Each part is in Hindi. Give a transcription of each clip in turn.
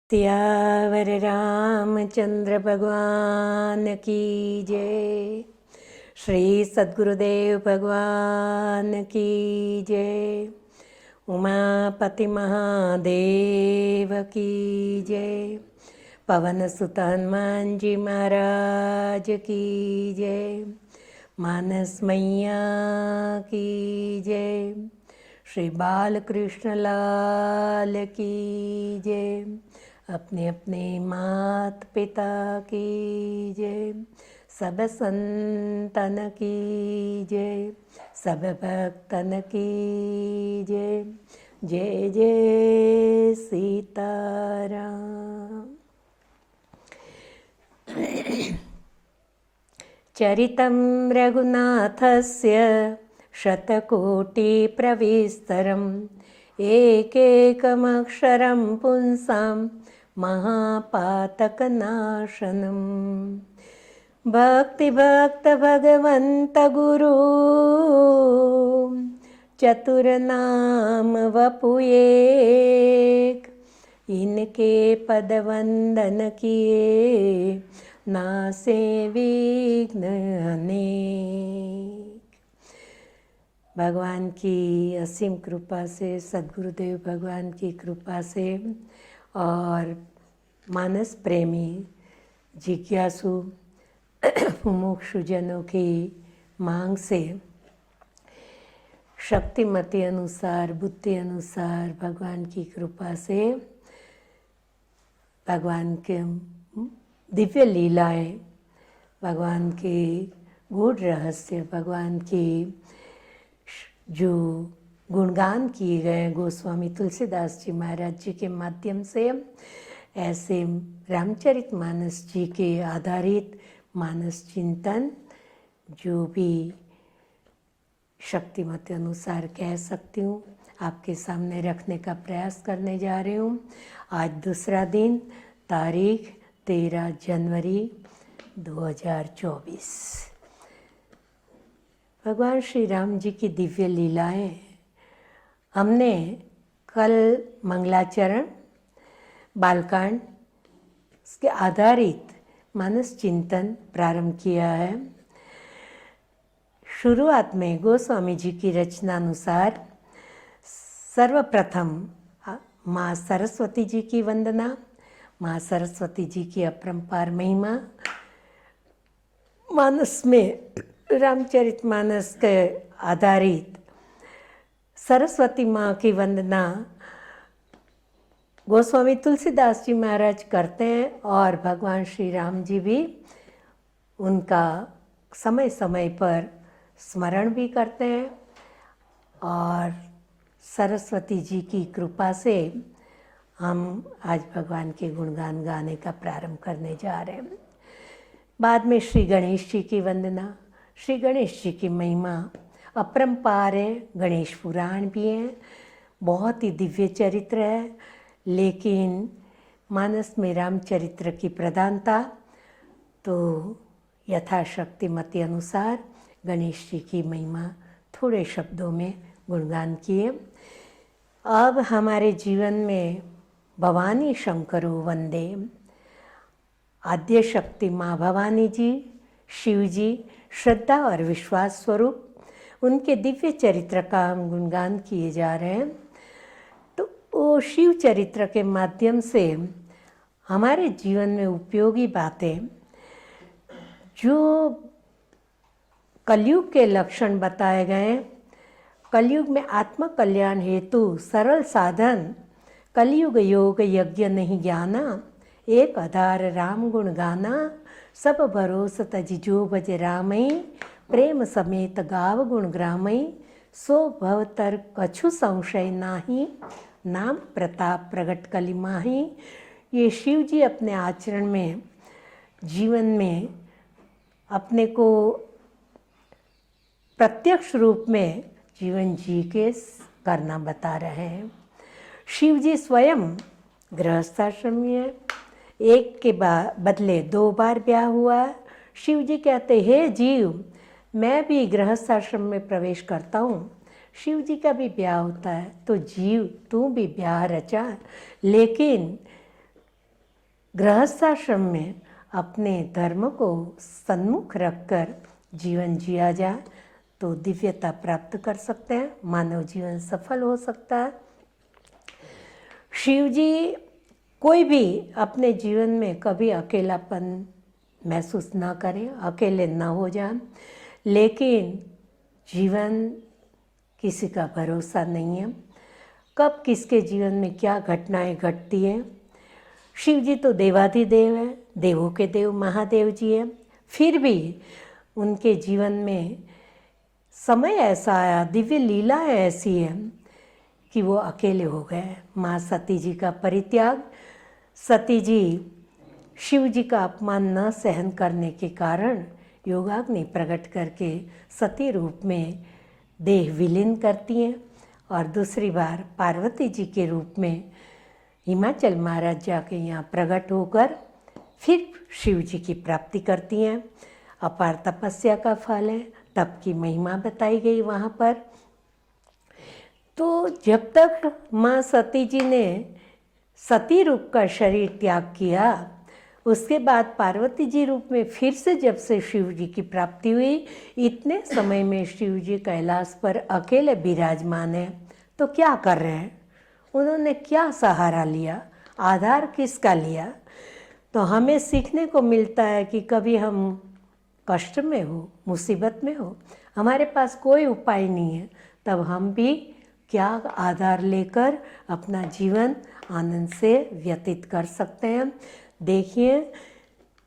सियावर रामचंद्र भगवान की जय। श्री सद्गुरुदेव भगवान की जय। उमापति महादेव की जय। पवन सुत हनुमान जी महाराज की जय। मानस मैया की जय। श्री बालकृष्ण लाल की जय। अपने अपने मात पिता की जय। सब संतन की जय। सब भक्तन की जय। जय जय सीताराम। चरितं रघुनाथस्य शतकोटिप्रविस्तरम् एकैकमक्षरं पुंसां महापातकनाशनम्। भक्तिभक्त भगवन्त गुरु चतुरनाम वपुएक। इनके पद वंदन किए नासे विघ्न अनेक। भगवान की असीम कृपा से, सद्गुरुदेव भगवान की कृपा से और मानस प्रेमी जिज्ञासु मुमुक्षुजनों की मांग से शक्तिमति अनुसार, बुद्धि अनुसार, भगवान की कृपा से भगवान के दिव्य लीलाएं, भगवान के गूढ़ रहस्य, भगवान की जो गुणगान किए गए गोस्वामी तुलसीदास जी महाराज जी के माध्यम से, ऐसे रामचरितमानस जी के आधारित मानस चिंतन जो भी शक्तिमत अनुसार कह सकती हूँ, आपके सामने रखने का प्रयास करने जा रही हूँ। आज दूसरा दिन, तारीख 13 जनवरी 2024। भगवान श्री राम जी की दिव्य लीलाएं हमने कल मंगलाचरण बालकांड के आधारित मानस चिंतन प्रारंभ किया है। शुरुआत में गोस्वामी जी की रचना अनुसार सर्वप्रथम माँ सरस्वती जी की वंदना, माँ सरस्वती जी की अपरंपार महिमा, मानस में रामचरितमानस के आधारित सरस्वती माँ की वंदना गोस्वामी तुलसीदास जी महाराज करते हैं और भगवान श्री राम जी भी उनका समय समय पर स्मरण भी करते हैं। और सरस्वती जी की कृपा से हम आज भगवान के गुणगान गाने का प्रारंभ करने जा रहे हैं। बाद में श्री गणेश जी की वंदना, श्री गणेश जी की महिमा अपरंपार है। गणेश पुराण भी है, बहुत ही दिव्य चरित्र है, लेकिन मानस में रामचरित्र की प्रधानता, तो यथाशक्ति मति अनुसार गणेश जी की महिमा थोड़े शब्दों में गुणगान किए। अब हमारे जीवन में भवानी शंकरो वंदे, आद्य शक्ति माँ भवानी जी, शिव जी, श्रद्धा और विश्वास स्वरूप, उनके दिव्य चरित्र का हम गुणगान किए जा रहे हैं। तो वो शिव चरित्र के माध्यम से हमारे जीवन में उपयोगी बातें, जो कलयुग के लक्षण बताए गए, कलयुग में आत्म कल्याण हेतु सरल साधन, कलयुग योग यज्ञ नहीं ज्ञाना, एक आधार राम गुण गाना, सब भरोस तज जो भज रामई, प्रेम समेत गाव गुण ग्रामई, सो भवतर कछु संशय नाही, नाम प्रताप प्रगट कलि माही। ये शिव जी अपने आचरण में, जीवन में अपने को प्रत्यक्ष रूप में जीवन जी के करना बता रहे हैं। शिव जी स्वयं गृहस्थाश्रम में है, एक के बदले 2 बार ब्याह हुआ। शिव जी कहते, हे जीव, मैं भी गृहस्थाश्रम में प्रवेश करता हूँ, शिव जी का भी ब्याह होता है, तो जीव तू भी ब्याह रचा, लेकिन गृहस्थाश्रम में अपने धर्म को सन्मुख रखकर जीवन जिया जाए तो दिव्यता प्राप्त कर सकते हैं, मानव जीवन सफल हो सकता है। शिव जी कोई भी अपने जीवन में कभी अकेलापन महसूस ना करें, अकेले ना हो जाएं, लेकिन जीवन किसी का भरोसा नहीं है, कब किसके जीवन में क्या घटनाएं घटती हैं। शिव जी तो देवाधिदेव हैं, देवों के देव महादेव जी हैं, फिर भी उनके जीवन में समय ऐसा आया, दिव्य लीलाएं ऐसी हैं कि वो अकेले हो गए। माँ सती जी का परित्याग, सती जी शिव जी का अपमान न सहन करने के कारण योगाग्नि प्रकट करके सती रूप में देह विलीन करती हैं और दूसरी बार पार्वती जी के रूप में हिमाचल महाराज जाके यहाँ प्रकट होकर फिर शिव जी की प्राप्ति करती हैं। अपार तपस्या का फल है, तप की महिमा बताई गई वहाँ पर। तो जब तक माँ सती जी ने सती रूप का शरीर त्याग किया, उसके बाद पार्वती जी रूप में फिर से जब से शिव जी की प्राप्ति हुई, इतने समय में शिव जी कैलाश पर अकेले विराजमान हैं। तो क्या कर रहे हैं, उन्होंने क्या सहारा लिया, आधार किसका लिया। तो हमें सीखने को मिलता है कि कभी हम कष्ट में हो, मुसीबत में हो, हमारे पास कोई उपाय नहीं है, तब हम भी क्या आधार लेकर अपना जीवन आनंद से व्यतीत कर सकते हैं। देखिए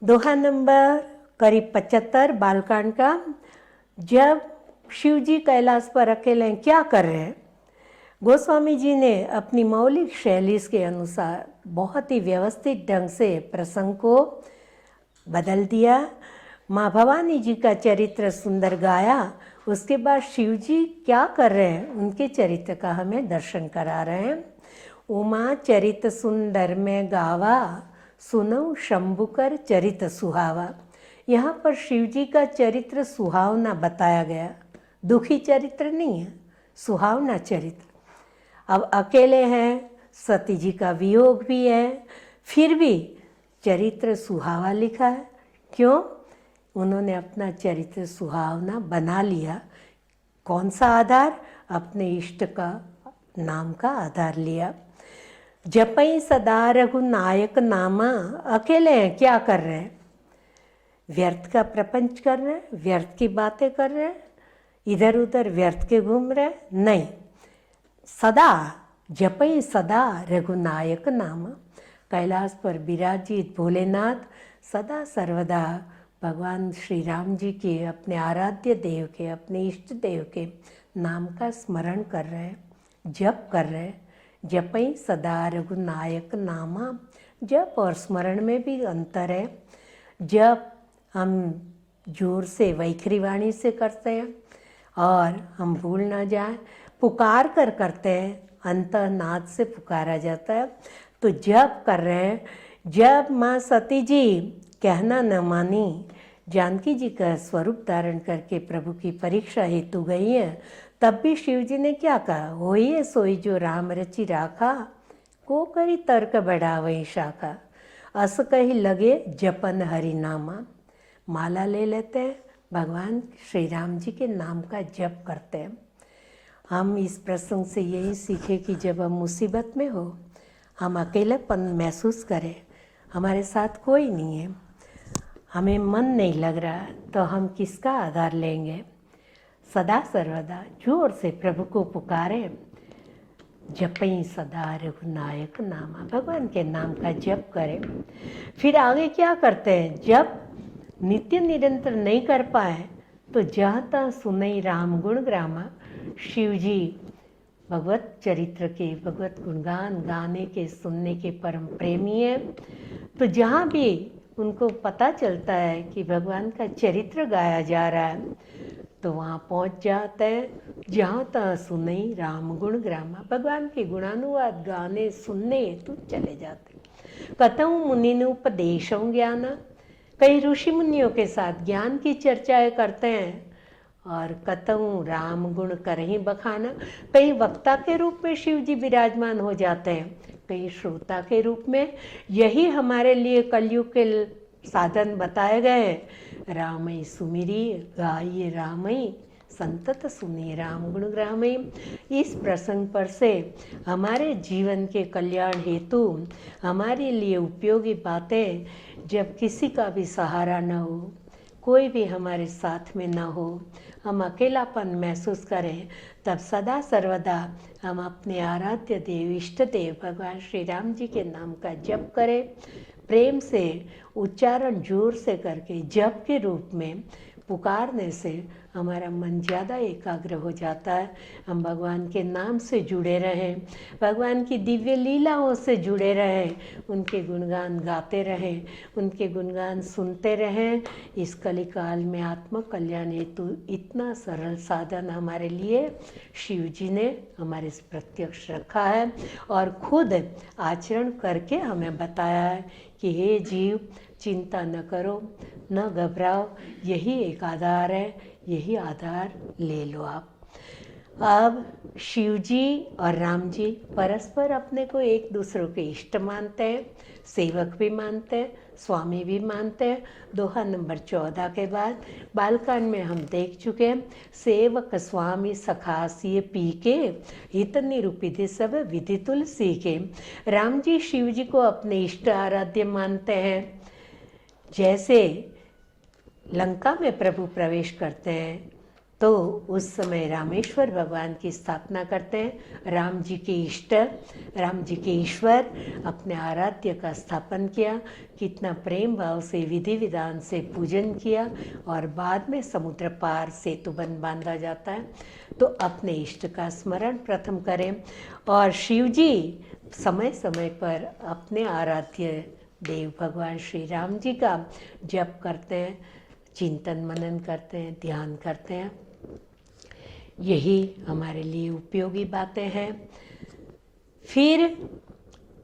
दोहा नंबर करीब 75 बालकांड का। जब शिव जी कैलाश पर अकेले क्या कर रहे हैं, गोस्वामी जी ने अपनी मौलिक शैली के अनुसार बहुत ही व्यवस्थित ढंग से प्रसंग को बदल दिया। माँ भवानी जी का चरित्र सुंदर गाया, उसके बाद शिव जी क्या कर रहे हैं उनके चरित्र का हमें दर्शन करा रहे हैं। उमा चरित सुंदर में गावा, सुनऊ शंभुकर चरित सुहावा। यहाँ पर शिव जी का चरित्र सुहावना बताया गया, दुखी चरित्र नहीं है, सुहावना चरित्र। अब अकेले हैं, सती जी का वियोग भी है, फिर भी चरित्र सुहावा लिखा है। क्यों? उन्होंने अपना चरित्र सुहावना बना लिया। कौन सा आधार? अपने इष्ट का नाम का आधार लिया। जपई सदा रघुनायक नामा। अकेले हैं, क्या कर रहे हैं? व्यर्थ का प्रपंच कर रहे हैं, व्यर्थ की बातें कर रहे हैं, इधर उधर व्यर्थ के घूम रहे हैं? नहीं, सदा जपई सदा रघुनायक नामा। कैलाश पर विराजित भोलेनाथ सदा सर्वदा भगवान श्री राम जी के, अपने आराध्य देव के, अपने इष्ट देव के नाम का स्मरण कर रहे हैं, जप कर रहे हैं। जपई सदा रघुनायक नामा। जप और स्मरण में भी अंतर है। जप हम जोर से वैखरी वाणी से करते हैं और हम भूल ना जाए, पुकार कर करते हैं, अंतर्नाद से पुकारा जाता है। तो जप कर रहे हैं। जब माँ सती जी कहना न मानी, जानकी जी का स्वरूप धारण करके प्रभु की परीक्षा हेतु गई हैं, तब भी शिव जी ने क्या कहा? होइए सोई जो राम रचि राखा, को करी तर्क बढ़ा वही शाखा। अस कही लगे जपन हरि नामा। माला ले लेते हैं, भगवान श्री राम जी के नाम का जप करते हैं। हम इस प्रसंग से यही सीखे कि जब हम मुसीबत में हो, हम अकेलेपन महसूस करें, हमारे साथ कोई नहीं है, हमें मन नहीं लग रहा, तो हम किसका आधार लेंगे? सदा सर्वदा जोर से प्रभु को पुकारें। जपई सदा रघुनायक नामा, भगवान के नाम का जप करें। फिर आगे क्या करते हैं? जब नित्य निरंतर नहीं कर पाए तो जहाँ तहाँ सुनई राम गुण ग्रामा। शिव जी भगवत चरित्र के, भगवत गुणगान गाने के, सुनने के परम प्रेमी हैं। तो जहाँ भी उनको पता चलता है कि भगवान का चरित्र गाया जा रहा है, तो वहाँ पहुँच जाते हैं। जहाँ तहाँ सुनई राम गुण ग्रामा, भगवान के गुणानुवाद गाने सुनने हेतु चले जाते। कतहु मुनि उपदेशों ज्ञान, कई ऋषि मुनियों के साथ ज्ञान की चर्चाएं करते हैं। और कतहु राम गुण करहीं बखाना, कई वक्ता के रूप में शिव जी विराजमान हो जाते हैं, कहीं श्रोता के रूप में। यही हमारे लिए कलयुग के साधन बताए गए हैं। रामई सुमिरी गाइए रामई संतत सुनी राम गुण ग्रामई। इस प्रसंग पर से हमारे जीवन के कल्याण हेतु हमारे लिए उपयोगी बातें, जब किसी का भी सहारा न हो, कोई भी हमारे साथ में न हो, हम अकेलापन महसूस करें, तब सदा सर्वदा हम अपने आराध्य देव इष्ट देव भगवान श्री राम जी के नाम का जप करें। प्रेम से उच्चारण जोर से करके जप के रूप में पुकारने से हमारा मन ज़्यादा एकाग्र हो जाता है। हम भगवान के नाम से जुड़े रहें, भगवान की दिव्य लीलाओं से जुड़े रहें, उनके गुणगान गाते रहें, उनके गुणगान सुनते रहें। इस कलिकाल में आत्म कल्याण हेतु इतना सरल साधन हमारे लिए शिव जी ने हमारे प्रत्यक्ष रखा है और खुद आचरण करके हमें बताया है कि हे जीव, चिंता न करो, न घबराओ, यही एक आधार है, यही आधार ले लो आप। अब शिव जी और राम जी परस्पर अपने को एक दूसरे के इष्ट मानते हैं, सेवक भी मानते हैं, स्वामी भी मानते हैं। दोहा नंबर 14 के बाद बालकांड में हम देख चुके हैं, सेवक स्वामी सखासिय पी के हित निरूपित सब विधि तुल सीखे। राम जी शिव जी को अपने इष्ट आराध्य मानते हैं। जैसे लंका में प्रभु प्रवेश करते हैं तो उस समय रामेश्वर भगवान की स्थापना करते हैं। राम जी के इष्ट, राम जी के ईश्वर अपने आराध्य का स्थापन किया, कितना प्रेम भाव से विधि विधान से पूजन किया और बाद में समुद्र पार सेतु बन बांधा जाता है। तो अपने इष्ट का स्मरण प्रथम करें और शिव जी समय समय पर अपने आराध्य देव भगवान श्री राम जी का जप करते हैं, चिंतन मनन करते हैं, ध्यान करते हैं। यही हमारे लिए उपयोगी बातें हैं। फिर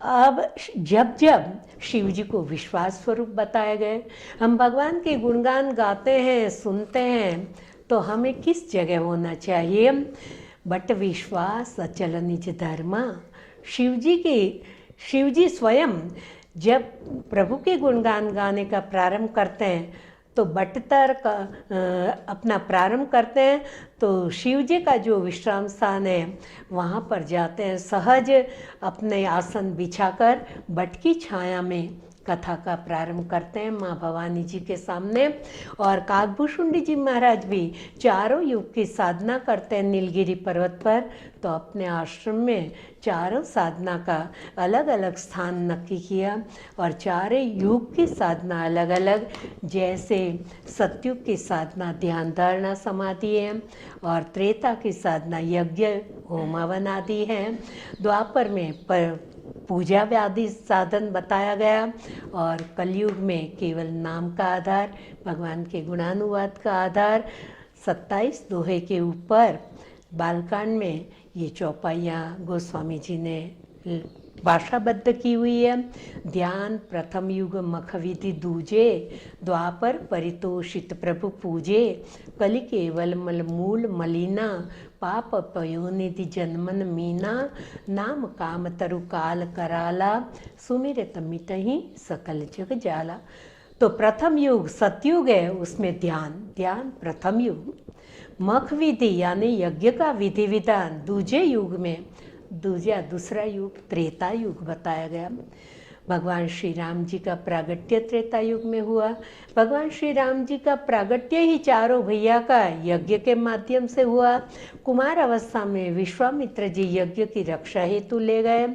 अब जब जब शिव जी को विश्वास स्वरूप बताए गए, हम भगवान के गुणगान गाते हैं, सुनते हैं, तो हमें किस जगह होना चाहिए? बट विश्वास अचल निज धर्मा। शिव जी स्वयं जब प्रभु के गुणगान गाने का प्रारंभ करते हैं तो बटतर का अपना प्रारंभ करते हैं, तो शिव जी का जो विश्राम स्थान है वहाँ पर जाते हैं। सहज अपने आसन बिछाकर बट की छाया में कथा का प्रारंभ करते हैं माँ भवानी जी के सामने। और काकभूषुंडी जी महाराज भी चारों युग की साधना करते हैं नीलगिरी पर्वत पर, तो अपने आश्रम में चारों साधना का अलग अलग स्थान नक्की किया और चारों युग की साधना अलग अलग, जैसे सतयुग की साधना ध्यान धारणा समाधि है और त्रेता की साधना यज्ञ होम हवन आदि है। द्वापर में पूजा व्याधि साधन बताया गया और कलयुग में केवल नाम का आधार, भगवान के गुणानुवाद का आधार। 27 दोहे के ऊपर बालकांड में ये चौपाइयाँ गोस्वामी जी ने भाषाबद्ध की हुई है। ध्यान प्रथम युग मख विधि दूजे, द्वापर परितोषित प्रभु पूजे, कलि केवल मल मूल मलिना, पाप पयोनिधि जन्मन मीना, नाम काम तरु काल कराला, सुमिरत मिटहि सकल जग जाला। तो प्रथम युग सतयुग है, उसमें ध्यान प्रथम युग। मख विधि यानी यज्ञ का विधि विधान दूजे युग में, दूसरा युग त्रेता युग बताया गया। भगवान श्री राम जी का प्रागट्य त्रेता युग में हुआ। भगवान श्री राम जी का प्रागट्य ही चारों भैया का यज्ञ के माध्यम से हुआ। कुमार अवस्था में विश्वामित्र जी यज्ञ की रक्षा हेतु ले गए।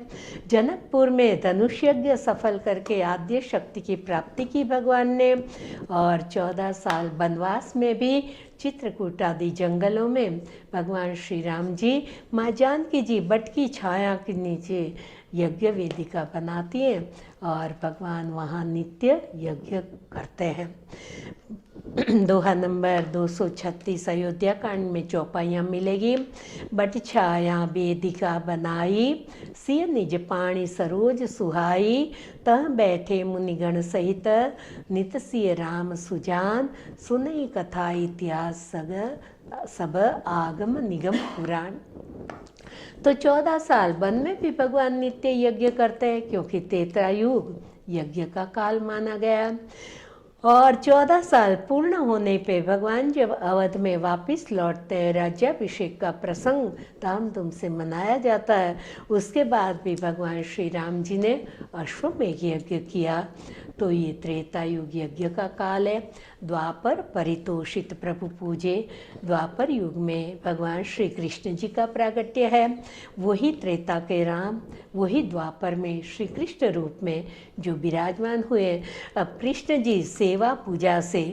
जनकपुर में धनुष यज्ञ सफल करके आद्य शक्ति की प्राप्ति की भगवान ने, और 14 साल वनवास में भी चित्रकूट आदि जंगलों में भगवान श्री राम जी माँ जानकी जी बट की छाया के नीचे यज्ञ वेदिका बनाती हैं और भगवान वहाँ नित्य यज्ञ करते हैं। दोहा नंबर 236 अयोध्या कांड में चौपाइयाँ मिलेगी। बट छाया वेदिका बनाई, सिय निज पाणी सरोज सुहाई, तह बैठे मुनिगण सहित, नित सिय राम सुजान, सुनई कथा इतिहास सब आगम निगम पुराण। तो 14 साल वन में भी भगवान नित्य यज्ञ करते हैं, क्योंकि त्रेता युग यज्ञ का काल माना गया। और 14 साल पूर्ण होने पे भगवान जब अवध में वापस लौटते हैं, राज्याभिषेक का प्रसंग धामधूम से मनाया जाता है। उसके बाद भी भगवान श्री राम जी ने अश्वमेघ यज्ञ किया। तो ये त्रेता युग यज्ञ का काल है। द्वापर परितोषित प्रभु पूजे। द्वापर युग में भगवान श्री कृष्ण जी का प्रागट्य है। वही त्रेता के राम, वही द्वापर में श्री कृष्ण रूप में जो विराजमान हुए। अब कृष्ण जी सेवा पूजा से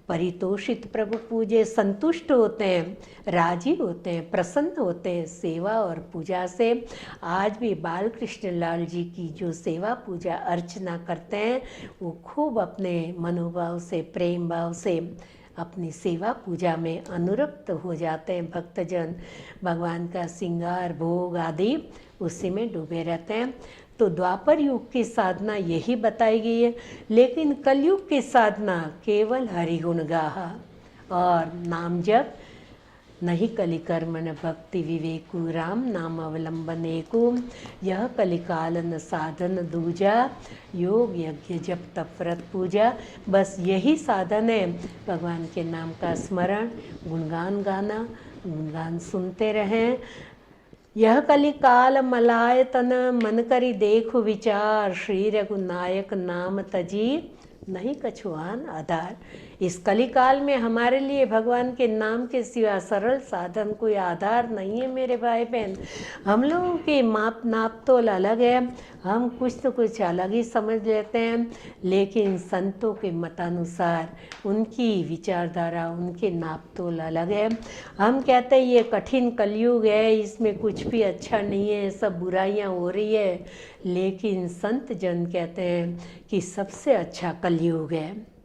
परितोषित प्रभु पूजे, संतुष्ट होते हैं, राजी होते हैं, प्रसन्न होते हैं सेवा और पूजा से। आज भी बाल कृष्ण लाल जी की जो सेवा पूजा अर्चना करते हैं, वो खूब अपने मनोभाव से, प्रेम भाव से अपनी सेवा पूजा में अनुरक्त हो जाते हैं। भक्तजन भगवान का श्रृंगार भोग आदि उसी में डूबे रहते हैं। तो द्वापर युग की साधना यही बताई गई है। लेकिन कलयुग की साधना केवल हरिगुण गाहा और नाम जप, नहीं कलिकर्मण भक्ति विवेकु राम नाम अवलंबनेकु, यह कलिकालन साधन दूजा, योग यज्ञ जप तप व्रत पूजा। बस यही साधन है, भगवान के नाम का स्मरण, गुणगान गाना, गुणगान सुनते रहें। यह कलिकाल मलाय तन, मन करी देखो विचार, श्री रघुनायक नाम तजी, नहीं कछुआन आधार। इस कलिकाल में हमारे लिए भगवान के नाम के सिवा सरल साधन कोई आधार नहीं है। मेरे भाई बहन, हम लोगों की माप नाप तोल अलग है, हम कुछ न कुछ अलग ही समझ लेते हैं। लेकिन संतों के मतानुसार उनकी विचारधारा, उनके नाप तोल अलग है। हम कहते हैं ये कठिन कलयुग है, इसमें कुछ भी अच्छा नहीं है, सब बुराइयां हो रही है। लेकिन संत जन कहते हैं कि सबसे अच्छा कलयुग है।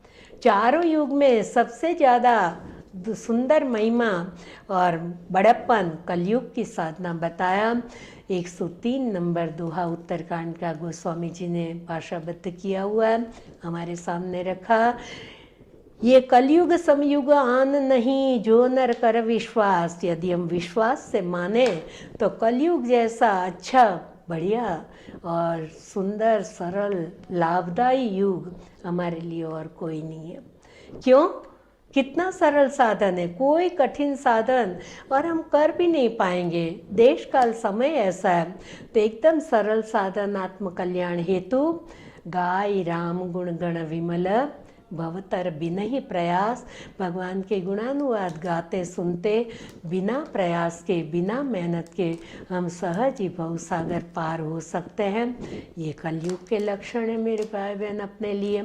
चारों युग में सबसे ज़्यादा सुंदर महिमा और बड़प्पन कलयुग की साधना बताया। 103 नंबर दोहा उत्तरकांड का गोस्वामी जी ने भाषाबद्ध किया हुआ है, हमारे सामने रखा। ये कलयुग समयुग आन नहीं, जो नर कर विश्वास। यदि हम विश्वास से माने तो कलयुग जैसा अच्छा, बढ़िया और सुंदर, सरल, लाभदायी युग हमारे लिए और कोई नहीं है। क्यों? कितना सरल साधन है, कोई कठिन साधन और हम कर भी नहीं पाएंगे। देश काल समय ऐसा है, तो एकदम सरल साधन आत्मकल्याण हेतु गाय राम गुण गण विमल, भवतर बिना ही प्रयास। भगवान के गुणानुवाद गाते सुनते बिना प्रयास के, बिना मेहनत के हम सहज ही भवसागर पार हो सकते हैं। ये कलयुग के लक्षण है मेरे भाई बहन अपने लिए।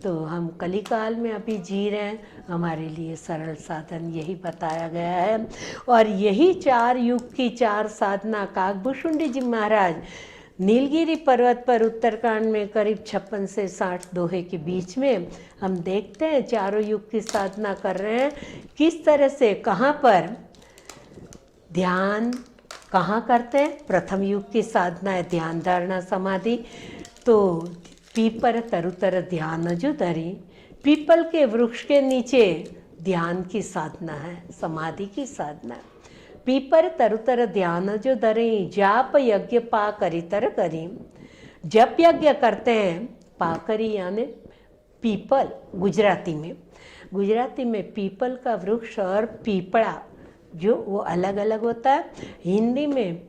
तो हम कलिकाल में अभी जी रहे हैं, हमारे लिए सरल साधन यही बताया गया है। और यही 4 युग की 4 साधना काकभूषुंडी जी महाराज नीलगिरी पर्वत पर उत्तरकांड में करीब 56 से 60 दोहे के बीच में हम देखते हैं चारों युग की साधना कर रहे हैं। किस तरह से, कहाँ पर ध्यान कहाँ करते हैं? प्रथम युग की साधना है ध्यान धारणा समाधि। तो पीपर तरुतर ध्यान जो धरी, पीपल के वृक्ष के नीचे ध्यान की साधना है, समाधि की साधना है। पीपर तरुतर ध्यान जो धरी, जाप यज्ञ पा करी तर करी। जप यज्ञ करते हैं, पाकरी यानी पीपल, गुजराती में पीपल का वृक्ष और पीपड़ा जो वो अलग अलग होता है। हिंदी में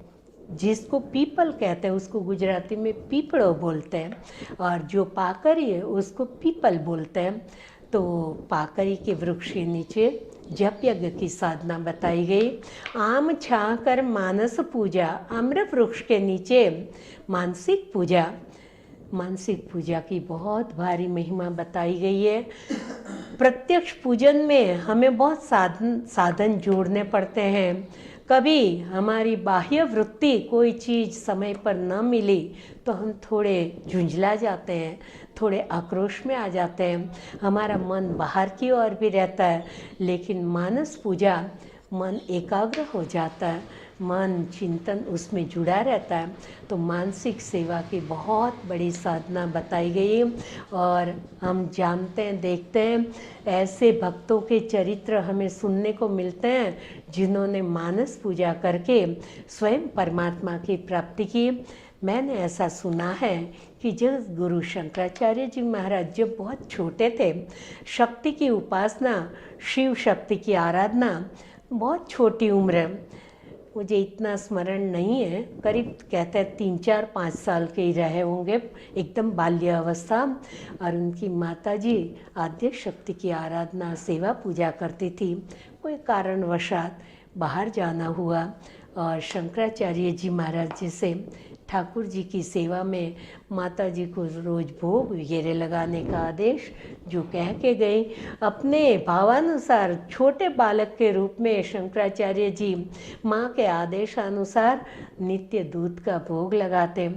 जिसको पीपल कहते हैं उसको गुजराती में पीपड़ो बोलते हैं, और जो पाकरी है उसको पीपल बोलते हैं। तो पाकरी के वृक्ष के नीचे जप यज्ञ की साधना बताई गई। आम छा कर मानस पूजा, आम्र वृक्ष के नीचे मानसिक पूजा, मानसिक पूजा की बहुत भारी महिमा बताई गई है। प्रत्यक्ष पूजन में हमें बहुत साधन जोड़ने पड़ते हैं। कभी हमारी बाह्य वृत्ति कोई चीज़ समय पर न मिली तो हम थोड़े झुंझला जाते हैं, थोड़े आक्रोश में आ जाते हैं, हमारा मन बाहर की ओर भी रहता है। लेकिन मानस पूजा मन एकाग्र हो जाता है, मन चिंतन उसमें जुड़ा रहता है तो मानसिक सेवा की बहुत बड़ी साधना बताई गई। और हम जानते हैं, देखते हैं, ऐसे भक्तों के चरित्र हमें सुनने को मिलते हैं जिन्होंने मानस पूजा करके स्वयं परमात्मा की प्राप्ति की। मैंने ऐसा सुना है कि जब गुरु शंकराचार्य जी महाराज जब बहुत छोटे थे, शक्ति की उपासना, शिव शक्ति की आराधना, बहुत छोटी उम्र, मुझे इतना स्मरण नहीं है, करीब कहते हैं 3-4-5 साल के ही रहे होंगे, एकदम बाल्य अवस्था। और उनकी माताजी आद्य शक्ति की आराधना सेवा पूजा करती थी। कोई कारणवशात बाहर जाना हुआ और शंकराचार्य जी महाराज जी से ठाकुर जी की सेवा में माता जी को रोज़ भोग वगैरह लगाने का आदेश जो कह के गई। अपने भावानुसार छोटे बालक के रूप में शंकराचार्य जी माँ के आदेशानुसार नित्य दूध का भोग लगाते,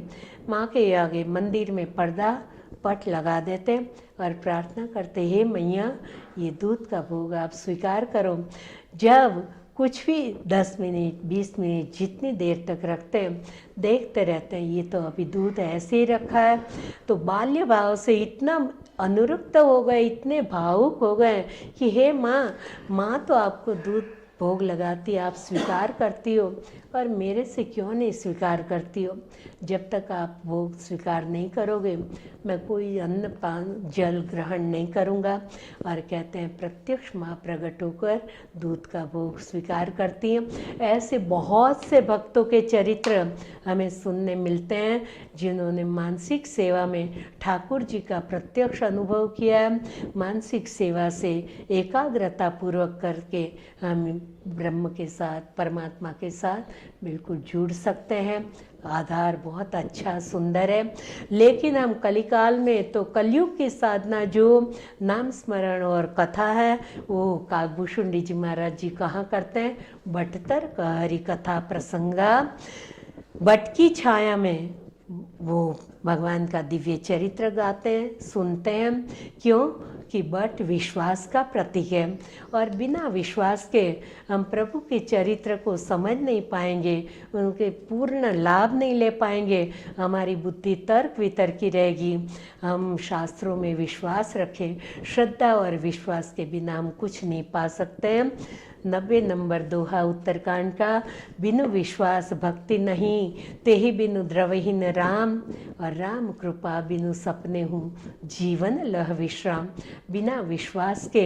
माँ के आगे मंदिर में पर्दा पट लगा देते और प्रार्थना करते, हे मैया ये दूध का भोग आप स्वीकार करो। जब कुछ भी 10 मिनट 20 मिनट जितनी देर तक रखते हैं, देखते रहते हैं ये तो अभी दूध ऐसे ही रखा है। तो बाल्य भाव से इतना अनुरक्त हो गए, इतने भावुक हो गए कि हे माँ, माँ तो आपको दूध भोग लगाती, आप स्वीकार करती हो, और मेरे से क्यों नहीं स्वीकार करती हो? जब तक आप भोग स्वीकार नहीं करोगे मैं कोई अन्न पान जल ग्रहण नहीं करूँगा। और कहते हैं प्रत्यक्ष माँ प्रकट होकर दूध का भोग स्वीकार करती हैं। ऐसे बहुत से भक्तों के चरित्र हमें सुनने मिलते हैं जिन्होंने मानसिक सेवा में ठाकुर जी का प्रत्यक्ष अनुभव किया है। मानसिक सेवा से एकाग्रता पूर्वक करके हम ब्रह्म के साथ, परमात्मा के साथ बिल्कुल जुड़ सकते हैं। आधार बहुत अच्छा सुंदर है। लेकिन हम कलिकाल में तो कलयुग की साधना जो नाम स्मरण और कथा है वो कागभूषुंडी जी महाराज जी कहाँ करते हैं? बटतर हरि कथा प्रसंगा, बट की छाया में वो भगवान का दिव्य चरित्र गाते हैं, सुनते हैं। क्यों? कि बट विश्वास का प्रतीक है और बिना विश्वास के हम प्रभु के चरित्र को समझ नहीं पाएंगे, उनके पूर्ण लाभ नहीं ले पाएंगे। हमारी बुद्धि तर्क वितर्की रहेगी। हम शास्त्रों में विश्वास रखें, श्रद्धा और विश्वास के बिना हम कुछ नहीं पा सकते हैं। 90 नंबर दोहा उत्तरकांड का, बिनु विश्वास भक्ति नहीं, तेहि बिनु द्रवहीन राम, और राम कृपा बिनु सपने हूँ जीवन लह विश्राम। बिना विश्वास के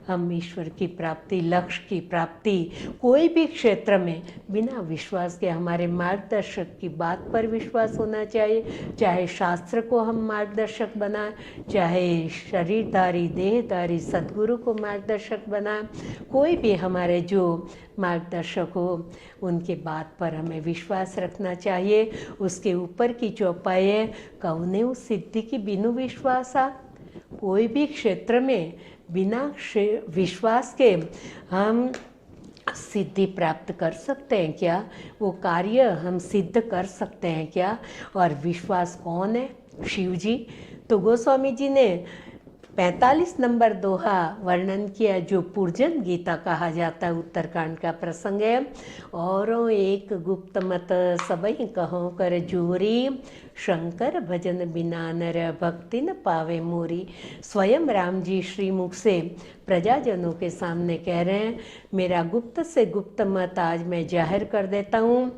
हम ईश्वर की प्राप्ति, लक्ष्य की प्राप्ति, कोई भी क्षेत्र में बिना विश्वास के, हमारे मार्गदर्शक की बात पर विश्वास होना चाहिए। चाहे शास्त्र को हम मार्गदर्शक बनाएं, चाहे शरीरधारी देहधारी सद्गुरु को मार्गदर्शक बनाएं, कोई भी हमारे जो मार्गदर्शक हो उनके बात पर हमें विश्वास रखना चाहिए। उसके ऊपर की चौपाई है, कौने सिद्धि की बिनु विश्वासा। कोई भी क्षेत्र में बिना विश्वास के हम सिद्धि प्राप्त कर सकते हैं क्या? वो कार्य हम सिद्ध कर सकते हैं क्या? और विश्वास कौन है? शिव जी। तो गोस्वामी जी ने 45 नंबर दोहा वर्णन किया जो पूर्जन गीता कहा जाता है, उत्तरकांड का प्रसंग है। औरों एक गुप्त मत सबई कहो कर जोरी, शंकर भजन बिना नर भक्ति न पावे मोरी। स्वयं राम जी श्रीमुख से प्रजाजनों के सामने कह रहे हैं, मेरा गुप्त से गुप्त मत आज मैं जाहिर कर देता हूँ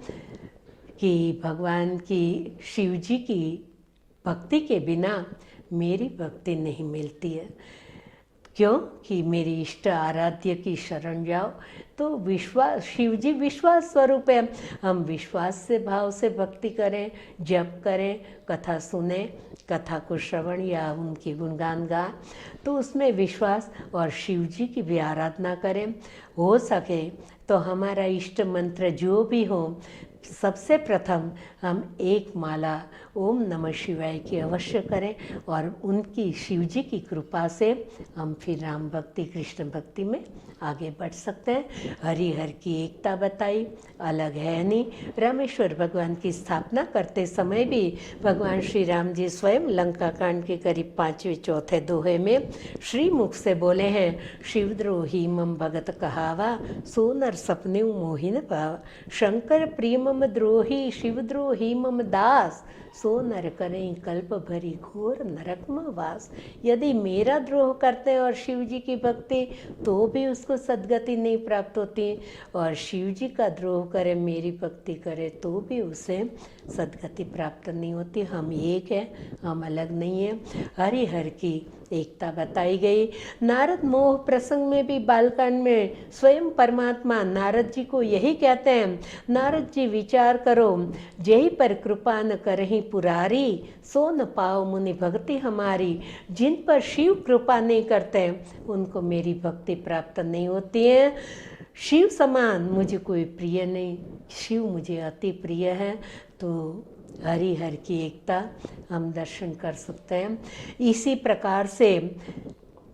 कि भगवान की, शिव जी की भक्ति के बिना मेरी भक्ति नहीं मिलती है। क्यों? कि मेरी इष्ट आराध्य की शरण जाओ। तो विश्वास, शिव जी विश्वास स्वरूप है। हम विश्वास से, भाव से भक्ति करें, जप करें, कथा सुने, कथा को श्रवण या उनकी गुणगान गाएं, तो उसमें विश्वास, और शिव जी की भी आराधना करें। हो सके तो हमारा इष्ट मंत्र जो भी हो सबसे प्रथम हम एक माला ओम नमः शिवाय की अवश्य करें और उनकी शिव जी की कृपा से हम फिर राम भक्ति कृष्ण भक्ति में आगे बढ़ सकते हैं। हरि हर की एकता बताई, अलग है नहीं। रामेश्वर भगवान की स्थापना करते समय भी भगवान श्री राम जी स्वयं लंका कांड के करीब 5वें चौथे दोहे में श्री मुख से बोले हैं, शिवद्रोही मम भगत कहावा, सो नर सपने मोहिन भावा। शंकर प्रिय मम द्रोही, शिवद्रोही मम दास, सो नर करें कल्प भरी घोर नरक में वास। यदि मेरा द्रोह करते हैं और शिव जी की भक्ति, तो भी उसको सद्गति नहीं प्राप्त होती, और शिव जी का द्रोह करे, मेरी भक्ति करे, तो भी उसे सद्गति प्राप्त नहीं होती। हम एक हैं, हम अलग नहीं हैं। हरि हर की एकता बताई गई। नारद मोह प्रसंग में भी बालकांड में स्वयं परमात्मा नारद जी को यही कहते हैं, नारद जी विचार करो, जेहि पर कृपा न करहि पुरारी, सो न पाओ मुनि भक्ति हमारी। जिन पर शिव कृपा नहीं करते उनको मेरी भक्ति प्राप्त नहीं होती है। शिव समान मुझे कोई प्रिय नहीं, शिव मुझे अति प्रिय है। तो हरि हर की एकता हम दर्शन कर सकते हैं। इसी प्रकार से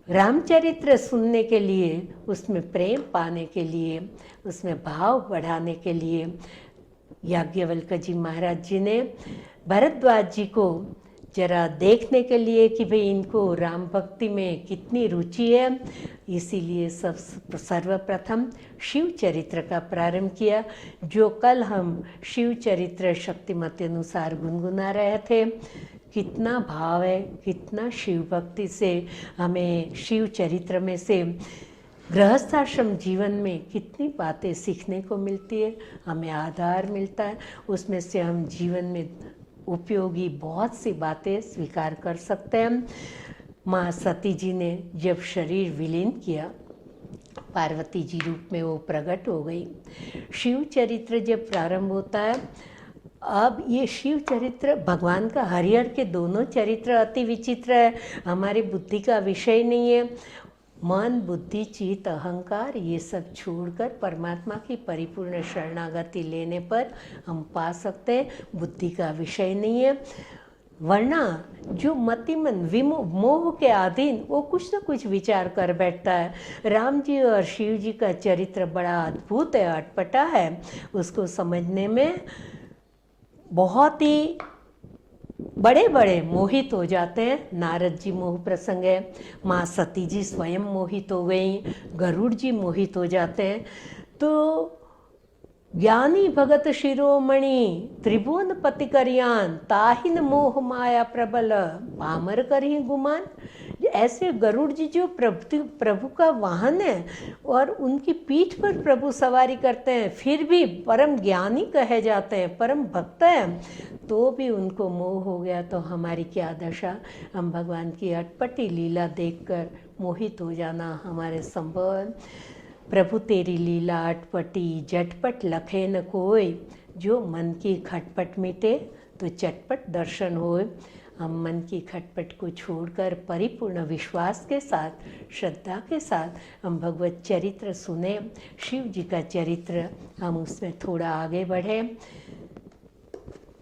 रामचरित्र सुनने के लिए, उसमें प्रेम पाने के लिए, उसमें भाव बढ़ाने के लिए याज्ञवल्क्य जी महाराज जी ने भरद्वाज जी को जरा देखने के लिए कि भाई इनको राम भक्ति में कितनी रुचि है, इसीलिए सर्वप्रथम शिव चरित्र का प्रारंभ किया, जो कल हम शिव चरित्र शक्तिमती अनुसार गुनगुना रहे थे। कितना भाव है, कितना शिव भक्ति से हमें शिव चरित्र में से गृहस्थाश्रम जीवन में कितनी बातें सीखने को मिलती है, हमें आधार मिलता है, उसमें से हम जीवन में उपयोगी बहुत सी बातें स्वीकार कर सकते हैं। माँ सती जी ने जब शरीर विलीन किया, पार्वती जी रूप में वो प्रकट हो गई। शिव चरित्र जब प्रारंभ होता है, अब ये शिव चरित्र भगवान का, हरिहर के दोनों चरित्र अति विचित्र है, हमारी बुद्धि का विषय नहीं है। मन बुद्धि चित्त अहंकार ये सब छोड़कर परमात्मा की परिपूर्ण शरणागति लेने पर हम पा सकते हैं, बुद्धि का विषय नहीं है। वरना जो मतिमन मोह के अधीन वो कुछ न कुछ विचार कर बैठता है। राम जी और शिव जी का चरित्र बड़ा अद्भुत है, अटपटा है, उसको समझने में बहुत ही बड़े बड़े मोहित हो जाते हैं। नारद जी मोह प्रसंग है, माँ सती जी स्वयं मोहित हो गई, गरुड़ जी मोहित हो जाते हैं। तो ज्ञानी भगत शिरोमणि, त्रिभुवन पति करियान, ताहिन मोह माया प्रबल, पामर करहि गुमान। ऐसे गरुड़ जी जो प्रभु का वाहन है और उनकी पीठ पर प्रभु सवारी करते हैं, फिर भी परम ज्ञानी कहे जाते हैं, परम भक्त हैं, तो भी उनको मोह हो गया। तो हमारी क्या दशा, हम भगवान की अटपटी लीला देखकर मोहित हो जाना हमारे संभव है। प्रभु तेरी लीला अटपटी, झटपट लखे न कोय, जो मन की खटपट मिटे तो चटपट दर्शन होए। हम मन की खटपट को छोड़कर परिपूर्ण विश्वास के साथ, श्रद्धा के साथ हम भगवत चरित्र सुने, शिव जी का चरित्र, हम उसमें थोड़ा आगे बढ़े।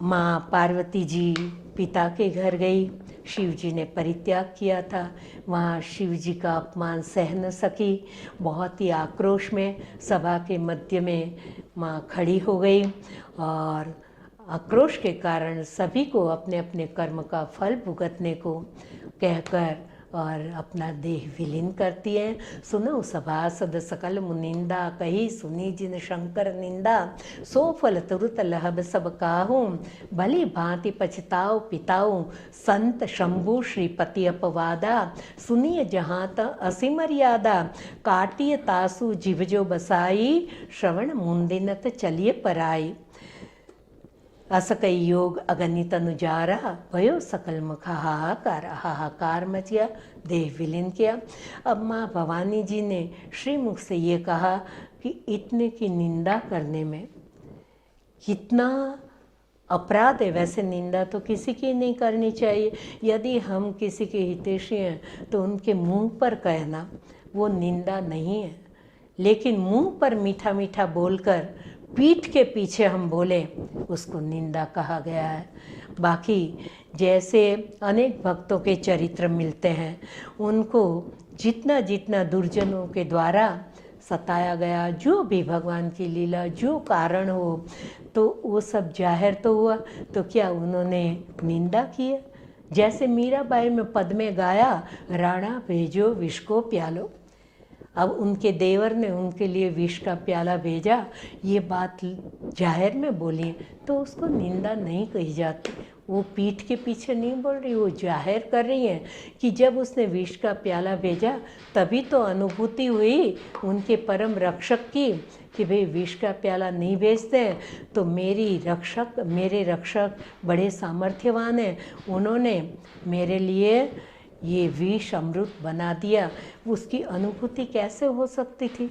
माँ पार्वती जी पिता के घर गई, शिव जी ने परित्याग किया था, वहाँ शिव जी का अपमान सह न सकी, बहुत ही आक्रोश में सभा के मध्य में माँ खड़ी हो गई और आक्रोश के कारण सभी को अपने अपने कर्म का फल भुगतने को कहकर और अपना देह विलीन करती है। सुनो सभासद सकल मुनिंदा, कही सुनी जिन शंकर निंदा, सो फल तुरत लहब सब काहूँ, भली भांति पछताओ पिताओ, संत शंभु श्रीपति अपवादा, सुनिए जहाँ त असी मर्यादा, काटिय तासु जिभ जो बसाई, श्रवण मुंदिनत चलिए पराई। असकई योग अगणित अनुजारा, भयो सकल मुख हाहाकार, हाहाकार मचिया, देह विलीन किया। अब माँ भवानी जी ने श्रीमुख से ये कहा कि इतने की निंदा करने में कितना अपराध है। वैसे निंदा तो किसी की नहीं करनी चाहिए, यदि हम किसी के हितैषी हैं तो उनके मुंह पर कहना वो निंदा नहीं है, लेकिन मुंह पर मीठा मीठा बोलकर पीठ के पीछे हम बोले उसको निंदा कहा गया है। बाकी जैसे अनेक भक्तों के चरित्र मिलते हैं, उनको जितना जितना दुर्जनों के द्वारा सताया गया, जो भी भगवान की लीला, जो कारण हो, तो वो सब जाहिर तो हुआ, तो क्या उन्होंने निंदा की है? जैसे मीराबाई में पद में गाया, राणा भेजो विष को प्यालो। अब उनके देवर ने उनके लिए विष का प्याला भेजा, ये बात जाहिर में बोली तो उसको निंदा नहीं कही जाती। वो पीठ के पीछे नहीं बोल रही, वो जाहिर कर रही हैं कि जब उसने विष का प्याला भेजा तभी तो अनुभूति हुई उनके परम रक्षक की कि भाई विष का प्याला नहीं भेजते हैं तो मेरे रक्षक बड़े सामर्थ्यवान हैं, उन्होंने मेरे लिए ये विष अमृत बना दिया। उसकी अनुभूति कैसे हो सकती थी?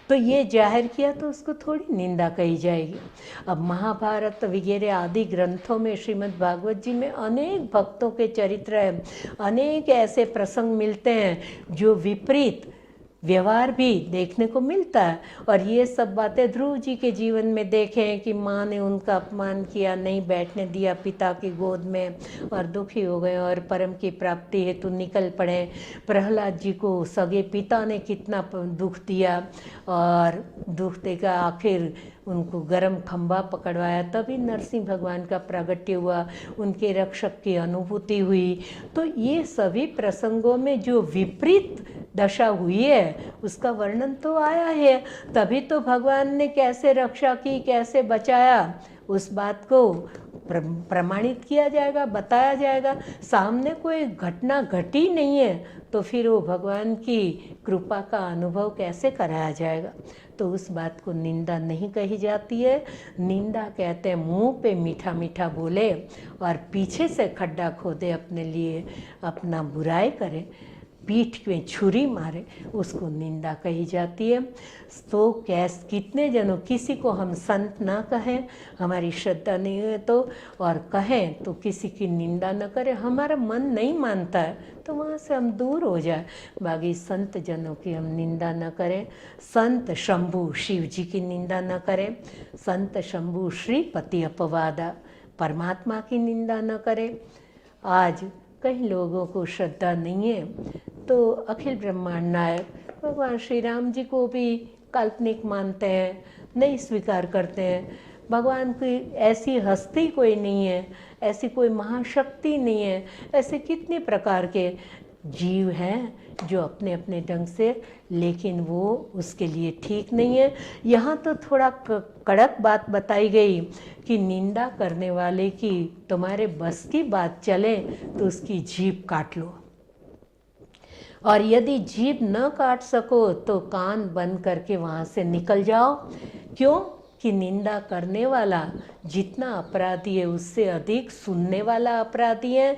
तो ये जाहिर किया तो उसको थोड़ी निंदा कही जाएगी। अब महाभारत वगैरह आदि ग्रंथों में, श्रीमद् भागवत जी में अनेक भक्तों के चरित्र हैं, अनेक ऐसे प्रसंग मिलते हैं जो विपरीत व्यवहार भी देखने को मिलता है। और ये सब बातें ध्रुव जी के जीवन में देखें कि माँ ने उनका अपमान किया, नहीं बैठने दिया पिता की गोद में और दुखी हो गए और परम की प्राप्ति हेतु निकल पड़े। प्रहलाद जी को सगे पिता ने कितना दुख दिया और दुख देकर आखिर उनको गरम खंभा पकड़वाया, तभी नरसिंह भगवान का प्रागट्य हुआ, उनके रक्षक की अनुभूति हुई। तो ये सभी प्रसंगों में जो विपरीत दशा हुई है उसका वर्णन तो आया है, तभी तो भगवान ने कैसे रक्षा की, कैसे बचाया, उस बात को प्रमाणित किया जाएगा, बताया जाएगा। सामने कोई घटना घटी नहीं है तो फिर वो भगवान की कृपा का अनुभव कैसे कराया जाएगा? तो उस बात को निंदा नहीं कही जाती है। निंदा कहते हैं मुंह पे मीठा मीठा बोले और पीछे से खड्डा खोदे, अपने लिए अपना बुराई करे, पीठ में छुरी मारे, उसको निंदा कही जाती है। तो कितने जनों, किसी को हम संत ना कहें, हमारी श्रद्धा नहीं है तो, और कहें तो किसी की निंदा न करें, हमारा मन नहीं मानता है तो वहाँ से हम दूर हो जाए। बाकी संत जनों की हम निंदा न करें। संत शंभु शिव जी की निंदा न करें। संत शंभु श्रीपति अपवादा, परमात्मा की निंदा न करें। आज कई लोगों को श्रद्धा नहीं है तो अखिल ब्रह्मांड नायक भगवान श्री राम जी को भी काल्पनिक मानते हैं, नहीं स्वीकार करते हैं। भगवान की ऐसी हस्ती कोई नहीं है, ऐसी कोई महाशक्ति नहीं है। ऐसे कितने प्रकार के जीव हैं जो अपने अपने ढंग से, लेकिन वो उसके लिए ठीक नहीं है। यहाँ तो थोड़ा कड़क बात बताई गई कि निंदा करने वाले की तुम्हारे बस की बात चले तो उसकी जीभ काट लो, और यदि जीभ न काट सको तो कान बंद करके वहाँ से निकल जाओ। क्यों? कि निंदा करने वाला जितना अपराधी है उससे अधिक सुनने वाला अपराधी है।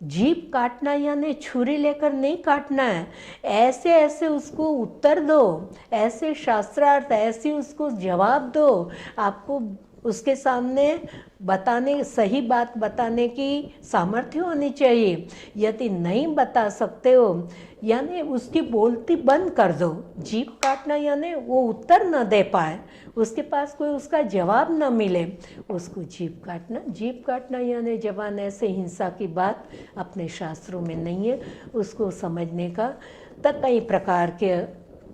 जीभ काटना यानी छुरी लेकर नहीं काटना है, ऐसे ऐसे उसको उत्तर दो, ऐसे शास्त्रार्थ, ऐसी उसको जवाब दो। आपको उसके सामने बताने, सही बात बताने की सामर्थ्य होनी चाहिए। यदि नहीं बता सकते हो यानी उसकी बोलती बंद कर दो। जीभ काटना यानी वो उत्तर न दे पाए, उसके पास कोई उसका जवाब न मिले, उसको जीभ काटना। जीभ काटना यानी जबान ऐसे हिंसा की बात अपने शास्त्रों में नहीं है। उसको समझने का तक कई प्रकार के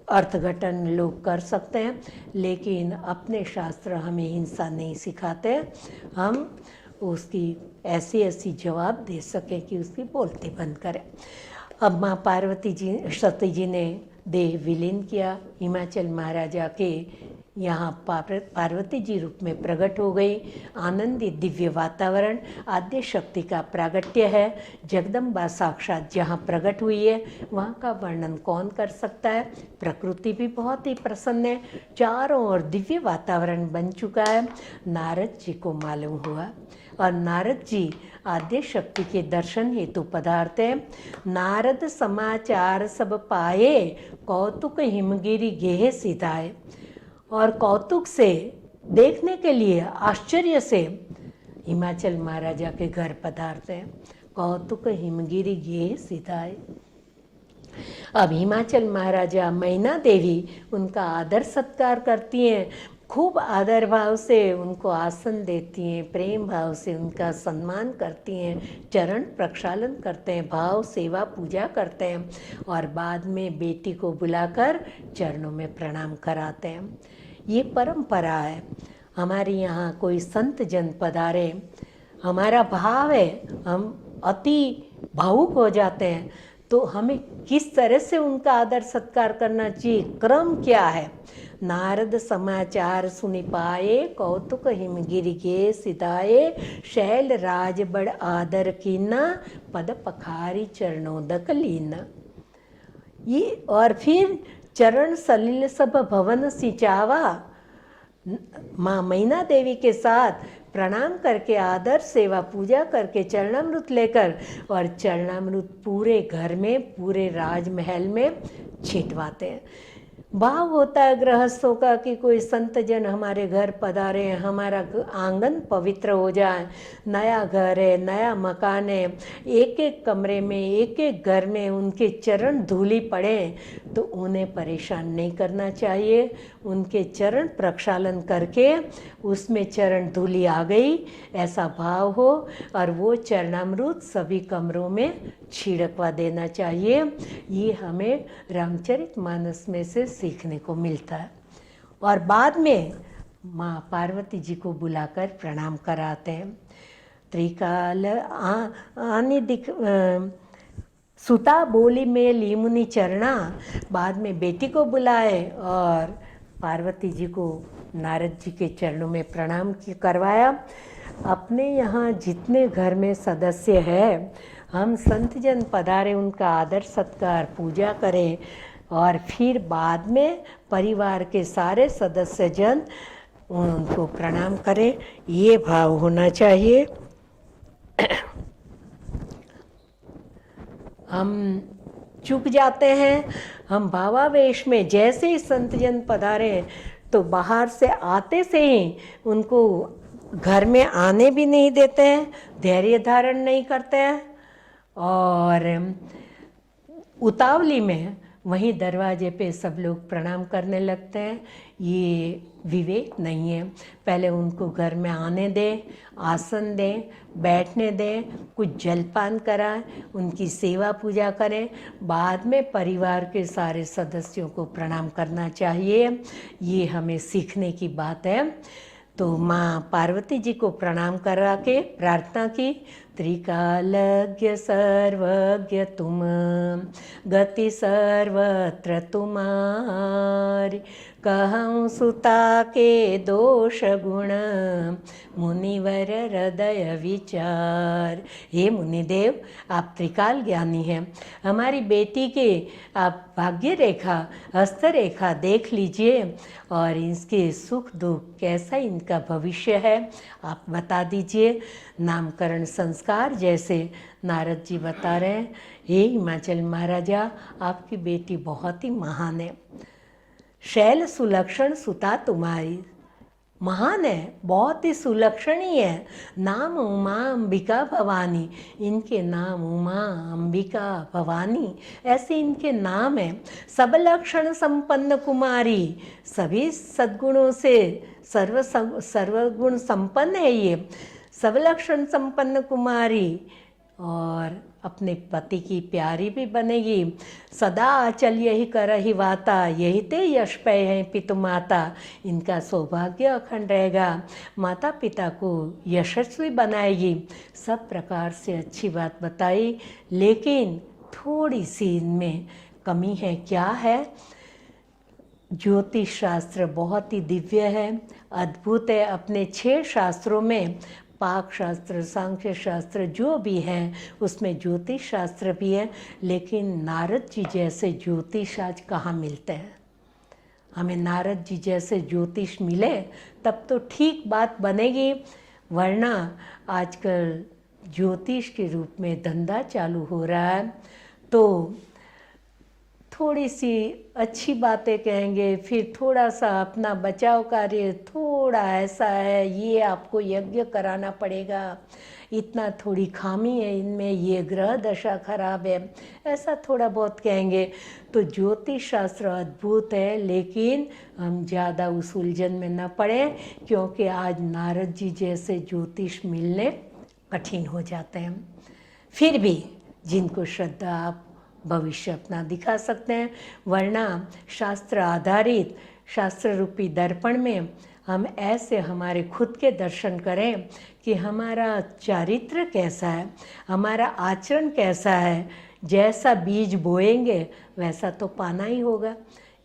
अर्थघटन लोग कर सकते हैं, लेकिन अपने शास्त्र हमें हिंसा नहीं सिखाते। हम उसकी ऐसी ऐसी जवाब दे सकें कि उसकी बोलती बंद करें। अब माँ पार्वती जी, सती जी ने देह विलीन किया, हिमाचल महाराजा के यहाँ पार्वती जी रूप में प्रकट हो गई। आनंदी दिव्य वातावरण आद्य शक्ति का प्रागट्य है। जगदम्बा साक्षात जहाँ प्रकट हुई है वहाँ का वर्णन कौन कर सकता है। प्रकृति भी बहुत ही प्रसन्न है, चारों ओर दिव्य वातावरण बन चुका है। नारद जी को मालूम हुआ और नारद जी आद्य शक्ति के दर्शन हेतु पधारते हैं। नारद समाचार सब पाए, कौतुक हिमगिरी गेह सिधाए। और कौतुक से देखने के लिए, आश्चर्य से हिमाचल महाराजा के घर पधारते हैं। कौतुक हिमगिरी गेह सिधाए। अब हिमाचल महाराजा मैना देवी उनका आदर सत्कार करती हैं। खूब आदर भाव से उनको आसन देती हैं, प्रेम भाव से उनका सम्मान करती हैं, चरण प्रक्षालन करते हैं, भाव सेवा पूजा करते हैं और बाद में बेटी को बुलाकर चरणों में प्रणाम कराते हैं। ये परंपरा है। हमारे यहाँ कोई संत जन पधारे, हमारा भाव है, हम अति भावुक हो जाते हैं, तो हमें किस तरह से उनका आदर सत्कार करना चाहिए, क्रम क्या है। नारद समाचार सुनि पाए, कौतुक हिमगिरि गे सिधाए, शैल राज बड़ आदर कीना, पद पखारी चरणोदक लीना। ये और फिर चरण सलिल सब भवन सिंचावा, माँ मैना देवी के साथ प्रणाम करके आदर सेवा पूजा करके चरणामृत लेकर और चरणामृत पूरे घर में, पूरे राजमहल में छिटवाते हैं। भाव होता है गृहस्थों का कि कोई संत जन हमारे घर पधारे, हमारा आंगन पवित्र हो जाए। नया घर है, नया मकान है, एक एक कमरे में, एक एक घर में उनके चरण धूली पड़े तो उन्हें परेशान नहीं करना चाहिए। उनके चरण प्रक्षालन करके उसमें चरण धूली आ गई ऐसा भाव हो और वो चरणामृत सभी कमरों में छिड़कवा देना चाहिए। ये हमें रामचरितमानस में से सीखने को मिलता है। और बाद में माँ पार्वती जी को बुलाकर प्रणाम कराते हैं। त्रिकाल आने दिख सुता बोली में लीमुनि चरणा, बाद में बेटी को बुलाए और पार्वती जी को नारद जी के चरणों में प्रणाम करवाया। अपने यहाँ जितने घर में सदस्य है, हम संत जन पधारे उनका आदर सत्कार पूजा करें और फिर बाद में परिवार के सारे सदस्य जन उनको प्रणाम करें, ये भाव होना चाहिए। हम चूक जाते हैं, हम भावावेश में जैसे ही संत जन पधारे तो बाहर से आते से ही उनको घर में आने भी नहीं देते हैं, धैर्य धारण नहीं करते हैं और उतावली में वहीं दरवाजे पे सब लोग प्रणाम करने लगते हैं। ये विवेक नहीं है। पहले उनको घर में आने दें, आसन दें, बैठने दें, कुछ जलपान कराएं, उनकी सेवा पूजा करें, बाद में परिवार के सारे सदस्यों को प्रणाम करना चाहिए। ये हमें सीखने की बात है। तो माँ पार्वती जी को प्रणाम करा के प्रार्थना की, त्रिकालज्ञ सर्वज्ञ तुम, गति सर्वत्र तुम्हारी, कहूँ सुता के दोष गुण, मुनिवर हृदय विचार। हे मुनिदेव, आप त्रिकाल ज्ञानी हैं, हमारी बेटी के आप भाग्य रेखा, हस्त रेखा देख लीजिए और इसके सुख दुख कैसा इनका भविष्य है आप बता दीजिए। नामकरण संस्कार जैसे नारद जी बता रहे हैं, हे हिमाचल महाराजा, आपकी बेटी बहुत ही महान है। शैल सुलक्षण सुता तुम्हारी, महान है, बहुत ही सुलक्षणी है। नाम उमा अंबिका भवानी, इनके नाम उमा अंबिका भवानी ऐसे इनके नाम हैं। सब लक्षण संपन्न कुमारी, सभी सद्गुणों से सर्वगुण संपन्न है ये, सब लक्षण संपन्न कुमारी और अपने पति की प्यारी भी बनेगी। सदा आचल यही करहि वाता, यही ते यश पै हैं पितु माता, इनका सौभाग्य अखंड रहेगा, माता पिता को यशस्वी बनाएगी। सब प्रकार से अच्छी बात बताई, लेकिन थोड़ी सी इनमें कमी है। क्या है? ज्योतिष शास्त्र बहुत ही दिव्य है, अद्भुत है। अपने 6 शास्त्रों में पाक शास्त्र, सांख्य शास्त्र जो भी है उसमें ज्योतिष शास्त्र भी है, लेकिन नारद जी जैसे ज्योतिष आज कहाँ मिलते हैं। हमें नारद जी जैसे ज्योतिष मिले तब तो ठीक बात बनेगी, वरना आजकल ज्योतिष के रूप में धंधा चालू हो रहा है तो थोड़ी सी अच्छी बातें कहेंगे, फिर थोड़ा सा अपना बचाव कार्य, थोड़ा थोड़ा ऐसा है, ये आपको यज्ञ कराना पड़ेगा, इतना थोड़ी खामी है इनमें, ये ग्रह दशा खराब है, ऐसा थोड़ा बहुत कहेंगे। तो ज्योतिष शास्त्र अद्भुत है, लेकिन हम ज़्यादा उस उलझन में न पड़े, क्योंकि आज नारद जी जैसे ज्योतिष मिलने कठिन हो जाते हैं। फिर भी जिनको श्रद्धा, आप भविष्य अपना दिखा सकते हैं, वरना शास्त्र आधारित, शास्त्र रूपी दर्पण में हम ऐसे हमारे खुद के दर्शन करें कि हमारा चारित्र कैसा है, हमारा आचरण कैसा है। जैसा बीज बोएंगे वैसा तो पाना ही होगा।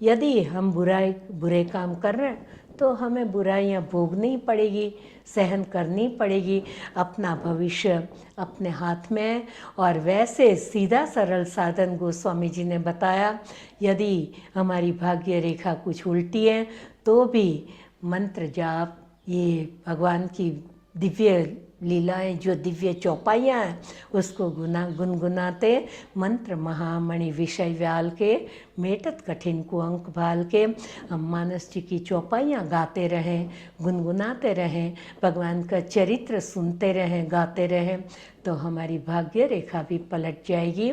यदि हम बुरे काम कर रहे हैं तो हमें बुराइयां भोगनी पड़ेगी, सहन करनी पड़ेगी। अपना भविष्य अपने हाथ में है। और वैसे सीधा सरल साधन गोस्वामी जी ने बताया, यदि हमारी भाग्य रेखा कुछ उल्टी है तो भी मंत्र जाप, ये भगवान की दिव्य लीलाएं, जो दिव्य चौपाइयाँ हैं, उसको गुनगुनाते मंत्र महामणि विषय व्याल के, मेटत कठिन को अंक भाल के, हम मानस जी की चौपाइयाँ गाते रहें, गुनगुनाते रहें, भगवान का चरित्र सुनते रहें, गाते रहें, तो हमारी भाग्य रेखा भी पलट जाएगी।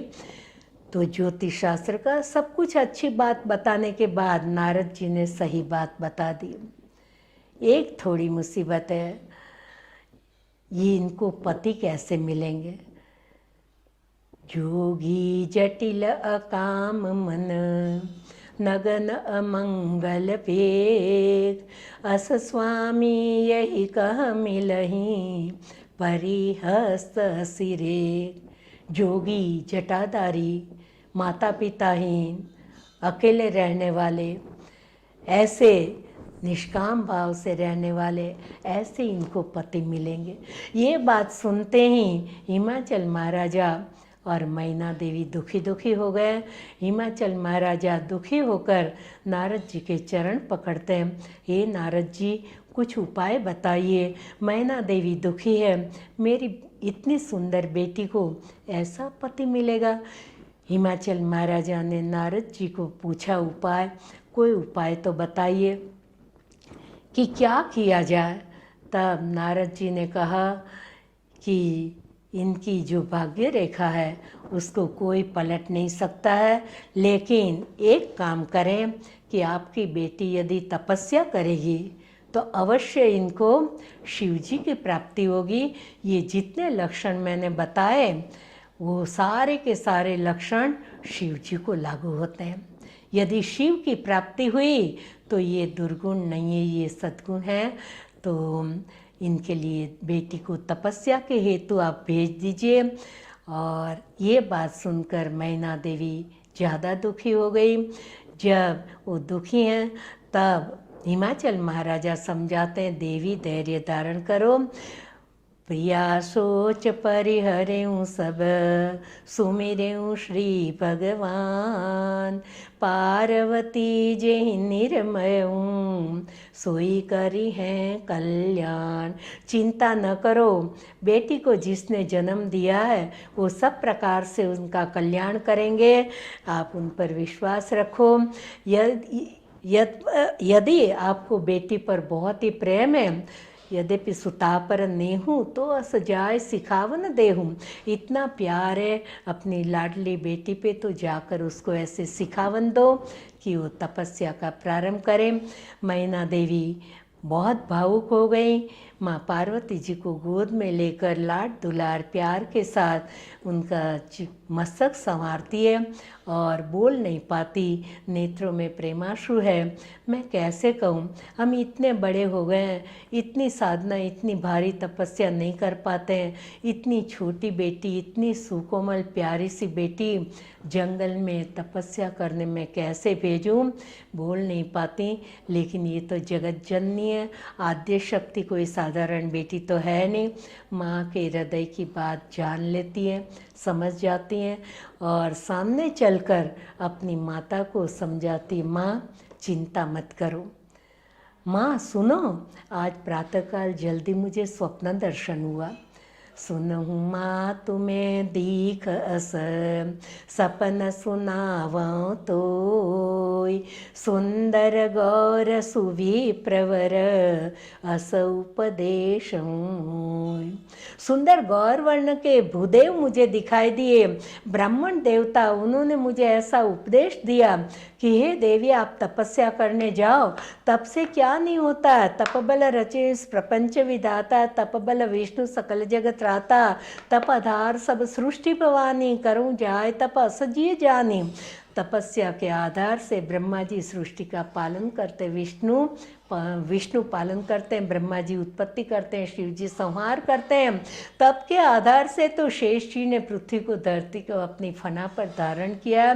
तो ज्योतिष शास्त्र का सब कुछ अच्छी बात बताने के बाद नारद जी ने सही बात बता दी। एक थोड़ी मुसीबत है, ये इनको पति कैसे मिलेंगे। जोगी जटिल अकाम मन, नगन अमंगल वेग, अस स्वामी यही कह मिलही, परिहस्त सिरे। जोगी, जटाधारी, माता पिताहीन, अकेले रहने वाले, ऐसे निष्काम भाव से रहने वाले, ऐसे इनको पति मिलेंगे। ये बात सुनते ही हिमाचल महाराजा और मैना देवी दुखी हो गए। हिमाचल महाराजा दुखी होकर नारद जी के चरण पकड़ते हैं, हे नारद जी कुछ उपाय बताइए, मैना देवी दुखी है, मेरी इतनी सुंदर बेटी को ऐसा पति मिलेगा। हिमाचल महाराजा ने नारद जी को पूछा उपाय, कोई उपाय तो बताइए कि क्या किया जाए। तब नारद जी ने कहा कि इनकी जो भाग्य रेखा है उसको कोई पलट नहीं सकता है, लेकिन एक काम करें कि आपकी बेटी यदि तपस्या करेगी तो अवश्य इनको शिव जी की प्राप्ति होगी। ये जितने लक्षण मैंने बताए वो सारे के सारे लक्षण शिव जी को लागू होते हैं। यदि शिव की प्राप्ति हुई तो ये दुर्गुण नहीं है, ये सद्गुण है। तो इनके लिए बेटी को तपस्या के हेतु आप भेज दीजिए। और ये बात सुनकर मैना देवी ज़्यादा दुखी हो गई। जब वो दुखी हैं तब हिमाचल महाराजा समझाते हैं, देवी धैर्य धारण करो, प्रिया सोच परिहरेऊँ सब, सुमिरेऊँ श्री भगवान, पार्वती जेहि निर्मयऊँ, सोई करी हैं कल्याण। चिंता न करो, बेटी को जिसने जन्म दिया है वो सब प्रकार से उनका कल्याण करेंगे, आप उन पर विश्वास रखो। यदि आपको बेटी पर बहुत ही प्रेम है, यद्यपि सुता पर नेहूँ तो अस जाय सिखावन देहूँ, इतना प्यार है अपनी लाडली बेटी पे तो जाकर उसको ऐसे सिखावन दो कि वो तपस्या का प्रारंभ करें। मैना देवी बहुत भावुक हो गई। माँ पार्वती जी को गोद में लेकर लाड दुलार प्यार के साथ उनका मस्तक संवारती है और बोल नहीं पाती, नेत्रों में प्रेमाश्रु है। मैं कैसे कहूँ, हम इतने बड़े हो गए हैं, इतनी साधना, इतनी भारी तपस्या नहीं कर पाते हैं। इतनी छोटी बेटी, इतनी सुकोमल प्यारी सी बेटी जंगल में तपस्या करने में कैसे भेजूँ, बोल नहीं पाती। लेकिन ये तो जगत जननी है, आद्य शक्ति कोई साधारण बेटी तो है नहीं। माँ के हृदय की बात जान लेती है, समझ जाती हैं और सामने चलकर अपनी माता को समझाती, माँ चिंता मत करो। माँ सुनो, आज प्रातःकाल जल्दी मुझे स्वप्न दर्शन हुआ। सुनहु माँ तुम्हें दीख अस, सपन सुनावं तोय। सुंदर गौर सुवी प्रवर, अस उपदेश मोय। सुंदर गौर वर्ण के भूदेव मुझे दिखाई दिए, ब्राह्मण देवता, उन्होंने मुझे ऐसा उपदेश दिया कि हे देवी, आप तपस्या करने जाओ, तप से क्या नहीं होता। तपबल रचे इस प्रपंच विधाता, तपबल विष्णु सकल जगत त्राता। तप आधार सब सृष्टि भवानी, करूं जाय तप असजिए जानी। तपस्या के आधार से ब्रह्मा जी सृष्टि का पालन करते, विष्णु पालन करते हैं, ब्रह्मा जी उत्पत्ति करते हैं, शिव जी संहार करते हैं। तप के आधार से तो शेष जी ने पृथ्वी को, धरती को अपनी फना पर धारण किया।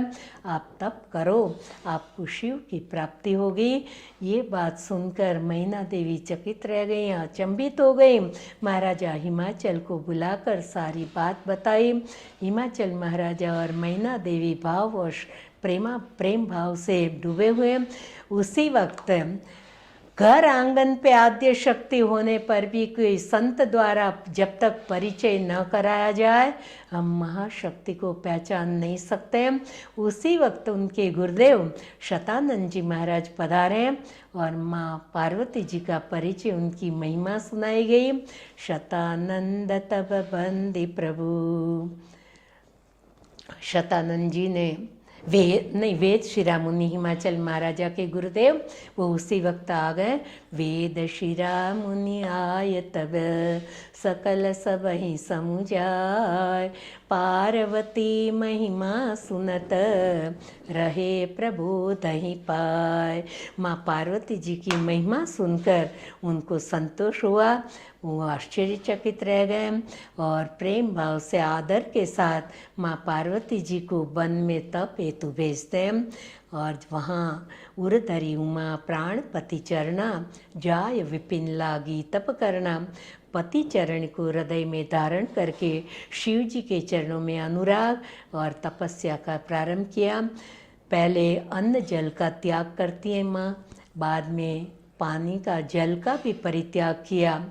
आप तप करो, आपको शिव की प्राप्ति होगी। ये बात सुनकर मैना देवी चकित रह गई, अचंभित हो गई। महाराजा हिमाचल को बुलाकर सारी बात बताई। हिमाचल महाराजा और मैना देवी भाववश प्रेम भाव से डूबे हुए। उसी वक्त घर आंगन पे आद्य शक्ति होने पर भी कोई संत द्वारा जब तक परिचय न कराया जाए, हम महाशक्ति को पहचान नहीं सकते। उसी वक्त उनके गुरुदेव शतानंद जी महाराज पधारे और माँ पार्वती जी का परिचय, उनकी महिमा सुनाई गई। शतानंद तब बंदी प्रभु। शतानंद जी ने वेद शिरा मुनि, हिमाचल महाराजा के गुरुदेव, वो उसी वक्त आ गए। वेद शिरा मुनि आय तब, सकल सब ही समुझाय। पार्वती महिमा सुनत, रहे प्रबोध ही पाय। माँ पार्वती जी की महिमा सुनकर उनको संतोष हुआ, वो आश्चर्यचकित रह गए और प्रेम भाव से आदर के साथ माँ पार्वती जी को वन में तप हेतु भेजते हैं। और वहाँ उरधरी उमा प्राण पति चरना, जाय विपिन लागी तप करना। पति चरण को हृदय में धारण करके शिव जी के चरणों में अनुराग और तपस्या का प्रारंभ किया। पहले अन्न जल का त्याग करती है माँ, बाद में पानी का, जल का भी परित्याग किया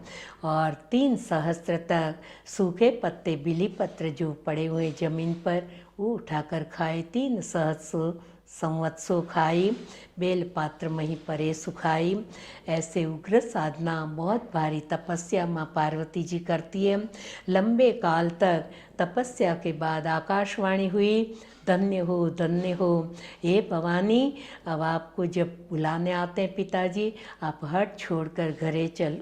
और 3 सहस्त्र तक सूखे पत्ते, बिली पत्र जो पड़े हुए जमीन पर, वो उठाकर खाए। 3 सहस्र संवत्सर खाई, बेल पात्र मही परे सुखाई। ऐसे उग्र साधना, बहुत भारी तपस्या माँ पार्वती जी करती है। लंबे काल तक तपस्या के बाद आकाशवाणी हुई, धन्य हो हे भवानी। अब आपको जब बुलाने आते हैं पिताजी, आप हट छोड़कर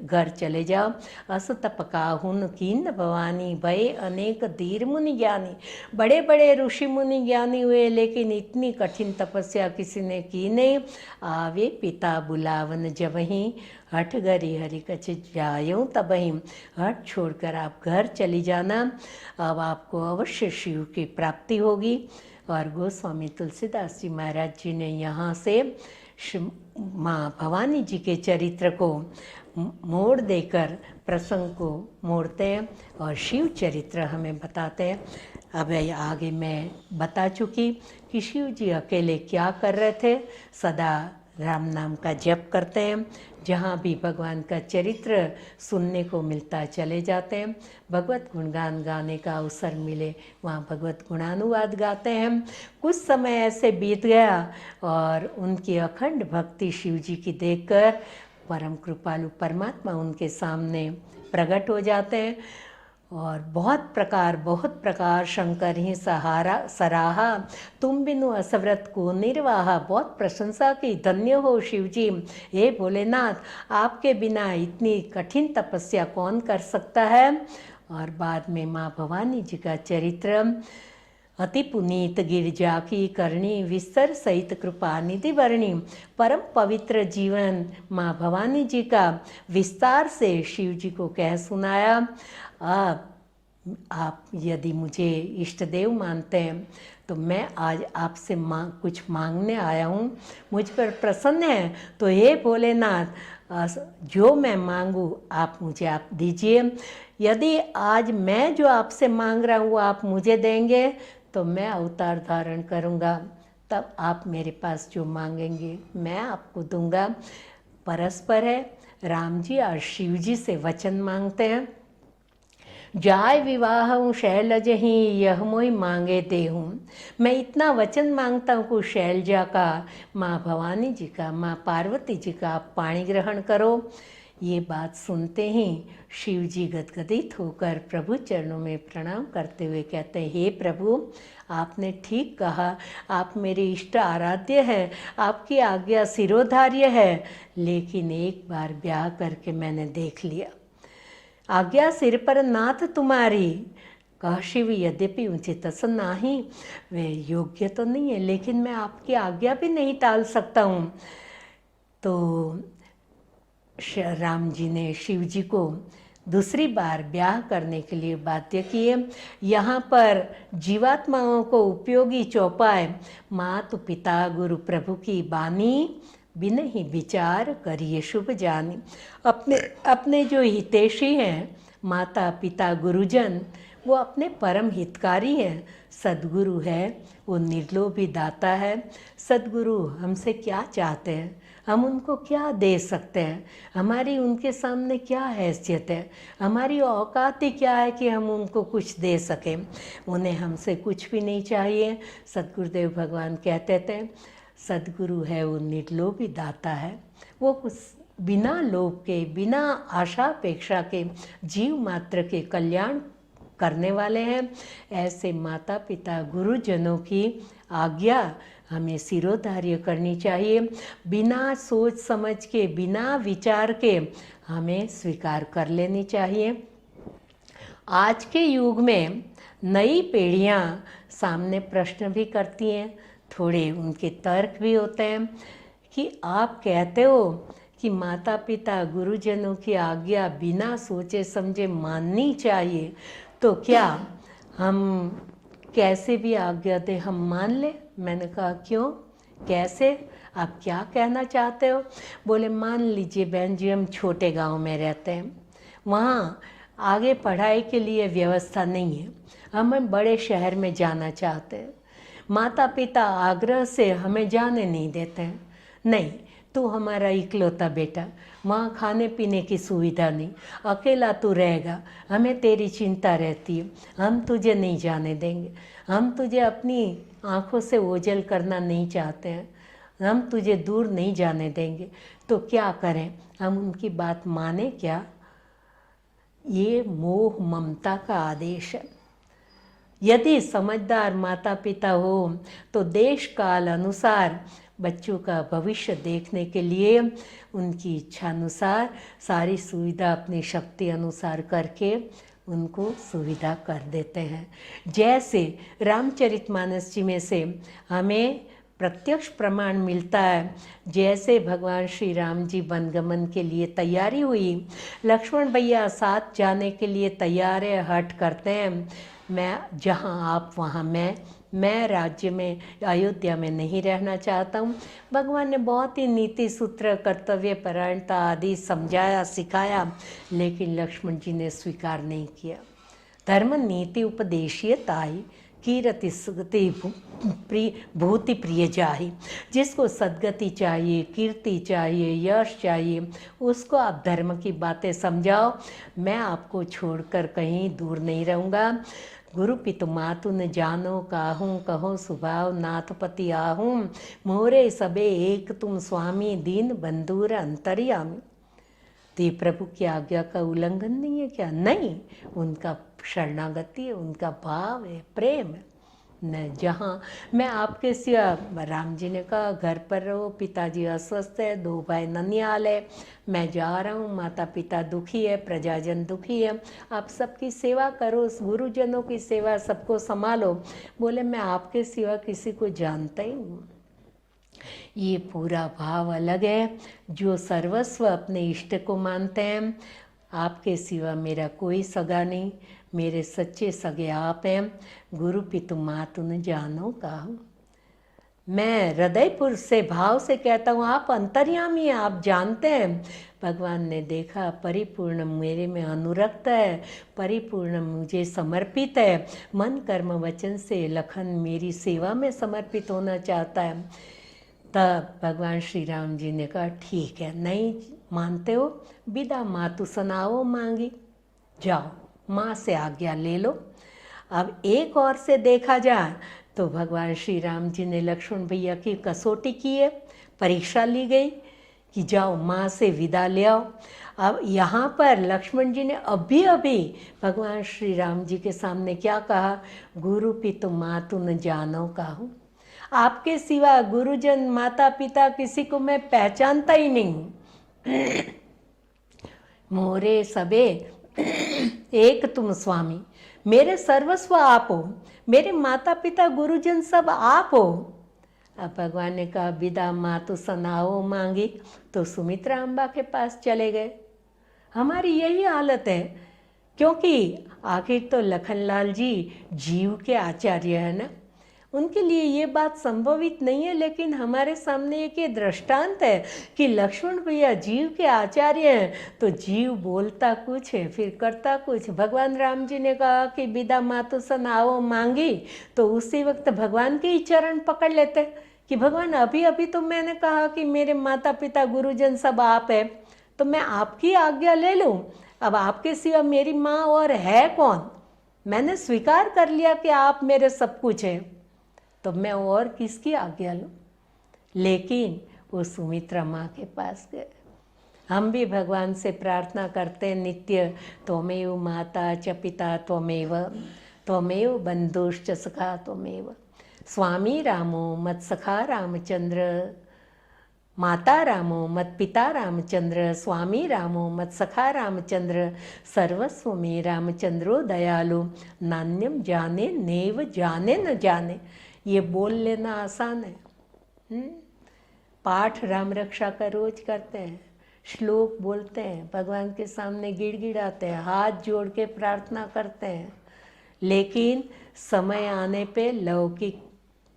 घर चले जाओ। अस तप काहुन कीन भवानी, भय अनेक धीर मुनि ज्ञानी। बड़े बड़े ऋषि मुनि ज्ञानी हुए, लेकिन इतनी कठिन तपस्या किसी ने की नहीं। आवे पिता बुलावन जबहि, हठ गरी हरि कछ जायो तबहि। हट छोड़कर आप घर चली जाना, अब आपको अवश्य शिव की प्राप्ति होगी। और गोस्वामी तुलसीदास जी महाराज जी ने यहाँ से माँ भवानी जी के चरित्र को मोड़ देकर प्रसंग को मोड़ते हैं और शिव चरित्र हमें बताते हैं। अब आगे मैं बता चुकी कि शिव जी अकेले क्या कर रहे थे। सदा राम नाम का जप करते हैं, जहाँ भी भगवान का चरित्र सुनने को मिलता चले जाते हैं। भगवत गुणगान गाने का अवसर मिले, वहाँ भगवत गुणानुवाद गाते हैं। कुछ समय ऐसे बीत गया और उनकी अखंड भक्ति शिव जी की देखकर परम कृपालु परमात्मा उनके सामने प्रकट हो जाते हैं और बहुत प्रकार शंकर ही सराहा। तुम बिनु असव्रत को निर्वाहा। बहुत प्रशंसा की, धन्य हो शिव जी, हे भोलेनाथ, आपके बिना इतनी कठिन तपस्या कौन कर सकता है। और बाद में माँ भवानी जी का चरित्र, अति पुनीत गिरजा की करणी, विस्तर सहित कृपा निधि वर्णी। परम पवित्र जीवन माँ भवानी जी का विस्तार से शिव जी को कह सुनाया। आप यदि मुझे इष्ट देव मानते हैं तो मैं आज आपसे कुछ मांगने आया हूँ, मुझ पर प्रसन्न है तो हे भोलेनाथ, जो मैं मांगूँ आप मुझे दीजिए। यदि आज मैं जो आपसे मांग रहा हूँ आप मुझे देंगे तो मैं अवतार धारण करूँगा, तब आप मेरे पास जो मांगेंगे मैं आपको दूंगा। परस्पर है, राम जी और शिव जी से वचन मांगते हैं। जाय विवाह शैलज ही यह मोहि मांगे देहूँ। मैं इतना वचन मांगता हूँ कि शैलजा का, माँ भवानी जी का, माँ पार्वती जी का आप पाणी ग्रहण करो। ये बात सुनते ही शिव जी गदगदित होकर प्रभु चरणों में प्रणाम करते हुए कहते हैं, हे प्रभु, आपने ठीक कहा, आप मेरे इष्ट आराध्य हैं, आपकी आज्ञा शिरोधार्य है, लेकिन एक बार ब्याह करके मैंने देख लिया। आज्ञा सिर पर नाथ तुम्हारी, कह शिव यद्यपि उचित नाही, वे योग्य तो नहीं है, लेकिन मैं आपकी आज्ञा भी नहीं टाल सकता हूँ। तो राम जी ने शिव जी को दूसरी बार ब्याह करने के लिए बाध्य किए। यहाँ पर जीवात्माओं को उपयोगी चौपाए, मातु पिता गुरु प्रभु की बानी, बिन ही विचार करिए शुभ जानी। अपने जो हितैषी हैं, माता पिता गुरुजन, वो अपने परम हितकारी हैं। सद्गुरु है वो निर्लोभी दाता है। सद्गुरु हमसे क्या चाहते हैं, हम उनको क्या दे सकते हैं, हमारी उनके सामने क्या हैसियत है, हमारी औकात ही क्या है कि हम उनको कुछ दे सकें। उन्हें हमसे कुछ भी नहीं चाहिए। सद्गुरुदेव भगवान कहते थे, सद्गुरु है वो निर्लोभी दाता है, वो कुछ बिना लोभ के, बिना आशा अपेक्षा के जीव मात्र के कल्याण करने वाले हैं। ऐसे माता पिता गुरुजनों की आज्ञा हमें सिरोधार्य करनी चाहिए। बिना सोच समझ के, बिना विचार के हमें स्वीकार कर लेनी चाहिए। आज के युग में नई पीढ़ियाँ सामने प्रश्न भी करती हैं, थोड़े उनके तर्क भी होते हैं कि आप कहते हो कि माता पिता गुरुजनों की आज्ञा बिना सोचे समझे माननी चाहिए, तो क्या हम कैसे भी आज्ञा दे हम मान ले? मैंने कहा क्यों, कैसे, आप क्या कहना चाहते हो? बोले मान लीजिए बहन जी, हम छोटे गांव में रहते हैं, वहाँ आगे पढ़ाई के लिए व्यवस्था नहीं है, हम बड़े शहर में जाना चाहते हैं, माता पिता आग्रह से हमें जाने नहीं देते हैं। नहीं, तू हमारा इकलौता बेटा, वहाँ खाने पीने की सुविधा नहीं, अकेला तू रहेगा, हमें तेरी चिंता रहती है, हम तुझे नहीं जाने देंगे, हम तुझे अपनी आँखों से ओझल करना नहीं चाहते हैं, हम तुझे दूर नहीं जाने देंगे। तो क्या करें, हम उनकी बात माने क्या? ये मोह ममता का आदेश है। यदि समझदार माता पिता हो तो देश काल अनुसार बच्चों का भविष्य देखने के लिए उनकी इच्छा अनुसार सारी सुविधा अपनी शक्ति अनुसार करके उनको सुविधा कर देते हैं। जैसे रामचरितमानस जी में से हमें प्रत्यक्ष प्रमाण मिलता है, जैसे भगवान श्री राम जी वनगमन के लिए तैयारी हुई, लक्ष्मण भैया साथ जाने के लिए तैयार है, हट करते हैं, मैं जहाँ आप वहाँ मैं राज्य में, अयोध्या में नहीं रहना चाहता हूँ। भगवान ने बहुत ही नीति सूत्र, कर्तव्य परायणता आदि समझाया सिखाया, लेकिन लक्ष्मण जी ने स्वीकार नहीं किया। धर्म नीति उपदेशीय ताई, कीरति सुगति भूति प्रिय जाहि। जिसको सद्गति चाहिए, कीर्ति चाहिए, यश चाहिए, उसको आप धर्म की बातें समझाओ। मैं आपको छोड़कर कहीं दूर नहीं रहूँगा। गुरु पितु मातु न जानो काहूँ, कहो सुभाव नाथपति आहूँ, मोरे सबे एक तुम स्वामी, दीन बंधुर अंतर्यामी। तो ये प्रभु की आज्ञा का उल्लंघन नहीं है क्या? नहीं, उनका शरणागति है, उनका भाव है, प्रेम है। न जहाँ मैं आपके सिवा, राम जी ने कहा घर पर रहो, पिताजी अस्वस्थ है, 2 भाई ननिहाल है, मैं जा रहा हूँ, माता पिता दुखी है, प्रजाजन दुखी है, आप सबकी सेवा करो, गुरुजनों की सेवा, सबको संभालो। बोले मैं आपके सिवा किसी को जानता ही नहीं। ये पूरा भाव अलग है। जो सर्वस्व अपने इष्ट को मानते हैं, आपके सिवा मेरा कोई सगा नहीं, मेरे सच्चे सगे आप हैं। गुरु पितु मातु न जानो काहू। मैं हृदयपुर से भाव से कहता हूँ, आप अंतर्यामी हैं, आप जानते हैं। भगवान ने देखा परिपूर्ण मेरे में अनुरक्त है, परिपूर्ण मुझे समर्पित है, मन कर्म वचन से लखन मेरी सेवा में समर्पित होना चाहता है। तब भगवान श्री राम जी ने कहा ठीक है, नहीं मानते हो, विदा मातु सुनाओ मांगी, जाओ माँ से आज्ञा ले लो। अब एक और से देखा जाए तो भगवान श्री राम जी ने लक्ष्मण भैया की कसौटी की है, परीक्षा ली गई कि जाओ माँ से विदा ले आओ। अब यहाँ पर लक्ष्मण जी ने अभी अभी भगवान श्री राम जी के सामने क्या कहा, गुरु पितु मातु न जानो काहू, आपके सिवा गुरुजन माता पिता किसी को मैं पहचानता ही नहीं हूँ। मोरे सबे एक तुम स्वामी, मेरे सर्वस्व आप हो, मेरे माता पिता गुरुजन सब आप हो। अब भगवान ने कहा विदा मातु सनाओ मांगी, तो सुमित्रा अम्बा के पास चले गए। हमारी यही हालत है, क्योंकि आखिर तो लखनलाल जी जीव के आचार्य है ना, उनके लिए ये बात संभवित नहीं है, लेकिन हमारे सामने एक ये दृष्टांत है कि लक्ष्मण भैया जीव के आचार्य हैं, तो जीव बोलता कुछ है फिर करता कुछ। भगवान राम जी ने कहा कि विदा मातु सन आओ मांगी, तो उसी वक्त भगवान के ही चरण पकड़ लेते कि भगवान अभी अभी तो मैंने कहा कि मेरे माता पिता गुरुजन सब आप है, तो मैं आपकी आज्ञा ले लूँ, अब आपके सिवा मेरी माँ और है कौन, मैंने स्वीकार कर लिया कि आप मेरे सब कुछ हैं, तो मैं और किसकी आज्ञा लूँ। लेकिन वो सुमित्रा माँ के पास गए। हम भी भगवान से प्रार्थना करते हैं नित्य, त्वमेव माता च पिता त्वमेव, त्वमेव बंधुश्च सखा त्वमेव, स्वामी रामो मत सखा रामचंद्र, माता रामो मत पिता रामचंद्र, स्वामी रामो मत सखा रामचंद्र, सर्वस्व में रामचंद्रो दयालु, नान्यम जाने नेव जाने न जाने। ये बोल लेना आसान है। पाठ राम रक्षा का रोज करते हैं, श्लोक बोलते हैं, भगवान के सामने गिड़गिड़ाते हैं, हाथ जोड़ के प्रार्थना करते हैं, लेकिन समय आने पे लौकिक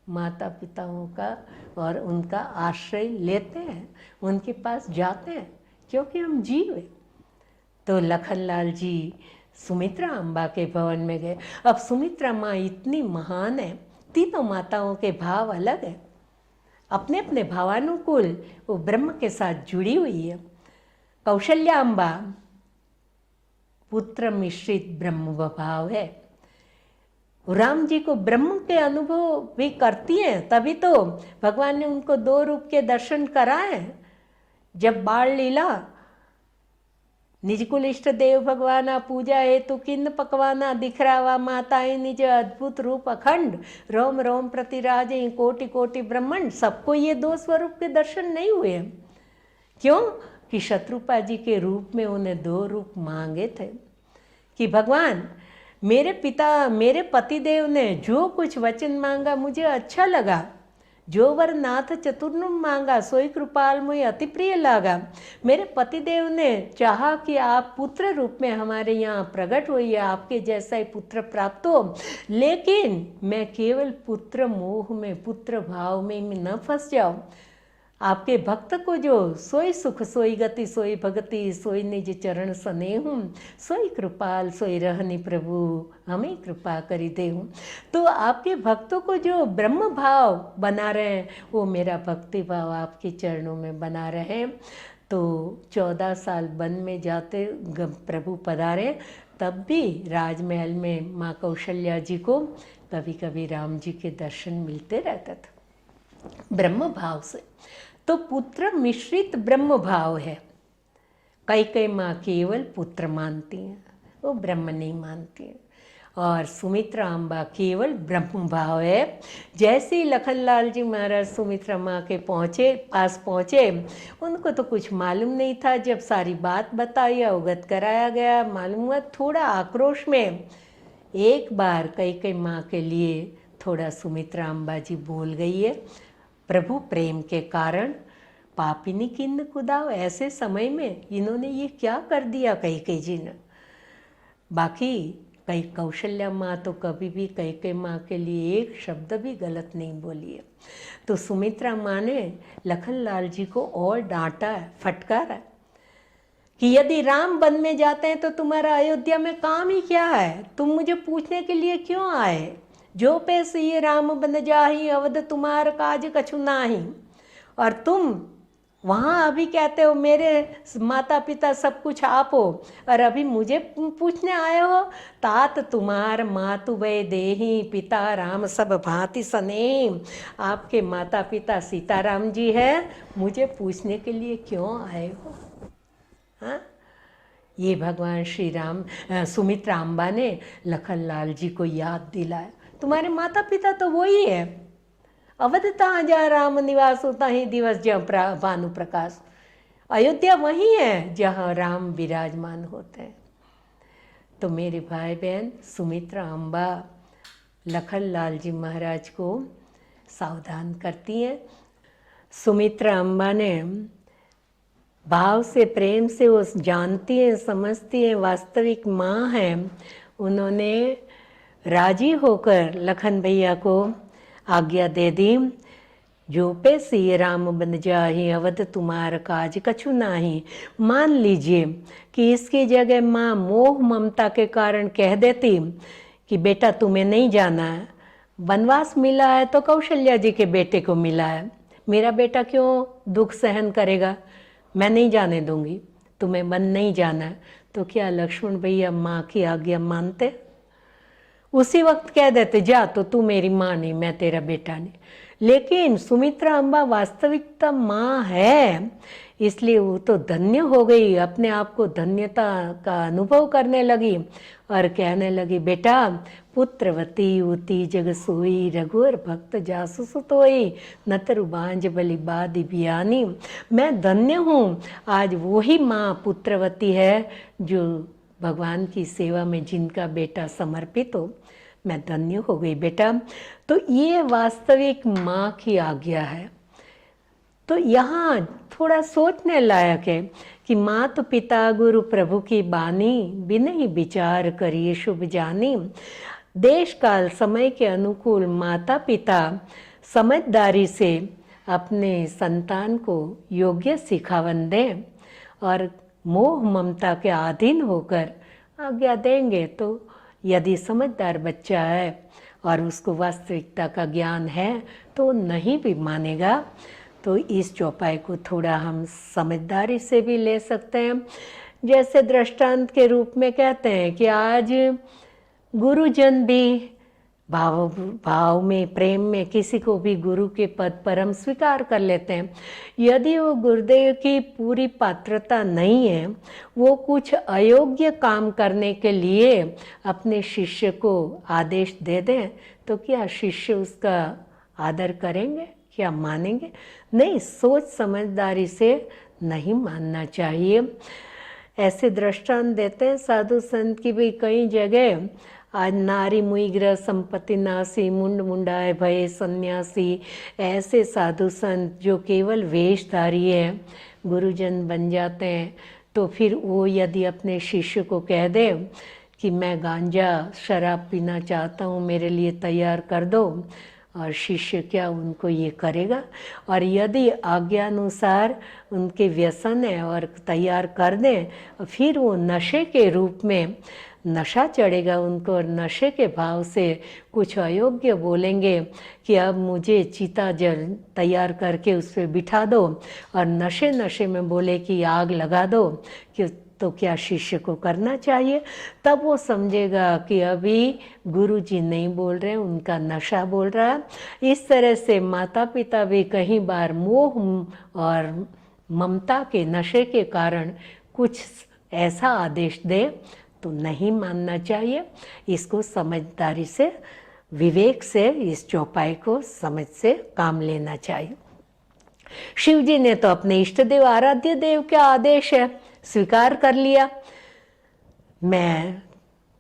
माता पिताओं का और उनका आश्रय लेते हैं, उनके पास जाते हैं, क्योंकि हम जीव हैं। तो लखनलाल जी सुमित्रा अम्बा के भवन में गए। अब सुमित्रा माँ इतनी महान है, तीनों माताओं के भाव अलग है, अपने अपने भावानुकूल वो ब्रह्म के साथ जुड़ी हुई है। कौशल्या अम्बा पुत्र मिश्रित ब्रह्म भाव है, राम जी को ब्रह्म के अनुभव भी करती हैं, तभी तो भगवान ने उनको 2 रूप के दर्शन कराए। जब बाल लीला निज कुल इष्ट देव भगवाना, पूजा हेतु किन्न पकवाना, दिखरावा माताएं निज अद्भुत रूप अखंड, रोम रोम प्रतिराजे कोटि कोटि ब्रह्मंड, सबको ये 2 स्वरूप के दर्शन नहीं हुए। क्यों कि शत्रुपा जी के रूप में उन्हें 2 रूप मांगे थे कि भगवान मेरे पिता मेरे पतिदेव ने जो कुछ वचन मांगा मुझे अच्छा लगा, जो वर नाथ चतुर्नुम मांगा सोई कृपाल मुझे अति प्रिय लगा। मेरे पतिदेव ने चाहा कि आप पुत्र रूप में हमारे यहाँ प्रकट होइए, आपके जैसा ही पुत्र प्राप्त हो, लेकिन मैं केवल पुत्र मोह में पुत्र भाव में न फंस जाऊँ। आपके भक्त को जो सोई सुख सोई गति सोई भगति सोई निज चरण स्नेहूँ, सोई कृपाल सोई रहनी प्रभु हमें कृपा करी देहूँ। तो आपके भक्तों को जो ब्रह्म भाव बना रहे हैं, वो मेरा भक्ति भाव आपके चरणों में बना रहे हैं। तो 14 साल वन में जाते प्रभु पधारे, तब भी राजमहल में माँ कौशल्या जी को कभी कभी राम जी के दर्शन मिलते रहते थे ब्रह्म भाव से। तो पुत्र मिश्रित ब्रह्म भाव है। कई माँ केवल पुत्र मानती हैं, वो ब्रह्म नहीं मानती हैं, और सुमित्रा अम्बा केवल ब्रह्म भाव है। जैसे ही लखनलाल जी महाराज सुमित्रा माँ के पास पहुँचे, उनको तो कुछ मालूम नहीं था। जब सारी बात बताई, अवगत कराया गया, मालूम हुआ, थोड़ा आक्रोश में एक बार कई माँ के लिए थोड़ा सुमित्रा अम्बा जी बोल गई है। प्रभु प्रेम के कारण पापिनी किन्न कुदाव, ऐसे समय में इन्होंने ये क्या कर दिया कई जी ने। बाकी कई कौशल्या माँ तो कभी भी कई माँ के लिए एक शब्द भी गलत नहीं बोली है। तो सुमित्रा माँ ने लखनलाल जी को और डांटा, फटकारा कि यदि राम वन में जाते हैं तो तुम्हारा अयोध्या में काम ही क्या है, तुम मुझे पूछने के लिए क्यों आए। जो पैसे ये राम बन जाही, अवध तुम्हार काज कछु नाही। और तुम वहाँ अभी कहते हो मेरे माता पिता सब कुछ आप हो, और अभी मुझे पूछने आए हो। तात तुम्हार मातु वै देही पिता राम सब भांति सने। आपके माता पिता सीताराम जी है, मुझे पूछने के लिए क्यों आए हो? हाँ, ये भगवान श्री राम सुमित्रा अम्बा ने लखनलाल जी को याद दिलाया, तुम्हारे माता पिता तो वही है, अवध तहाँ जा राम निवास होता ही दिवस जहाँ भानु प्रकाश। अयोध्या वही है जहाँ राम विराजमान होते हैं। तो मेरे भाई बहन, सुमित्रा अम्बा लखनलाल जी महाराज को सावधान करती हैं। सुमित्रा अम्बा ने भाव से, प्रेम से वो जानती हैं, समझती हैं, वास्तविक माँ है। उन्होंने राजी होकर लखन भैया को आज्ञा दे दी, जो पे सिय राम बन जाहि अवध तुम्हार काज कछु नाही। मान लीजिए कि इसकी जगह माँ मोह ममता के कारण कह देती कि बेटा तुम्हें नहीं जाना है, वनवास मिला है तो कौशल्या जी के बेटे को मिला है, मेरा बेटा क्यों दुख सहन करेगा, मैं नहीं जाने दूंगी, तुम्हें वन नहीं जाना है। तो क्या लक्ष्मण भैया माँ की आज्ञा मानते? उसी वक्त कह देते जा, तो तू मेरी माँ नहीं, मैं तेरा बेटा नहीं। लेकिन सुमित्रा अम्बा वास्तविकता माँ है, इसलिए वो तो धन्य हो गई, अपने आप को धन्यता का अनुभव करने लगी और कहने लगी, बेटा पुत्रवती उती जग सोई रघुवर भक्त जासु सुतोई नतरु बांझ बलि बादि बियानी। मैं धन्य हूँ, आज वही माँ पुत्रवती है जो भगवान की सेवा में जिनका बेटा समर्पित हो। मैं धन्य हो गई बेटा। तो ये वास्तविक माँ की आज्ञा है। तो यहाँ थोड़ा सोचने लायक है कि मात पिता गुरु प्रभु की बानी बिनहि विचार करिए शुभ जानी। देश काल समय के अनुकूल माता पिता समझदारी से अपने संतान को योग्य सिखावन दें और मोह ममता के अधीन होकर आज्ञा देंगे तो यदि समझदार बच्चा है और उसको वास्तविकता का ज्ञान है तो नहीं भी मानेगा। तो इस चौपाई को थोड़ा हम समझदारी से भी ले सकते हैं। जैसे दृष्टांत के रूप में कहते हैं कि आज गुरुजन भी भाव में, प्रेम में किसी को भी गुरु के पद पर हम स्वीकार कर लेते हैं। यदि वो गुरुदेव की पूरी पात्रता नहीं है, वो कुछ अयोग्य काम करने के लिए अपने शिष्य को आदेश दे दें, तो क्या शिष्य उसका आदर करेंगे, क्या मानेंगे? नहीं, सोच समझदारी से नहीं मानना चाहिए। ऐसे दृष्टांत देते हैं साधु संत की भी कई जगह। आज नारी मुई ग्रह संपत्ति नासी मुंड मुंडाए भय सन्यासी, ऐसे साधु संत जो केवल वेशधारी है गुरुजन बन जाते हैं। तो फिर वो यदि अपने शिष्य को कह दे कि मैं गांजा शराब पीना चाहता हूँ, मेरे लिए तैयार कर दो, और शिष्य क्या उनको ये करेगा? और यदि आज्ञानुसार उनके व्यसन है और तैयार कर दें, फिर वो नशे के रूप में नशा चढ़ेगा उनको और नशे के भाव से कुछ अयोग्य बोलेंगे कि अब मुझे चिता जल तैयार करके उस पर बिठा दो, और नशे नशे में बोले कि आग लगा दो, कि तो क्या शिष्य को करना चाहिए? तब वो समझेगा कि अभी गुरु जी नहीं बोल रहे, उनका नशा बोल रहा है। इस तरह से माता पिता भी कई बार मोह और ममता के नशे के कारण कुछ ऐसा आदेश दे तो नहीं मानना चाहिए। इसको समझदारी से, विवेक से, इस चौपाई को समझ से काम लेना चाहिए। शिव जी ने तो अपने इष्ट देव, आराध्य देव का आदेश है, स्वीकार कर लिया। मैं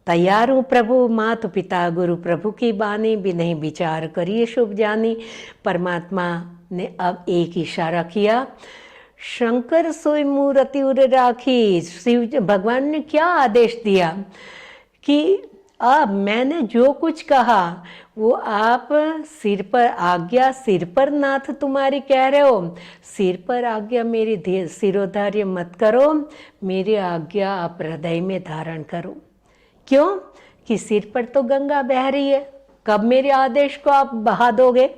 तैयार हूँ प्रभु, मात पिता गुरु प्रभु की बानी बिनहि विचार करिए शुभ जानी। परमात्मा ने अब एक इशारा किया, शंकर सोई मूर्ति उर राखी। शिव भगवान ने क्या आदेश दिया कि अब मैंने जो कुछ कहा वो आप सिर पर आज्ञा, सिर पर नाथ तुम्हारी कह रहे हो, सिर पर आज्ञा मेरी सिरोधार्य मत करो, मेरी आज्ञा आप हृदय में धारण करो। क्यों? कि सिर पर तो गंगा बह रही है, कब मेरे आदेश को आप बहा दोगे?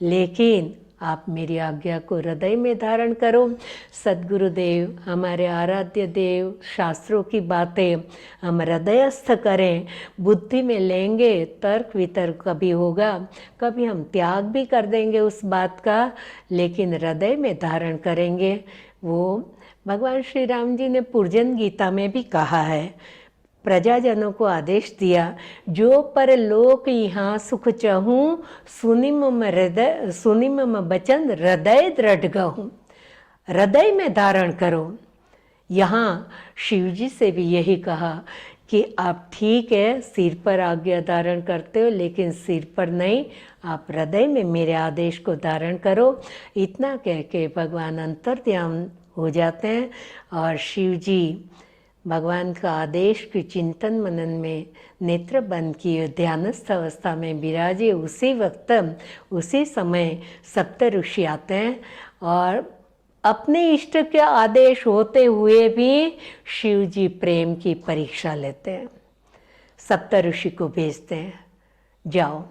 लेकिन आप मेरी आज्ञा को हृदय में धारण करो। सद्गुरुदेव, हमारे आराध्य देव, शास्त्रों की बातें हम हृदयस्थ करें, बुद्धि में लेंगे, तर्क वितर्क कभी होगा, कभी हम त्याग भी कर देंगे उस बात का, लेकिन हृदय में धारण करेंगे। वो भगवान श्री राम जी ने पूर्जन गीता में भी कहा है, प्रजाजनों को आदेश दिया, जो परलोक यहाँ सुख चहूँ, सुनि मम बचन हृदय दृढ़ गहूँ। हृदय में धारण करो। यहाँ शिव जी से भी यही कहा कि आप ठीक है सिर पर आज्ञा धारण करते हो, लेकिन सिर पर नहीं, आप हृदय में मेरे आदेश को धारण करो। इतना कह के भगवान अंतर्ध्यान हो जाते हैं और शिव जी भगवान का आदेश के चिंतन मनन में नेत्र बंद किए ध्यानस्थ अवस्था में विराजे। उसी वक्त उसी समय सप्त ऋषि आते हैं और अपने इष्ट के आदेश होते हुए भी शिव जी प्रेम की परीक्षा लेते हैं। सप्त ऋषि को भेजते हैं, जाओ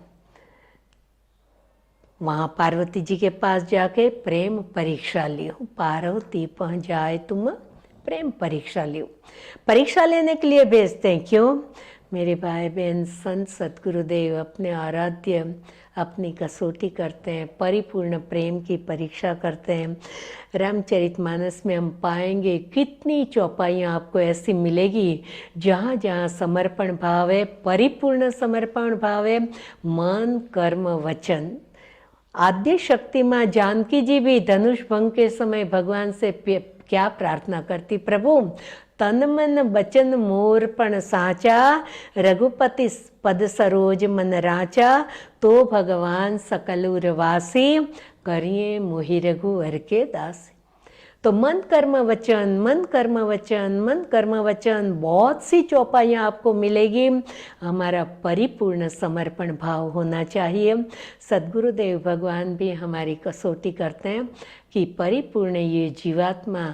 वहाँ पार्वती जी के पास जाके प्रेम परीक्षा लियो। पार्वती पहुँच जाए तुम प्रेम परीक्षा लियो। परीक्षा लेने के लिए भेजते हैं। क्यों? मेरे भाई बहन संत सद्गुरुदेव अपने आराध्य अपनी कसौटी करते हैं, परिपूर्ण प्रेम की परीक्षा करते हैं। रामचरितमानस में हम पाएंगे कितनी चौपाइयाँ आपको ऐसी मिलेगी जहाँ जहाँ समर्पण भाव है, परिपूर्ण समर्पण भाव है, मन कर्म वचन। आद्य शक्ति माँ जानकी जी भी धनुष भंग के समय भगवान से क्या प्रार्थना करती, प्रभु तन मन बचन मोरपण साचा, रघुपति पद सरोज मन राचा, तो भगवान सकलूर वासी, करिए मोहि रघुवर के दासी। तो मन कर्म वचन, मन कर्म वचन, मन कर्म वचन, बहुत सी चौपाइयाँ आपको मिलेगी। हमारा परिपूर्ण समर्पण भाव होना चाहिए। सद्गुरुदेव भगवान भी हमारी कसौटी करते हैं कि परिपूर्ण ये जीवात्मा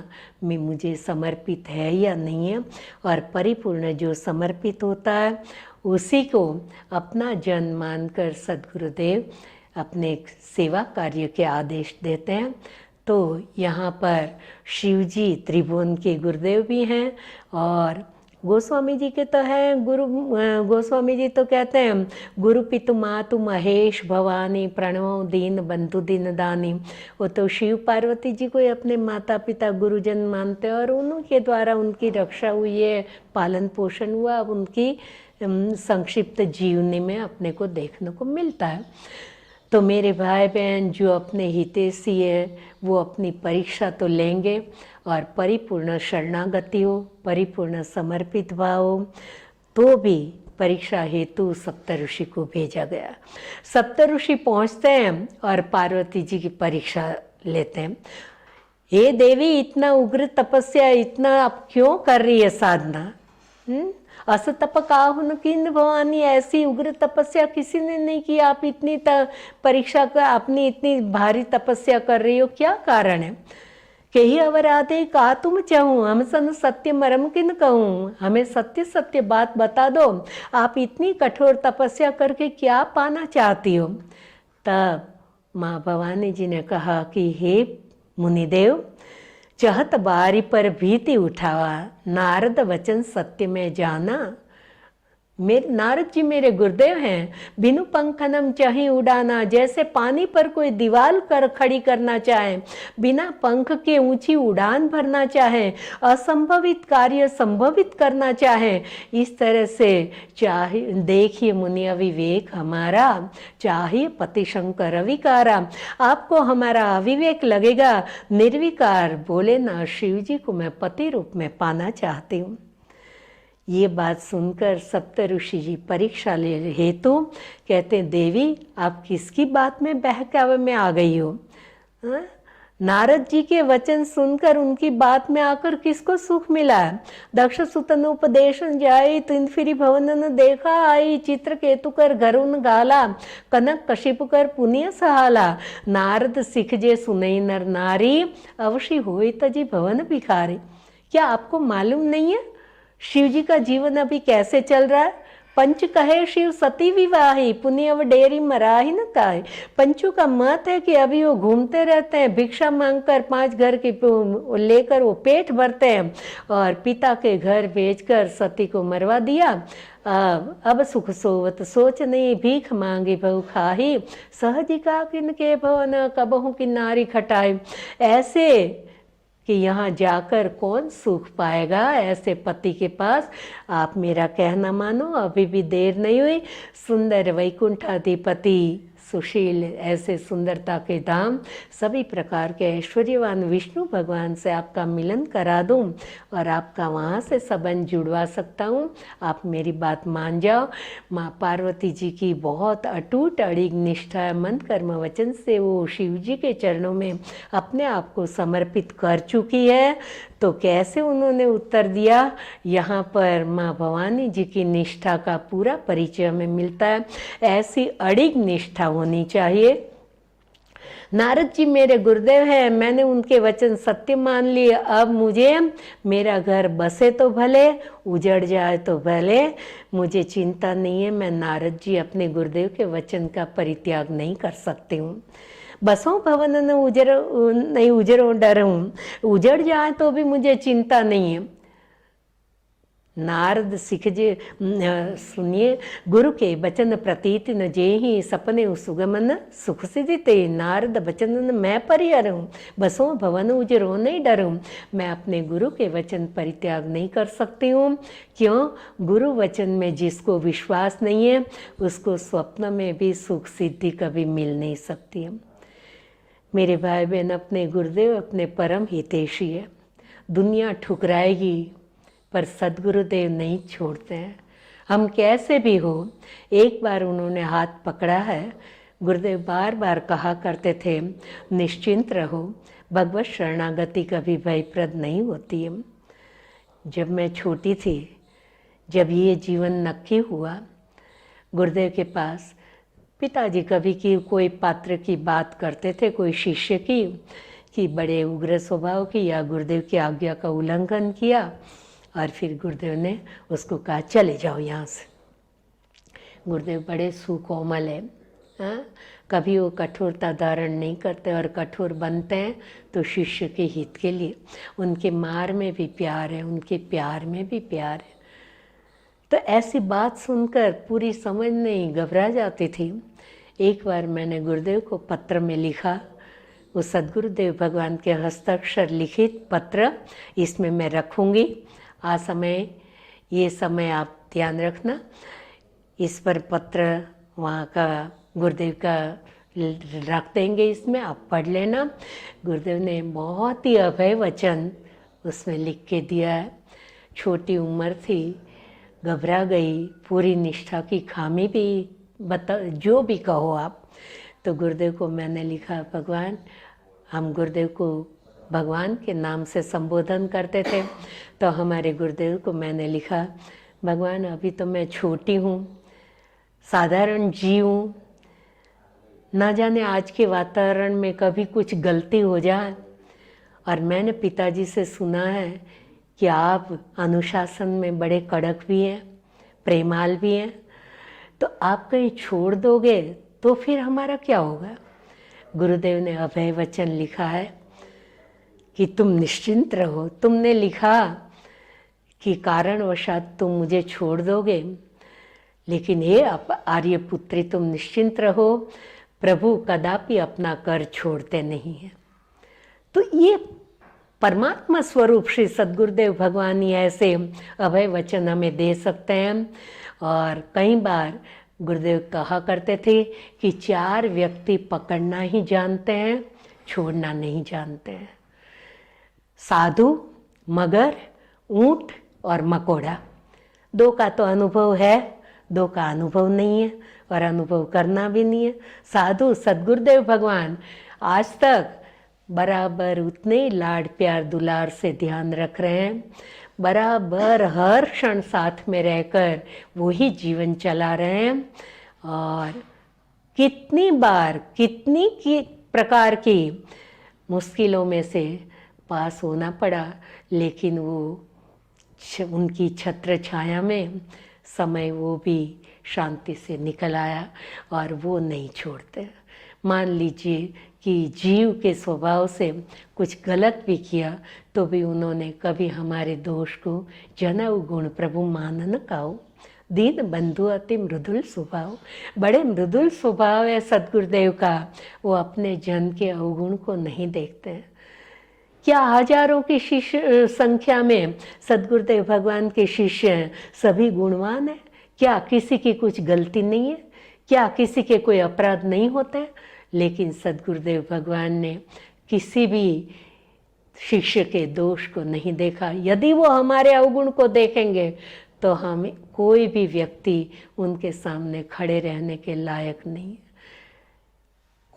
में मुझे समर्पित है या नहीं है। और परिपूर्ण जो समर्पित होता है उसी को अपना जन मानकर सद्गुरुदेव अपने सेवा कार्य के आदेश देते हैं। तो यहाँ पर शिव जी त्रिभुवन के गुरुदेव भी हैं और गोस्वामी जी के तो हैं गुरु। गोस्वामी जी तो कहते हैं गुरु पितु मातु महेश भवानी, प्रणवो दीन बंधु दीन दानी। वो तो शिव पार्वती जी को ही अपने माता पिता गुरुजन मानते हैं और उनके द्वारा उनकी रक्षा हुई है, पालन पोषण हुआ। अब उनकी संक्षिप्त जीवनी में अपने को देखने को मिलता है। तो मेरे भाई बहन जो अपने हितैषी है वो अपनी परीक्षा तो लेंगे और परिपूर्ण शरणागति हो, परिपूर्ण समर्पित भाव हो, तो भी परीक्षा हेतु सप्तऋषि को भेजा गया। सप्तऋषि पहुँचते हैं और पार्वती जी की परीक्षा लेते हैं। हे देवी, इतना उग्र तपस्या इतना आप क्यों कर रही है साधना? अस तप काहुन कीन भवानी, ऐसी उग्र तपस्या किसी ने नहीं की। आप इतनी परीक्षा कर अपनी इतनी भारी तपस्या कर रही हो, क्या कारण है? कही अवराधे का तुम चाहूँ, हम सन सत्य मरम किन कहूँ, हमें सत्य सत्य बात बता दो। आप इतनी कठोर तपस्या करके क्या पाना चाहती हो? तब माँ भवानी जी ने कहा कि हे मुनिदेव, चहत बारी पर भीति उठावा, नारद वचन सत्य में जाना। मेरे नारद जी मेरे गुरुदेव हैं। बिनु पंखनम चाहे उड़ाना, जैसे पानी पर कोई दीवार खड़ी करना चाहे, बिना पंख के ऊंची उड़ान भरना चाहे, असंभवित कार्य संभवित करना चाहे, इस तरह से चाहे देखिए मुनि अविवेक हमारा, चाहिए पति शंकर अविकारा। आपको हमारा अविवेक लगेगा, निर्विकार बोले ना शिव जी को मैं पति रूप में पाना चाहती हूँ। ये बात सुनकर सप्त ऋषि जी परीक्षा ले हेतु कहते हैं, देवी आप किसकी बात में बहकावे में आ गई हो? नारद जी के वचन सुनकर उनकी बात में आकर किसको सुख मिला? दक्ष सुतन उपदेशन जाई, तिन फिरी भवनन देखा आई, चित्र केतु कर घरुन गाला, कनक कशिप कर पुण्य सहाला, नारद सिख जे सुनई नर नारी, अवश्य होई तजी भवन भिखारी। क्या आपको मालूम नहीं है शिव जी का जीवन अभी कैसे चल रहा है? पंच कहे शिव सती विवाही, पुण्य अब डेरी मराही न काहे। पंचों का मत है कि अभी वो घूमते रहते हैं, भिक्षा मांगकर 5 घर की लेकर वो पेट भरते हैं, और पिता के घर बेचकर सती को मरवा दिया। अब सुख सोवत सोच नहीं, भीख मांगी बहु खाही, सहजिका किनके भवन कबहू की नारी खटाई। ऐसे कि यहाँ जाकर कौन सुख पाएगा, ऐसे पति के पास आप मेरा कहना मानो, अभी भी देर नहीं हुई। सुंदर वैकुंठाधिपति सुशील, ऐसे सुंदरता के धाम, सभी प्रकार के ऐश्वर्यवान विष्णु भगवान से आपका मिलन करा दूं और आपका वहाँ से संबंध जुड़वा सकता हूँ। आप मेरी बात मान जाओ। माँ पार्वती जी की बहुत अटूट अड़िग निष्ठा है, मन कर्म वचन से वो शिव जी के चरणों में अपने आप को समर्पित कर चुकी है। तो कैसे उन्होंने उत्तर दिया, यहाँ पर माँ भवानी जी की निष्ठा का पूरा परिचय हमें मिलता है। ऐसी अड़िग निष्ठा होनी चाहिए। नारद जी मेरे गुरुदेव हैं, मैंने उनके वचन सत्य मान लिए। अब मुझे मेरा घर बसे तो भले, उजड़ जाए तो भले, मुझे चिंता नहीं है। मैं नारद जी अपने गुरुदेव के वचन का परित्याग नहीं कर सकती हूँ। बसों भवन न नहीं उजरो डर हूँ, उजड़ जाए तो भी मुझे चिंता नहीं है। नारद सिख जे सुनिए, गुरु के बचन प्रतीत न जेहि, सपने सुगमन सुख सिदिते। नारद बचन मैं परिहर हूँ, बसों भवन उजरो नहीं डरूं। मैं अपने गुरु के वचन परित्याग नहीं कर सकती हूँ। क्यों? गुरु वचन में जिसको विश्वास नहीं है, उसको स्वप्न में भी सुख सिद्धि कभी मिल नहीं सकती है। मेरे भाई बहन, अपने गुरुदेव अपने परम हितैषी है। दुनिया ठुकराएगी पर सद्गुरुदेव नहीं छोड़ते हैं। हम कैसे भी हो, एक बार उन्होंने हाथ पकड़ा है। गुरुदेव बार बार कहा करते थे, निश्चिंत रहो, भगवत शरणागति कभी भयप्रद नहीं होती है। जब मैं छोटी थी, जब ये जीवन नक्की हुआ, गुरुदेव के पास पिताजी कभी की कोई पात्र की बात करते थे, कोई शिष्य की, कि बड़े उग्र स्वभाव की या गुरुदेव की आज्ञा का उल्लंघन किया, और फिर गुरुदेव ने उसको कहा चले जाओ यहाँ से। गुरुदेव बड़े सुकोमल है, हाँ? कभी वो कठोरता धारण नहीं करते, और कठोर बनते हैं तो शिष्य के हित के लिए। उनके मार में भी प्यार है, उनके प्यार में भी प्यार है। तो ऐसी बात सुनकर पूरी समझ नहीं, घबरा जाती थी। एक बार मैंने गुरुदेव को पत्र में लिखा, वो सद्गुरुदेव भगवान के हस्ताक्षर लिखित पत्र, इसमें मैं रखूँगी। ये समय आप ध्यान रखना, इस पर पत्र वहाँ का गुरुदेव का रख देंगे, इसमें आप पढ़ लेना। गुरुदेव ने बहुत ही अभय वचन उसमें लिख के दिया है। छोटी उम्र थी, घबरा गई, पूरी निष्ठा की खामी भी जो भी कहो आप। तो गुरुदेव को मैंने लिखा, भगवान, हम गुरुदेव को भगवान के नाम से संबोधन करते थे, तो हमारे गुरुदेव को मैंने लिखा, भगवान अभी तो मैं छोटी हूँ, साधारण जीव हूँ, ना जाने आज के वातावरण में कभी कुछ गलती हो जाए। और मैंने पिताजी से सुना है कि आप अनुशासन में बड़े कड़क भी हैं, प्रेमाल भी हैं, तो आप कहीं छोड़ दोगे तो फिर हमारा क्या होगा। गुरुदेव ने अभय वचन लिखा है कि तुम निश्चिंत रहो। तुमने लिखा कि कारणवशात तुम मुझे छोड़ दोगे, लेकिन हे आर्यपुत्री, तुम निश्चिंत रहो, प्रभु कदापि अपना कर छोड़ते नहीं हैं। तो ये परमात्मा स्वरूप श्री सद्गुरुदेव भगवान ही ऐसे अभय वचन हमें दे सकते हैं। और कई बार गुरुदेव कहा करते थे कि 4 व्यक्ति पकड़ना ही जानते हैं, छोड़ना नहीं जानते हैं। साधु, मगर, ऊंट और मकोड़ा। 2 का तो अनुभव है, 2 का अनुभव नहीं है और अनुभव करना भी नहीं है। साधु सद्गुरुदेव भगवान आज तक बराबर उतने लाड प्यार दुलार से ध्यान रख रहे हैं, बराबर हर क्षण साथ में रहकर वही जीवन चला रहे हैं। और कितनी बार कितनी प्रकार की मुश्किलों में से पास होना पड़ा, लेकिन वो उनकी छत्र छाया में समय वो भी शांति से निकल आया और वो नहीं छोड़ते। मान लीजिए कि जीव के स्वभाव से कुछ गलत भी किया तो भी उन्होंने कभी हमारे दोष को जनऊ गुण प्रभु मानन काऊ। दीन बंधु अति मृदुल स्वभाव, बड़े मृदुल स्वभाव है सद्गुरुदेव का। वो अपने जन के अवगुण को नहीं देखते हैं। क्या हजारों की शिष्य संख्या में सद्गुरुदेव भगवान के शिष्य हैं, सभी गुणवान हैं? क्या किसी की कुछ गलती नहीं है? क्या किसी के कोई अपराध नहीं होते? लेकिन सद्गुरुदेव भगवान ने किसी भी शिष्य के दोष को नहीं देखा। यदि वो हमारे अवगुण को देखेंगे तो हम कोई भी व्यक्ति उनके सामने खड़े रहने के लायक नहीं है।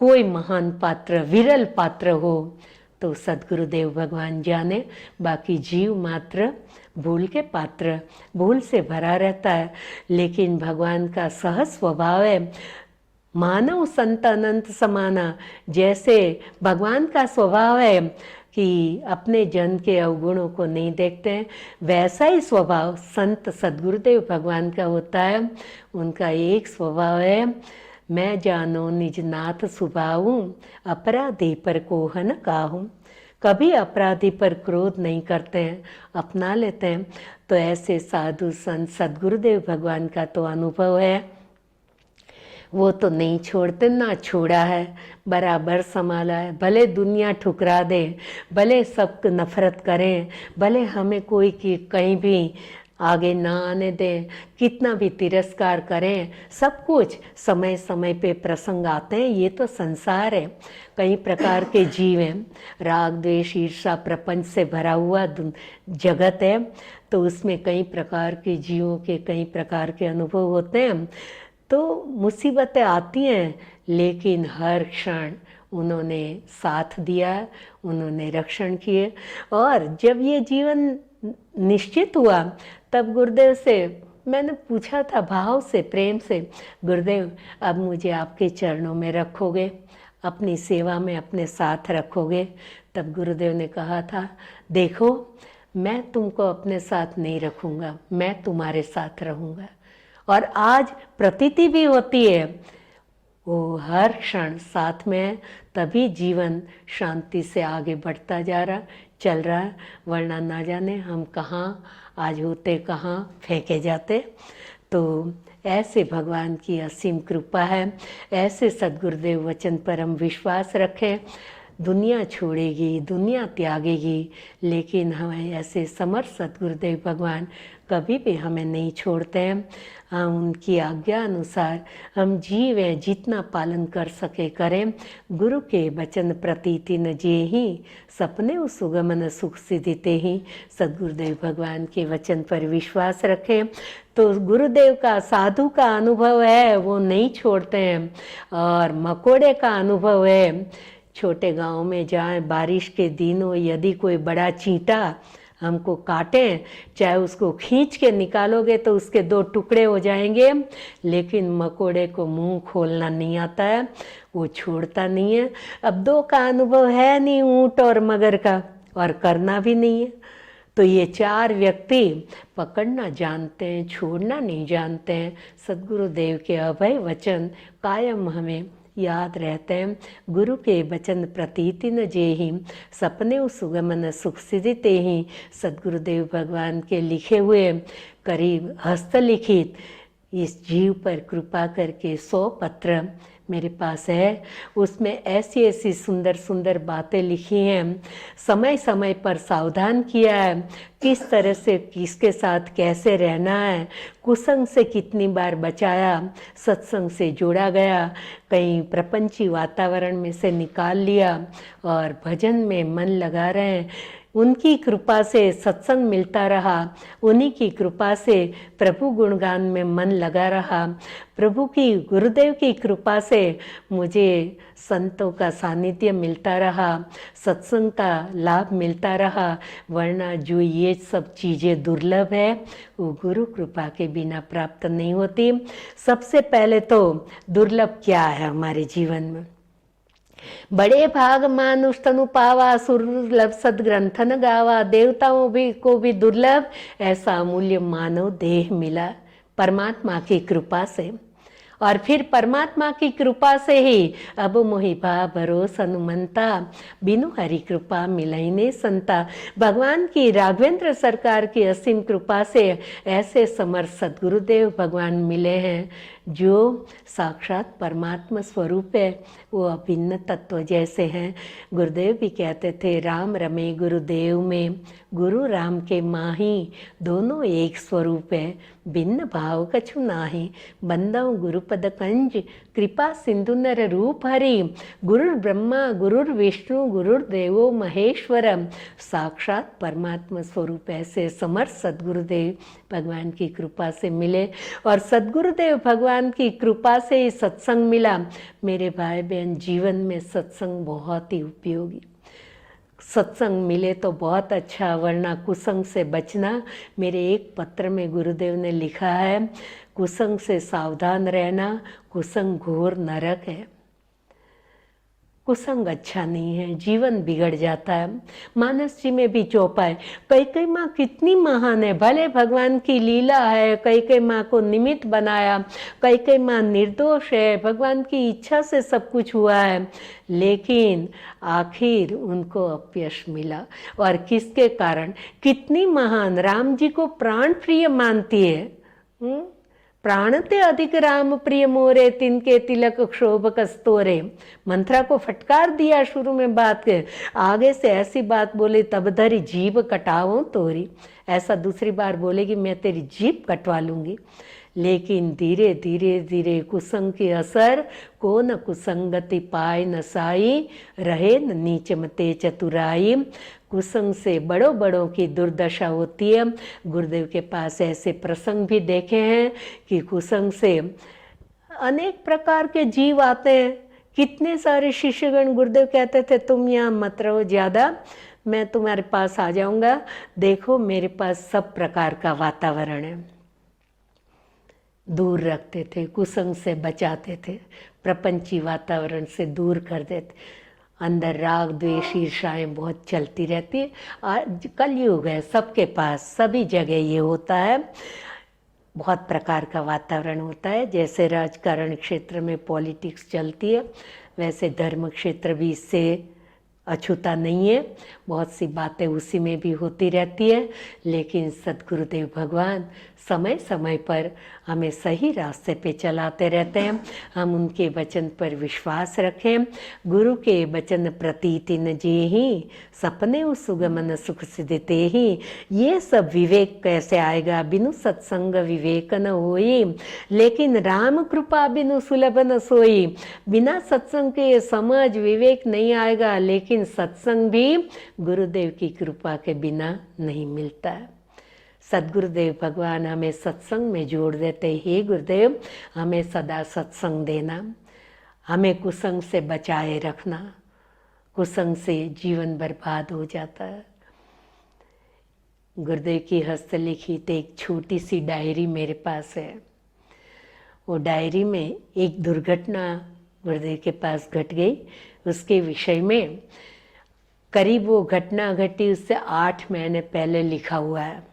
कोई महान पात्र, विरल पात्र हो तो सद्गुरुदेव भगवान जाने, बाकी जीव मात्र भूल के पात्र, भूल से भरा रहता है। लेकिन भगवान का सहज स्वभाव है, मानव संत अनंत समाना। जैसे भगवान का स्वभाव है कि अपने जन के अवगुणों को नहीं देखते हैं, वैसा ही स्वभाव संत सद्गुरुदेव भगवान का होता है। उनका एक स्वभाव है, मैं जानो निज नाथ सुभाऊं, अपराधी पर कोहन काहूं। कभी अपराधी पर क्रोध नहीं करते हैं, अपना लेते हैं। तो ऐसे साधु संत सद्गुरुदेव भगवान का तो अनुभव है, वो तो नहीं छोड़ते, ना छोड़ा है, बराबर संभाला है। भले दुनिया ठुकरा दे, भले सब नफरत करें, भले हमें कोई की कहीं भी आगे ना आने दें, कितना भी तिरस्कार करें, सब कुछ समय समय पे प्रसंग आते हैं। ये तो संसार है, कई प्रकार के जीव हैं, राग द्वेष ईर्ष्या प्रपंच से भरा हुआ जगत है। तो उसमें कई प्रकार के जीवों के कई प्रकार के अनुभव होते हैं। तो मुसीबतें आती हैं, लेकिन हर क्षण उन्होंने साथ दिया, उन्होंने रक्षण किए। और जब ये जीवन निश्चित हुआ तब गुरुदेव से मैंने पूछा था भाव से, प्रेम से, गुरुदेव अब मुझे आपके चरणों में रखोगे, अपनी सेवा में अपने साथ रखोगे? तब गुरुदेव ने कहा था, देखो मैं तुमको अपने साथ नहीं रखूँगा, मैं तुम्हारे साथ रहूँगा। और आज प्रतीति भी होती है, वो हर क्षण साथ में है, तभी जीवन शांति से आगे बढ़ता जा रहा, चल रहा है। वरना ना जाने हम कहाँ आज होते, कहाँ फेंके जाते। तो ऐसे भगवान की असीम कृपा है, ऐसे सद्गुरुदेव वचन पर हम विश्वास रखें। दुनिया छोड़ेगी, दुनिया त्यागेगी, लेकिन हमें ऐसे समर्थ सद्गुरुदेव भगवान कभी भी हमें नहीं छोड़ते हैं। हम उनकी आज्ञा अनुसार हम जीवें, जितना पालन कर सके करें। गुरु के वचन प्रतीति न जे ही, सपने उस सुगमन सुख सिद्धिते ही। सद्गुरुदेव भगवान के वचन पर विश्वास रखें तो गुरुदेव का, साधु का अनुभव है वो नहीं छोड़ते हैं। और मकोड़े का अनुभव है, छोटे गांव में जाएं, बारिश के दिनों यदि कोई बड़ा चींटा हमको काटें, चाहे उसको खींच के निकालोगे तो उसके 2 टुकड़े हो जाएंगे, लेकिन मकोड़े को मुंह खोलना नहीं आता है, वो छोड़ता नहीं है। अब 2 का अनुभव है नहीं, ऊंट और मगर का, और करना भी नहीं है। तो ये 4 व्यक्ति पकड़ना जानते हैं, छोड़ना नहीं जानते हैं। सद्गुरुदेव के अभय वचन कायम हमें याद रहते हैं। गुरु के वचन प्रतीति न जेहि, सपने सुगमन सुख सिद्धिते ही। सद्गुरुदेव भगवान के लिखे हुए करीब हस्तलिखित इस जीव पर कृपा करके 100 पत्र मेरे पास है। उसमें ऐसी ऐसी सुंदर सुंदर बातें लिखी हैं, समय समय पर सावधान किया है, किस तरह से किसके साथ कैसे रहना है, कुसंग से कितनी बार बचाया, सत्संग से जोड़ा गया, कहीं प्रपंची वातावरण में से निकाल लिया और भजन में मन लगा रहे हैं। उनकी कृपा से सत्संग मिलता रहा, उन्हीं की कृपा से प्रभु गुणगान में मन लगा रहा। प्रभु की, गुरुदेव की कृपा से मुझे संतों का सानिध्य मिलता रहा, सत्संग का लाभ मिलता रहा। वरना जो ये सब चीज़ें दुर्लभ है वो गुरु कृपा के बिना प्राप्त नहीं होती। सबसे पहले तो दुर्लभ क्या है हमारे जीवन में? बड़े भाग मानुष तनु पावा, सुरलभ सदग्रंथन गावा। देवताओं भी को भी दुर्लभ ऐसा अमूल्य मानव देह मिला। परमात्मा की कृपा से। और फिर परमात्मा की कृपा से ही अब मोहि भा भरोस हनुमंता, बिनु हरि कृपा मिलई ने संता। भगवान की राघवेंद्र सरकार की असीम कृपा से ऐसे समर्थ सद्गुरुदेव भगवान मिले हैं जो साक्षात परमात्मा स्वरूप है, वो अभिन्न तत्व जैसे हैं। गुरुदेव भी कहते थे, राम रमे गुरुदेव में, गुरु राम के माही, दोनों एक स्वरूप है, भिन्न भाव कछु नाही। बंदव गुरुपद कंज, कृपा सिंधु नर रूप हरि, गुरुर ब्रह्मा गुरुर विष्णु गुरुर्देवो महेश्वर। साक्षात परमात्मा स्वरूप ऐसे समर्थ सद्गुरुदेव भगवान की कृपा से मिले। और सद्गुरुदेव भगवान की कृपा से ही सत्संग मिला। मेरे भाई बहन, जीवन में सत्संग बहुत ही उपयोगी। सत्संग मिले तो बहुत अच्छा, वरना कुसंग से बचना। मेरे एक पत्र में गुरुदेव ने लिखा है, कुसंग से सावधान रहना, कुसंग घोर नरक है। कुसंग अच्छा नहीं है, जीवन बिगड़ जाता है। मानस जी में भी चौपाई, कैकेयी माँ कितनी महान है, भले भगवान की लीला है, कैकेयी माँ को निमित्त बनाया, कैकेयी माँ निर्दोष है, भगवान की इच्छा से सब कुछ हुआ है, लेकिन आखिर उनको अपयश मिला। और किसके कारण? कितनी महान, राम जी को प्राण प्रिय मानती है। प्राण ते अधिक राम प्रिय मोरे, तिनके तिलक क्षोभ कस्तोरे। मंत्रा को फटकार दिया शुरू में बात के, आगे से ऐसी बात बोले, तब धरी जीभ कटाऊं तोरी। ऐसा दूसरी बार बोलेगी, मैं तेरी जीभ कटवा लूंगी। लेकिन धीरे धीरे धीरे कुसंग के असर को न कुसंगति पाए न साई, रहे न नीच मते चतुराई। कुसंग से बड़ों बड़ों की दुर्दशा होती है। गुरुदेव के पास ऐसे प्रसंग भी देखे हैं कि कुसंग से अनेक प्रकार के जीव आते हैं। कितने सारे शिष्यगण, गुरुदेव कहते थे, तुम यहाँ मत रहो ज़्यादा, मैं तुम्हारे पास आ जाऊँगा, देखो मेरे पास सब प्रकार का वातावरण है। दूर रखते थे, कुसंग से बचाते थे, प्रपंची वातावरण से दूर कर देते। अंदर राग द्वेष ईर्षाएँ बहुत चलती रहती है। आज कलयुग है, सबके पास सभी जगह ये होता है। बहुत प्रकार का वातावरण होता है। जैसे राजकारण क्षेत्र में पॉलिटिक्स चलती है, वैसे धर्म क्षेत्र भी इससे अछूता नहीं है। बहुत सी बातें उसी में भी होती रहती है, लेकिन सद्गुरुदेव भगवान समय समय पर हमें सही रास्ते पे चलाते रहते हैं। हम उनके वचन पर विश्वास रखें। गुरु के वचन प्रतीति न जेहि, सपने सुगमन सुख सिद्धते ही। ये सब विवेक कैसे आएगा? बिनु सत्संग विवेक न होई, लेकिन राम कृपा बिनु सुलभ न सोई। बिना सत्संग के समझ विवेक नहीं आएगा, लेकिन सत्संग भी गुरुदेव की कृपा के बिना नहीं मिलता है। सद्गुरुदेव भगवान हमें सत्संग में जोड़ देते। हे गुरुदेव, हमें सदा सत्संग देना, हमें कुसंग से बचाए रखना। कुसंग से जीवन बर्बाद हो जाता है। गुरुदेव की हस्तलिखित एक छोटी सी डायरी मेरे पास है। वो डायरी में एक दुर्घटना गुरुदेव के पास घट गई, उसके विषय में करीब वो घटना घटी उससे 8 महीने पहले लिखा हुआ है।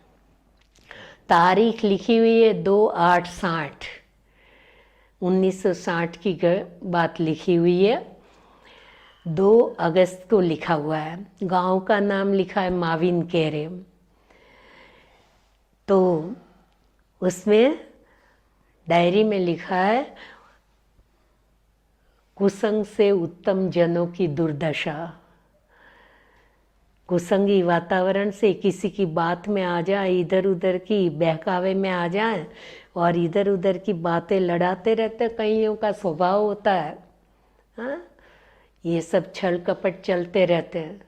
तारीख लिखी हुई है 2/8/60, 1960 की बात लिखी हुई है। 2 अगस्त को लिखा हुआ है। गांव का नाम लिखा है माविन केरे। तो उसमें डायरी में लिखा है, कुसंग से उत्तम जनों की दुर्दशा। कुसंगी वातावरण से किसी की बात में आ जाए, इधर उधर की बहकावे में आ जाए और इधर उधर की बातें लड़ाते रहते। कईयों का स्वभाव होता है, हाँ, ये सब छल कपट चलते रहते हैं।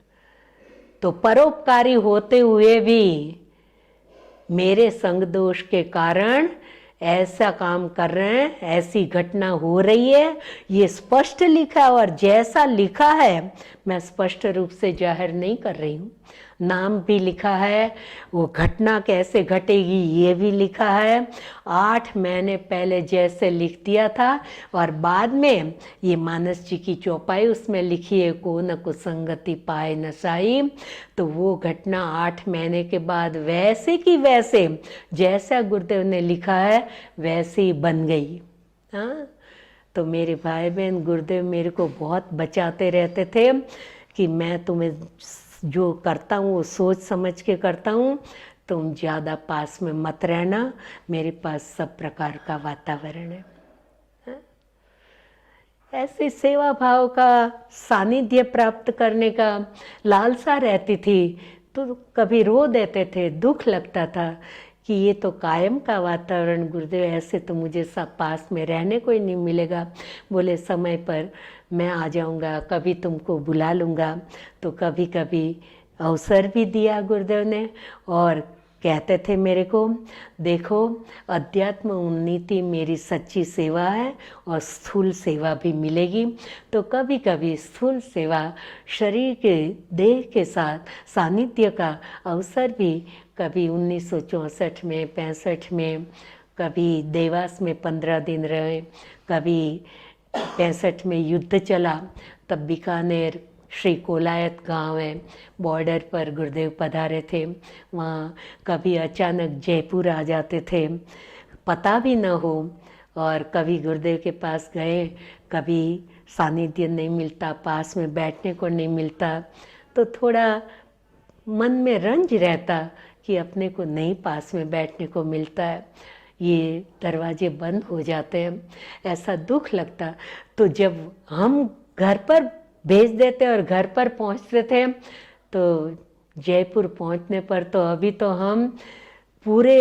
तो परोपकारी होते हुए भी मेरे संग दोष के कारण ऐसा काम कर रहे हैं, ऐसी घटना हो रही है, ये स्पष्ट लिखा है। और जैसा लिखा है मैं स्पष्ट रूप से जाहिर नहीं कर रही हूँ। नाम भी लिखा है, वो घटना कैसे घटेगी ये भी लिखा है। 8 महीने पहले जैसे लिख दिया था और बाद में ये मानस जी की चौपाई उसमें लिखी है, को न कुसंगति पाए न साई। तो वो घटना 8 महीने के बाद वैसे की वैसे जैसा गुरुदेव ने लिखा है वैसे ही बन गई। हाँ, तो मेरे भाई बहन, गुरुदेव मेरे को बहुत बचाते रहते थे कि मैं तुम्हें जो करता हूँ वो सोच समझ के करता हूँ, तुम ज़्यादा पास में मत रहना, मेरे पास सब प्रकार का वातावरण है। ऐसे सेवा भाव का सानिध्य प्राप्त करने का लालसा रहती थी। तो कभी रो देते थे, दुख लगता था कि ये तो कायम का वातावरण गुरुदेव, ऐसे तो मुझे सब पास में रहने को ही नहीं मिलेगा। बोले समय पर मैं आ जाऊंगा, कभी तुमको बुला लूँगा। तो कभी कभी अवसर भी दिया गुरुदेव ने और कहते थे मेरे को, देखो अध्यात्म उन्नति मेरी सच्ची सेवा है और स्थूल सेवा भी मिलेगी। तो कभी कभी स्थूल सेवा शरीर के देह के साथ सानिध्य का अवसर भी, कभी 1964 में 65 में, कभी देवास में 15 दिन रहे, कभी 65 में युद्ध चला, तब बीकानेर श्री कोलायत गांव है, बॉर्डर पर गुरुदेव पधारे थे। वहाँ कभी अचानक जयपुर आ जाते थे, पता भी न हो, और कभी गुरुदेव के पास गए, कभी सानिध्य नहीं मिलता, पास में बैठने को नहीं मिलता, तो थोड़ा मन में रंज रहता कि अपने को नहीं पास में बैठने को मिलता है, ये दरवाजे बंद हो जाते हैं, ऐसा दुख लगता। तो जब हम घर पर भेज देते और घर पर पहुंचते थे, तो जयपुर पहुंचने पर तो अभी तो हम पूरे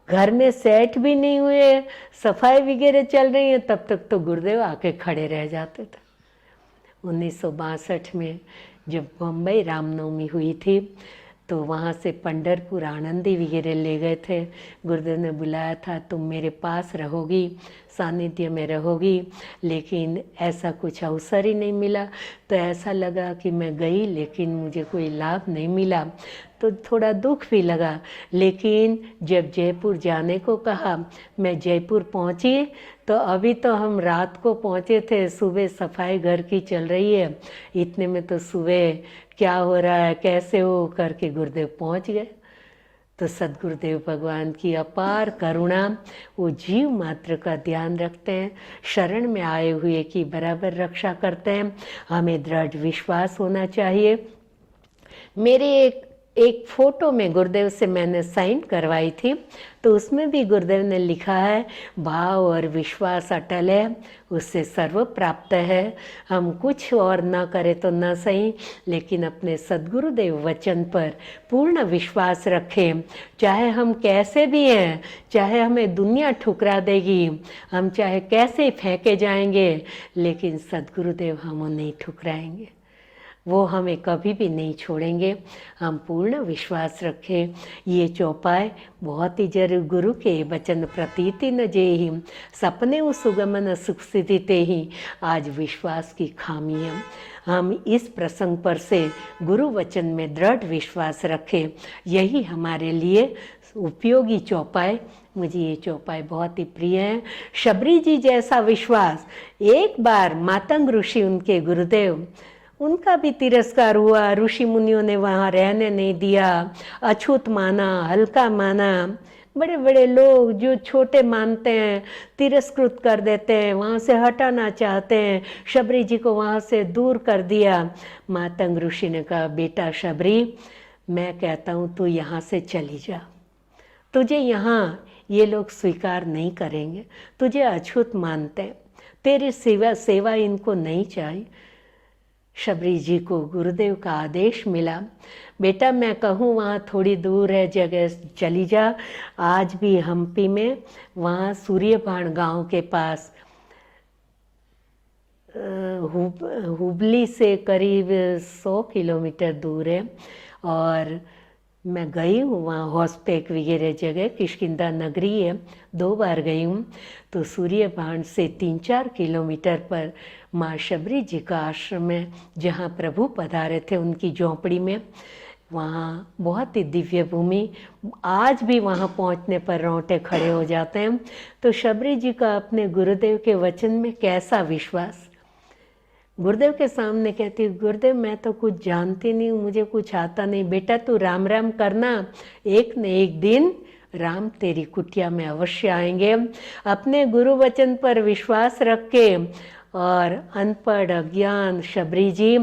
घर में सेट भी नहीं हुए, सफाई वगैरह चल रही है, तब तक तो गुरुदेव आके खड़े रह जाते थे। 1962 में जब बम्बई रामनवमी हुई थी, तो वहाँ से पंढरपुर आनंदी वगैरह ले गए थे। गुरुदेव ने बुलाया था, तुम मेरे पास रहोगी, सानिध्य में रहोगी, लेकिन ऐसा कुछ अवसर ही नहीं मिला। तो ऐसा लगा कि मैं गई लेकिन मुझे कोई लाभ नहीं मिला, तो थोड़ा दुख भी लगा। लेकिन जब जयपुर जाने को कहा, मैं जयपुर पहुंची, तो अभी तो हम रात को पहुंचे थे, सुबह सफाई घर की चल रही है, इतने में तो सुबह क्या हो रहा है, कैसे हो करके गुरुदेव पहुंच गए। तो सद्गुरुदेव भगवान की अपार करुणा, वो जीव मात्र का ध्यान रखते हैं, शरण में आए हुए की बराबर रक्षा करते हैं। हमें दृढ़ विश्वास होना चाहिए। मेरे एक फोटो में गुरुदेव से मैंने साइन करवाई थी, तो उसमें भी गुरुदेव ने लिखा है, भाव और विश्वास अटल है, उससे सर्व प्राप्त है। हम कुछ और ना करें तो ना सही, लेकिन अपने सद्गुरुदेव वचन पर पूर्ण विश्वास रखें। चाहे हम कैसे भी हैं, चाहे हमें दुनिया ठुकरा देगी, हम चाहे कैसे फेंके जाएंगे, लेकिन सद्गुरुदेव हमें नहीं ठुकराएंगे, वो हमें कभी भी नहीं छोड़ेंगे। हम पूर्ण विश्वास रखें। ये चौपाई बहुत ही जरूर, गुरु के वचन प्रतीति न जेहि, सपने वो सुगमन सुख सिद्धि ते ही, आज विश्वास की खामी है। हम इस प्रसंग पर से गुरु वचन में दृढ़ विश्वास रखें, यही हमारे लिए उपयोगी चौपाई। मुझे ये चौपाई बहुत ही प्रिय है। शबरी जी जैसा विश्वास, एक बार मातंग ऋषि, उनके गुरुदेव, उनका भी तिरस्कार हुआ, ऋषि मुनियों ने वहाँ रहने नहीं दिया, अछूत माना, हल्का माना। बड़े बड़े लोग जो छोटे मानते हैं तिरस्कृत कर देते हैं, वहाँ से हटाना चाहते हैं, शबरी जी को वहाँ से दूर कर दिया। मातंग ऋषि ने कहा, बेटा शबरी, मैं कहता हूँ तू यहाँ से चली जा, तुझे यहाँ ये लोग स्वीकार नहीं करेंगे, तुझे अछूत मानते हैं, तेरी सेवा इनको नहीं चाहिए। शबरी जी को गुरुदेव का आदेश मिला, बेटा मैं कहूँ वहाँ थोड़ी दूर है जगह, चली जा। आज भी हम्पी में, वहाँ सूर्यभान गांव के पास, हुबली से करीब 100 किलोमीटर दूर है, और मैं गई हूँ वहाँ, हॉस्पेक वगैरह जगह, किष्किंधा नगरी है, 2 बार गई हूँ। तो सूर्यभान से 3-4 किलोमीटर पर माँ शबरी जी का आश्रम है, जहाँ प्रभु पधारे थे, उनकी झोंपड़ी में वहाँ बहुत ही दिव्य भूमि, आज भी वहाँ पहुँचने पर रोंगटे खड़े हो जाते हैं। तो शबरी जी का अपने गुरुदेव के वचन में कैसा विश्वास। गुरुदेव के सामने कहती, गुरुदेव मैं तो कुछ जानती नहीं हूँ, मुझे कुछ आता नहीं, बेटा तू राम राम करना, एक न एक दिन राम तेरी कुटिया में अवश्य आएंगे। अपने गुरु वचन पर विश्वास रख के और अनपढ़ अज्ञान शबरी जी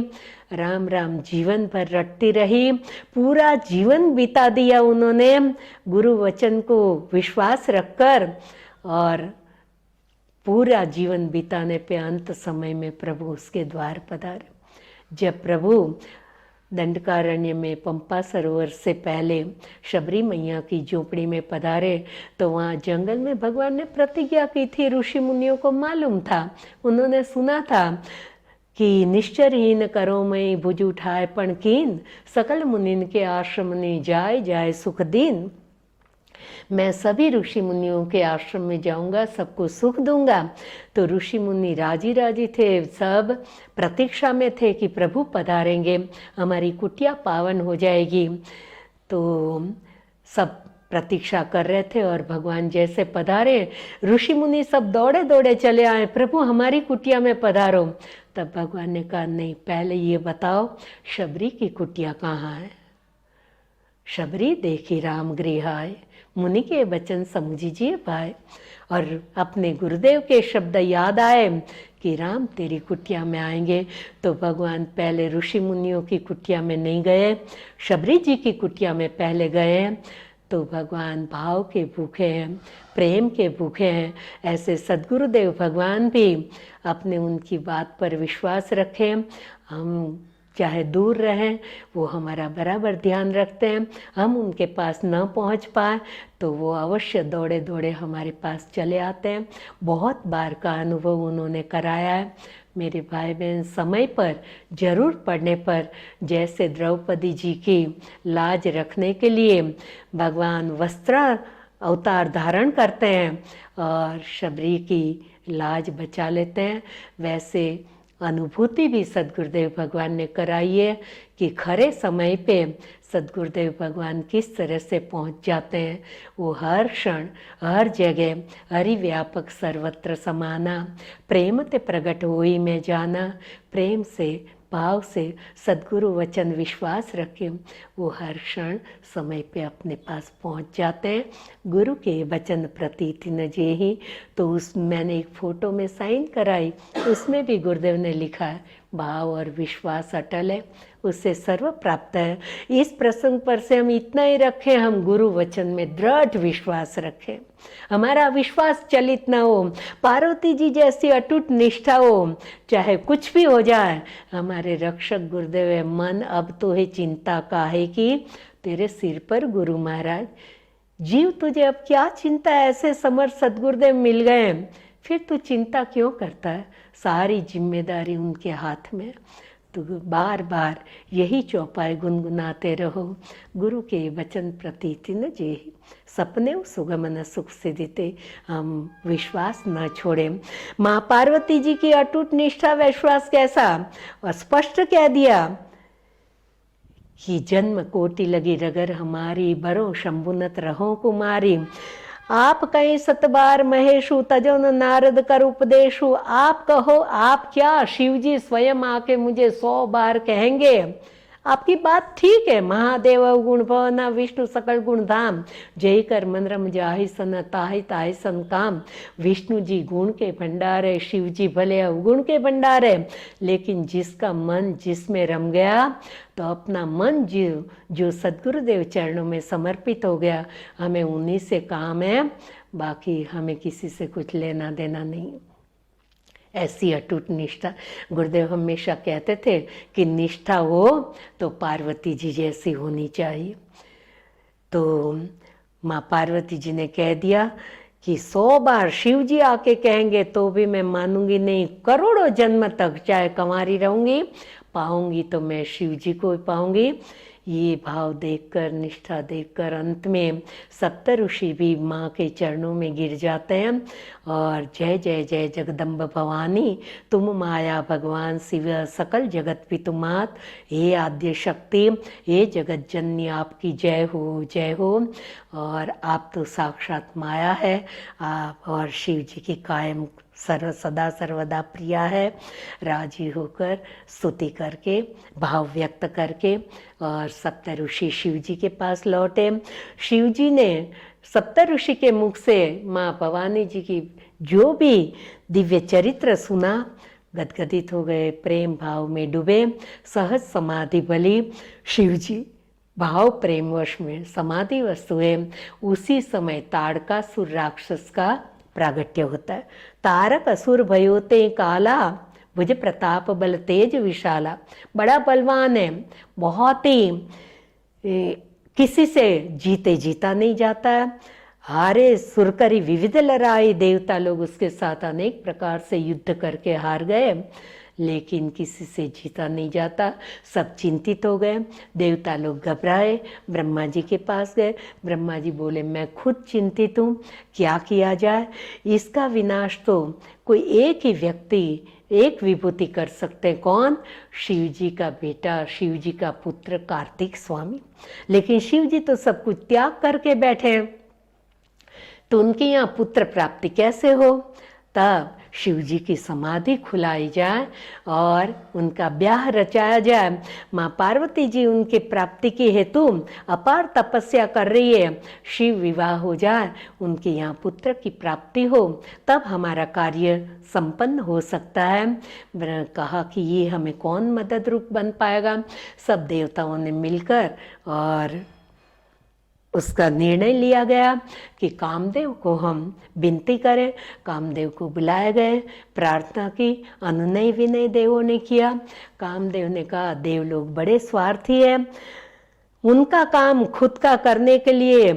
राम राम जीवन भर रटती रही, पूरा जीवन बिता दिया उन्होंने गुरु वचन को विश्वास रखकर, और पूरा जीवन बिताने पे अंत समय में प्रभु उसके द्वार पधारे। जब प्रभु दंडकारण्य में पंपा सरोवर से पहले शबरी मैया की झोपड़ी में पधारे तो वहाँ जंगल में भगवान ने प्रतिज्ञा की थी। ऋषि मुनियों को मालूम था, उन्होंने सुना था कि निश्चरहीन करो मई भुज उठाए पण कीन, सकल मुनिन के आश्रम ने जाय जाय सुख दीन। मैं सभी ऋषि मुनियों के आश्रम में जाऊंगा, सबको सुख दूंगा। तो ऋषि मुनि राजी राजी थे, सब प्रतीक्षा में थे कि प्रभु पधारेंगे, हमारी कुटिया पावन हो जाएगी। तो सब प्रतीक्षा कर रहे थे और भगवान जैसे पधारे, ऋषि मुनि सब दौड़े दौड़े चले आए, प्रभु हमारी कुटिया में पधारो। तब भगवान ने कहा, नहीं, पहले ये बताओ शबरी की कुटिया कहाँ है। शबरी देखी राम गृह आए, मुनि के वचन समझिए भाई। और अपने गुरुदेव के शब्द याद आए कि राम तेरी कुटिया में आएंगे। तो भगवान पहले ऋषि मुनियों की कुटिया में नहीं गए, शबरी जी की कुटिया में पहले गए। तो भगवान भाव के भूखे हैं, प्रेम के भूखे हैं। ऐसे सद्गुरुदेव भगवान भी अपने उनकी बात पर विश्वास रखें। हम चाहे दूर रहें, वो हमारा बराबर ध्यान रखते हैं। हम उनके पास न पहुंच पाए तो वो अवश्य दौड़े दौड़े हमारे पास चले आते हैं। बहुत बार का अनुभव उन्होंने कराया है। मेरे भाई बहन, समय पर जरूर पढ़ने पर, जैसे द्रौपदी जी की लाज रखने के लिए भगवान वस्त्र अवतार धारण करते हैं और शबरी की लाज बचा लेते हैं, वैसे अनुभूति भी सद्गुरुदेव भगवान ने कराई है कि खरे समय पे सद्गुरुदेव भगवान किस तरह से पहुंच जाते हैं। वो हर क्षण हर जगह हरि व्यापक सर्वत्र समाना, प्रेम ते प्रगट होई में जाना। प्रेम से, भाव से सद्गुरु वचन विश्वास रखें, वो हर क्षण समय पे अपने पास पहुंच जाते हैं। गुरु के वचन प्रतीति न जेहि, तो उस मैंने एक फ़ोटो में साइन कराई, उसमें भी गुरुदेव ने लिखा है, भाव और विश्वास अटल है, उससे सर्व प्राप्त है। इस प्रसंग पर से हम इतना ही रखें, हम गुरु वचन में दृढ़ विश्वास रखें, हमारा विश्वास चलित ना हो, पार्वती जी जैसी अटूट निष्ठा हो, चाहे कुछ भी हो जाए। हमारे रक्षक गुरुदेव है, मन अब तो है चिंता काहे की, तेरे सिर पर गुरु महाराज। जीव तुझे अब क्या चिंता है, ऐसे समर्थ सद्गुरुदेव मिल गए, फिर तू चिंता क्यों करता है, सारी जिम्मेदारी उनके हाथ में। तो बार बार यही चौपाई गुनगुनाते रहो, गुरु के वचन प्रतीति न जेहि, सपने सुगम न सुख सिद्धिते। हम विश्वास न छोड़ें। माँ पार्वती जी की अटूट निष्ठा विश्वास कैसा, और स्पष्ट कह दिया कि जन्म कोटि लगी रगर हमारी, बरो शंभुनत रहो कुमारी। आप कहीं सतबार महेशु, तजो न नारद कर उपदेशु। आप कहो, आप क्या, शिव जी स्वयं आके मुझे 100 बार कहेंगे। आपकी बात ठीक है, महादेव गुण भवना विष्णु सकल गुण धाम, जय कर मंद्रम जाहि सन ताहि ताहि सन काम। विष्णु जी गुण के भंडार है, शिव जी भले अवगुण के भंडार है, लेकिन जिसका मन जिसमें रम गया, तो अपना मन जो सद्गुरुदेव चरणों में समर्पित हो गया, हमें उन्हीं से काम है, बाकी हमें किसी से कुछ लेना देना नहीं। ऐसी अटूट निष्ठा गुरुदेव हमेशा कहते थे कि निष्ठा हो तो पार्वती जी जैसी होनी चाहिए। तो माँ पार्वती जी ने कह दिया कि 100 बार शिव जी आके कहेंगे तो भी मैं मानूंगी नहीं, करोड़ों जन्म तक चाहे कंवारी रहूंगी, पाऊंगी तो मैं शिव जी को ही पाऊंगी। ये भाव देखकर, निष्ठा देखकर अंत में सप्त ऋषि भी माँ के चरणों में गिर जाते हैं और जय जय जय जगदम्ब भवानी, तुम माया भगवान शिव सकल जगत पितुमात, हे आद्य शक्ति, हे जगत जननी, आपकी जय हो, जय हो। और आप तो साक्षात माया है, आप और शिव जी की कायम सदा सर्वदा प्रिया है। राजी होकर स्तुति करके, भाव व्यक्त करके और सप्त ऋषि शिव जी के पास लौटे। शिव जी ने सप्त ऋषि के मुख से माँ भवानी जी की जो भी दिव्य चरित्र सुना, गदगदित हो गए, प्रेम भाव में डूबे, सहज समाधि बली। शिव जी भाव प्रेमवश में समाधि वस्तु है। उसी समय ताड़कासुर राक्षस का प्रागट्य होता है। तारक असुर भयोते काला, भुज प्रताप बल तेज विशाला। बड़ा बलवान है, बहुत ही किसी से जीते जीता नहीं जाता है। हारे सुरकरी विविध लड़ाई, देवता लोग उसके साथ अनेक प्रकार से युद्ध करके हार गए, लेकिन किसी से जीता नहीं जाता। सब चिंतित हो गए, देवता लोग घबराए, ब्रह्मा जी के पास गए। ब्रह्मा जी बोले, मैं खुद चिंतित हूँ, क्या किया जाए? इसका विनाश तो कोई एक ही व्यक्ति, एक विभूति कर सकते हैं। कौन? शिव जी का बेटा, शिव जी का पुत्र कार्तिक स्वामी। लेकिन शिव जी तो सब कुछ त्याग करके बैठे हैं, तो उनके यहाँ पुत्र प्राप्ति कैसे हो? तब शिव जी की समाधि खुलाई जाए और उनका ब्याह रचाया जाए। माँ पार्वती जी उनके प्राप्ति के हेतु अपार तपस्या कर रही है, शिव विवाह हो जाए, उनके यहाँ पुत्र की प्राप्ति हो, तब हमारा कार्य संपन्न हो सकता है। कहा कि ये हमें कौन मदद रूप बन पाएगा? सब देवताओं ने मिलकर और उसका निर्णय लिया गया कि कामदेव को हम विनती करें। कामदेव को बुलाए गए, प्रार्थना की, अनुनय विनय देवों ने किया। कामदेव ने कहा, देव लोग बड़े स्वार्थी हैं, उनका काम खुद का करने के लिए,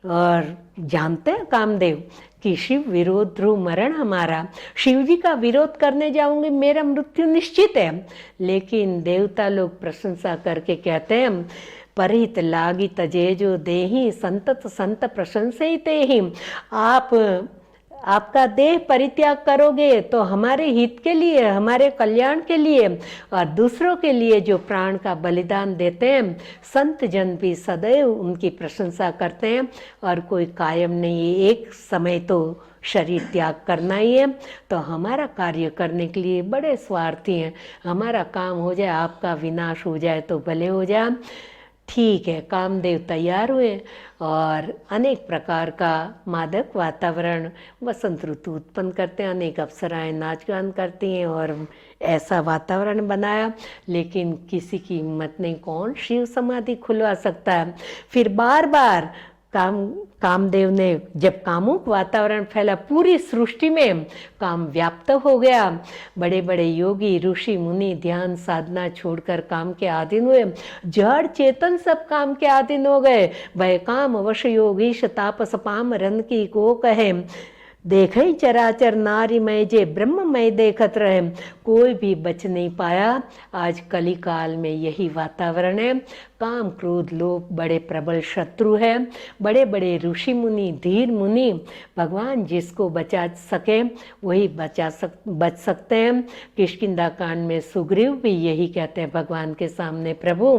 और जानते हैं कामदेव कि शिव विरोध ध्रुव मरण हमारा, शिव जी का विरोध करने जाऊंगी मेरा मृत्यु निश्चित है। लेकिन देवता लोग प्रशंसा करके कहते हैं, परित लागी तजे जो देही, संतत संत प्रशंसित ही। आपका देह परित्याग करोगे तो हमारे हित के लिए, हमारे कल्याण के लिए और दूसरों के लिए जो प्राण का बलिदान देते हैं, संत जन भी सदैव उनकी प्रशंसा करते हैं। और कोई कायम नहीं है, एक समय तो शरीर त्याग करना ही है। तो हमारा कार्य करने के लिए बड़े स्वार्थी हैं, हमारा काम हो जाए, आपका विनाश हो जाए तो भले हो जाए। ठीक है, कामदेव तैयार हुए और अनेक प्रकार का मादक वातावरण, वसंत ऋतु उत्पन्न करते हैं, अनेक अप्सराएं नाच गान करती हैं और ऐसा वातावरण बनाया। लेकिन किसी की हिम्मत नहीं, कौन शिव समाधि खुलवा सकता है? फिर बार बार कामदेव ने, जब कामुक वातावरण फैला पूरी सृष्टि में, काम व्याप्त हो गया, बड़े बड़े योगी ऋषि मुनि ध्यान साधना छोड़कर काम के अधीन हुए, जड़ चेतन सब काम के अधीन हो गए। वह काम वश योगीश तापस पाम रन की को कहे, देखे चराचर नारी मय जे ब्रह्ममय देखत रहे। कोई भी बच नहीं पाया। आज कली काल में यही वातावरण है। काम क्रोध लोभ बड़े प्रबल शत्रु है। बड़े बड़े ऋषि मुनि धीर मुनि, भगवान जिसको बचा सके वही बच सकते हैं। किष्किंधा कांड में सुग्रीव भी यही कहते हैं भगवान के सामने, प्रभु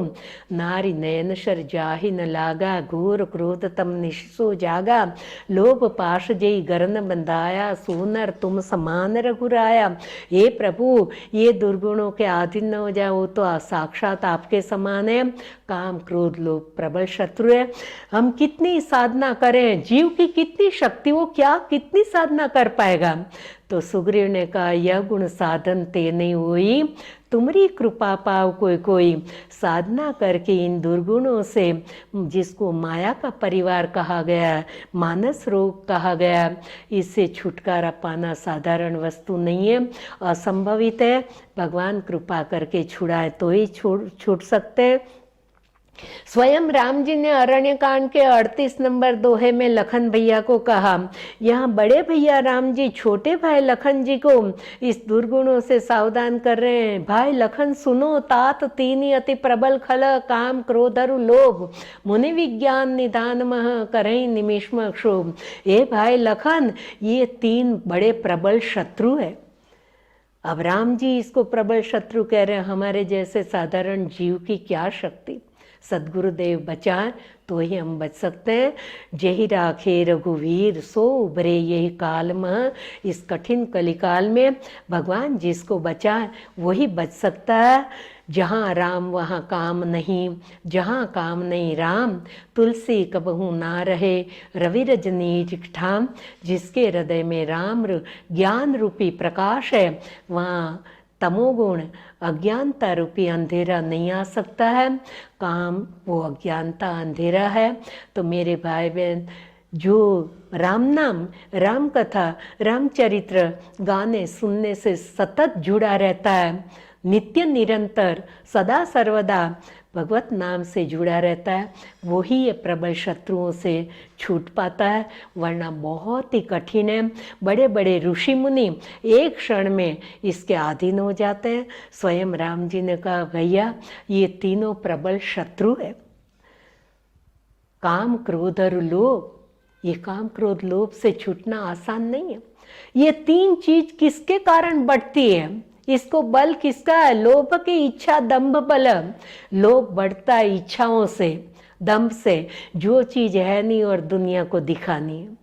नारी नयन शर जाहि न लागा, घोर क्रोध तम निशो जागा, लोभ पाश जई गरन बंधाया, सोनर तुम समान रघुराया। हे प्रभु, ये दुर्गुणों के अधीन न हो जाए, वो तो साक्षात आपके समान है। काम क्रोध लोभ प्रबल शत्रु है। हम कितनी साधना करें, जीव की कितनी शक्ति, वो क्या कितनी साधना कर पाएगा? तो सुग्रीव ने कहा, यह गुण साधन ते नहीं हुई, तुम्हारी कृपा पाव कोई कोई। साधना करके इन दुर्गुणों से, जिसको माया का परिवार कहा गया, मानस रोग कहा गया, इससे छुटकारा पाना साधारण वस्तु नहीं है, असंभवित है। भगवान कृपा करके छुड़ाए तो ही छूट सकते हैं। स्वयं राम जी ने अरण्य कांड के 38 नंबर दोहे में लखन भैया को कहा, यहाँ बड़े भैया राम जी छोटे भाई लखन जी को इस दुर्गुणों से सावधान कर रहे हैं। भाई लखन सुनो, तात तीनी अति प्रबल खल, काम क्रोधरु लोभ, मुनि विज्ञान निदान मह, करई निमिष्म क्षोभ। ए भाई लखन, ये 3 बड़े प्रबल शत्रु है। अब राम जी इसको प्रबल शत्रु कह रहे हैं। हमारे जैसे साधारण जीव की क्या शक्ति, सदगुरुदेव बचाएं तो ही हम बच सकते हैं। जही राखे रघुवीर सो उभरे यही काल में। इस कठिन कलिकाल में भगवान जिसको बचाए वही बच सकता है। जहाँ राम वहाँ काम नहीं, जहाँ काम नहीं राम, तुलसी कबहू ना रहे रवि रजनीज ठाम। जिसके हृदय में राम ज्ञान रूपी प्रकाश है, वहाँ तमोगुण अज्ञानता रूपी अंधेरा नहीं आ सकता है। काम वो अज्ञानता अंधेरा है। तो मेरे भाई बहन, जो राम नाम, राम कथा, रामचरित्र गाने सुनने से सतत जुड़ा रहता है, नित्य निरंतर सदा सर्वदा भगवत नाम से जुड़ा रहता है, वही ये प्रबल शत्रुओं से छूट पाता है। वरना बहुत ही कठिन है। बड़े बड़े ऋषि मुनि एक क्षण में इसके अधीन हो जाते हैं। स्वयं राम जी ने कहा, भैया ये तीनों प्रबल शत्रु है, काम क्रोध और लोभ। ये काम क्रोध लोभ से छूटना आसान नहीं है। ये 3 चीज किसके कारण बढ़ती है? इसको बल किसका है? लोभ की इच्छा, दंभ, बल। लोभ बढ़ता है इच्छाओं से, दंभ से, जो चीज है नहीं और दुनिया को दिखानी है।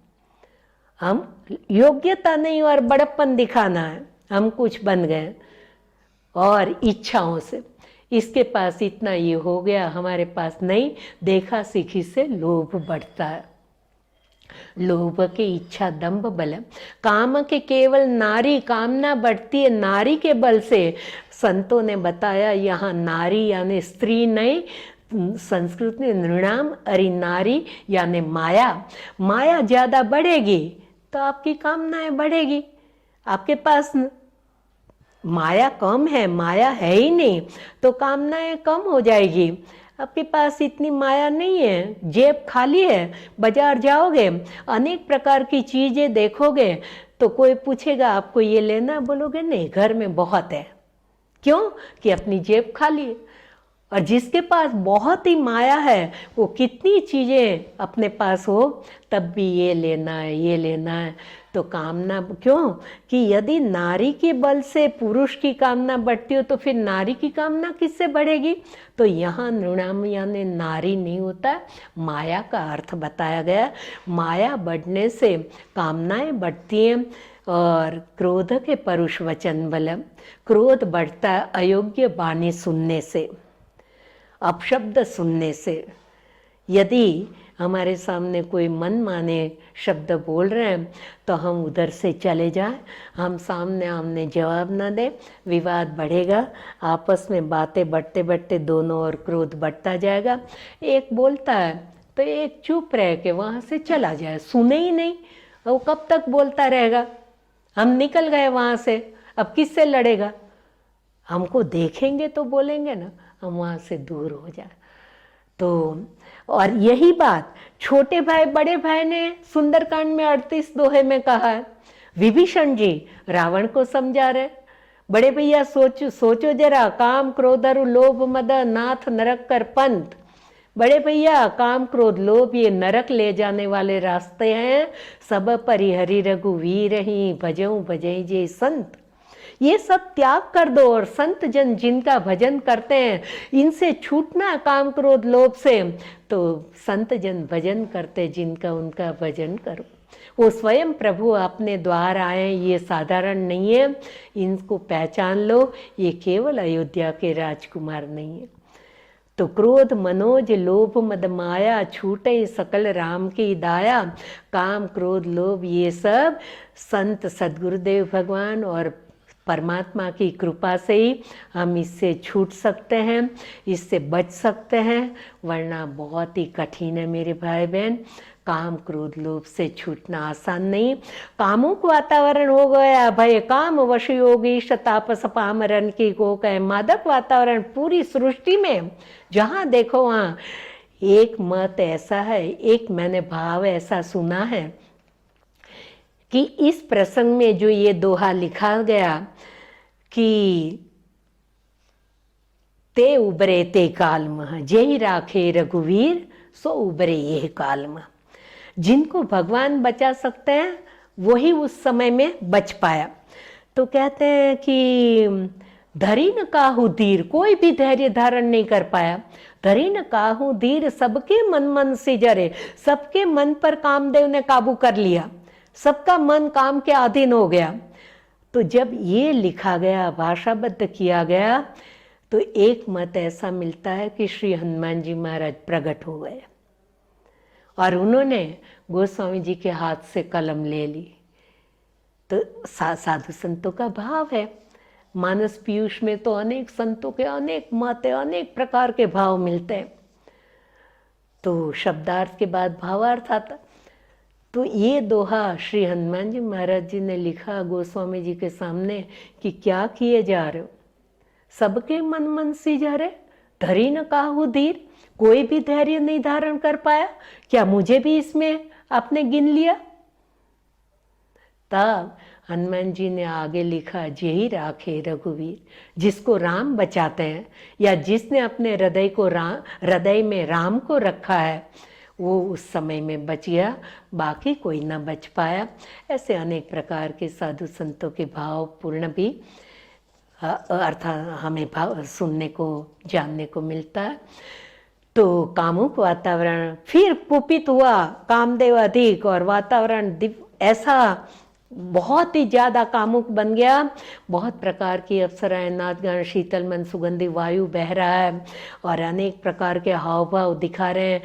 हम योग्यता नहीं और बड़प्पन दिखाना है, हम कुछ बन गए। और इच्छाओं से, इसके पास इतना ये हो गया, हमारे पास नहीं, देखा सीखी से लोभ बढ़ता है। लोभ की इच्छा, दंभ, बल। काम के केवल नारी कामना बढ़ती है, नारी के बल से। संतों ने बताया यहाँ नारी यानी स्त्री नहीं, संस्कृत में नृणाम अरि नारी यानी माया। माया ज्यादा बढ़ेगी तो आपकी कामनाएं बढ़ेगी। आपके पास माया कम है, माया है ही नहीं, तो कामनाएं कम हो जाएगी। आपके पास इतनी माया नहीं है, जेब खाली है, बाजार जाओगे अनेक प्रकार की चीजें देखोगे तो कोई पूछेगा आपको ये लेना, बोलोगे नहीं घर में बहुत है। क्यों? कि अपनी जेब खाली है। और जिसके पास बहुत ही माया है, वो कितनी चीजें अपने पास हो तब भी ये लेना है, ये लेना है। तो कामना क्यों? कि यदि नारी के बल से पुरुष की कामना बढ़ती हो तो फिर नारी की कामना किससे बढ़ेगी? तो यहाँ नृणाम यानी नारी नहीं होता, माया का अर्थ बताया गया। माया बढ़ने से कामनाएं बढ़ती हैं। और क्रोध के परुष वचन बल, क्रोध बढ़ता है अयोग्य वाणी सुनने से, अपशब्द सुनने से। यदि हमारे सामने कोई मन माने शब्द बोल रहे हैं तो हम उधर से चले जाएं, हम सामने आमने जवाब ना दें, विवाद बढ़ेगा। आपस में बातें बढ़ते बढ़ते दोनों ओर क्रोध बढ़ता जाएगा। एक बोलता है तो एक चुप रह के वहाँ से चला जाए, सुने ही नहीं, वो कब तक बोलता रहेगा? हम निकल गए वहाँ से, अब किससे लड़ेगा? हमको देखेंगे तो बोलेंगे ना, हम वहाँ से दूर हो जाए। तो और यही बात छोटे भाई बड़े भाई ने सुंदरकांड में 38 दोहे में कहा है। विभीषण जी रावण को समझा रहे, बड़े भैया सोचो जरा, काम क्रोध और लोभ मद नाथ नरक कर पंथ। बड़े भैया काम क्रोध लोभ ये नरक ले जाने वाले रास्ते हैं। सब परिहरि रघुवीर ही भजऊं भजई जे संत। ये सब त्याग कर दो और संत जन जिनका भजन करते हैं इनसे छूटना काम क्रोध लोभ से। तो संत जन भजन करते जिनका, उनका भजन करो। वो स्वयं प्रभु अपने द्वार आए, ये साधारण नहीं है, इनको पहचान लो। ये केवल अयोध्या के राजकुमार नहीं है। तो क्रोध मनोज लोभ मद माया, छूटे सकल राम की दाया। काम क्रोध लोभ ये सब संत सदगुरुदेव भगवान और परमात्मा की कृपा से ही हम इससे छूट सकते हैं, इससे बच सकते हैं, वरना बहुत ही कठिन है मेरे भाई बहन। काम क्रोध लोभ से छूटना आसान नहीं। कामुक वातावरण हो गया भय काम वश योगी तापस पामरन की को कहे। मादक वातावरण पूरी सृष्टि में जहाँ देखो वहाँ एक मत ऐसा है, एक मैंने भाव ऐसा सुना है कि इस प्रसंग में जो ये दोहा लिखा गया कि ते उबरे ते कालम जेहि राखे रघुवीर सो उबरे ये कालम। जिनको भगवान बचा सकते हैं वही उस समय में बच पाया। तो कहते हैं कि धरी न काहू धीर, कोई भी धैर्य धारण नहीं कर पाया। धरी न काहू धीर सबके मन मन से जरे, सबके मन पर कामदेव ने काबू कर लिया, सबका मन काम के अधीन हो गया। तो जब ये लिखा गया, भाषाबद्ध किया गया, तो एक मत ऐसा मिलता है कि श्री हनुमान जी महाराज प्रकट हो गए और उन्होंने गोस्वामी जी के हाथ से कलम ले ली। तो साधु संतों का भाव है। मानस पीयूष में तो अनेक संतों के अनेक मत है, अनेक प्रकार के भाव मिलते हैं। तो शब्दार्थ के बाद भावार्थ आता। तो ये दोहा श्री हनुमान जी महाराज जी ने लिखा गोस्वामी जी के सामने कि क्या किए जा रहे हो, सबके मन मन सी जा रहे, धरी न काहू धीर, कोई भी धैर्य नहीं धारण कर पाया, क्या मुझे भी इसमें आपने गिन लिया। तब हनुमान जी ने आगे लिखा जेहि राखे रघुवीर, जिसको राम बचाते हैं या जिसने अपने हृदय में राम को रखा है वो उस समय में बच गया, बाकी कोई ना बच पाया। ऐसे अनेक प्रकार के साधु संतों के भाव पूर्ण भी अर्थात हमें भाव सुनने को जानने को मिलता है। तो कामुक वातावरण फिर कुपित हुआ, कामदेव अधिक और वातावरण ऐसा बहुत ही ज़्यादा कामुक बन गया। बहुत प्रकार की अप्सराएं, नाचगान, शीतल मन, सुगंधी वायु बह रहा है और अनेक प्रकार के हाव भाव दिखा रहे हैं।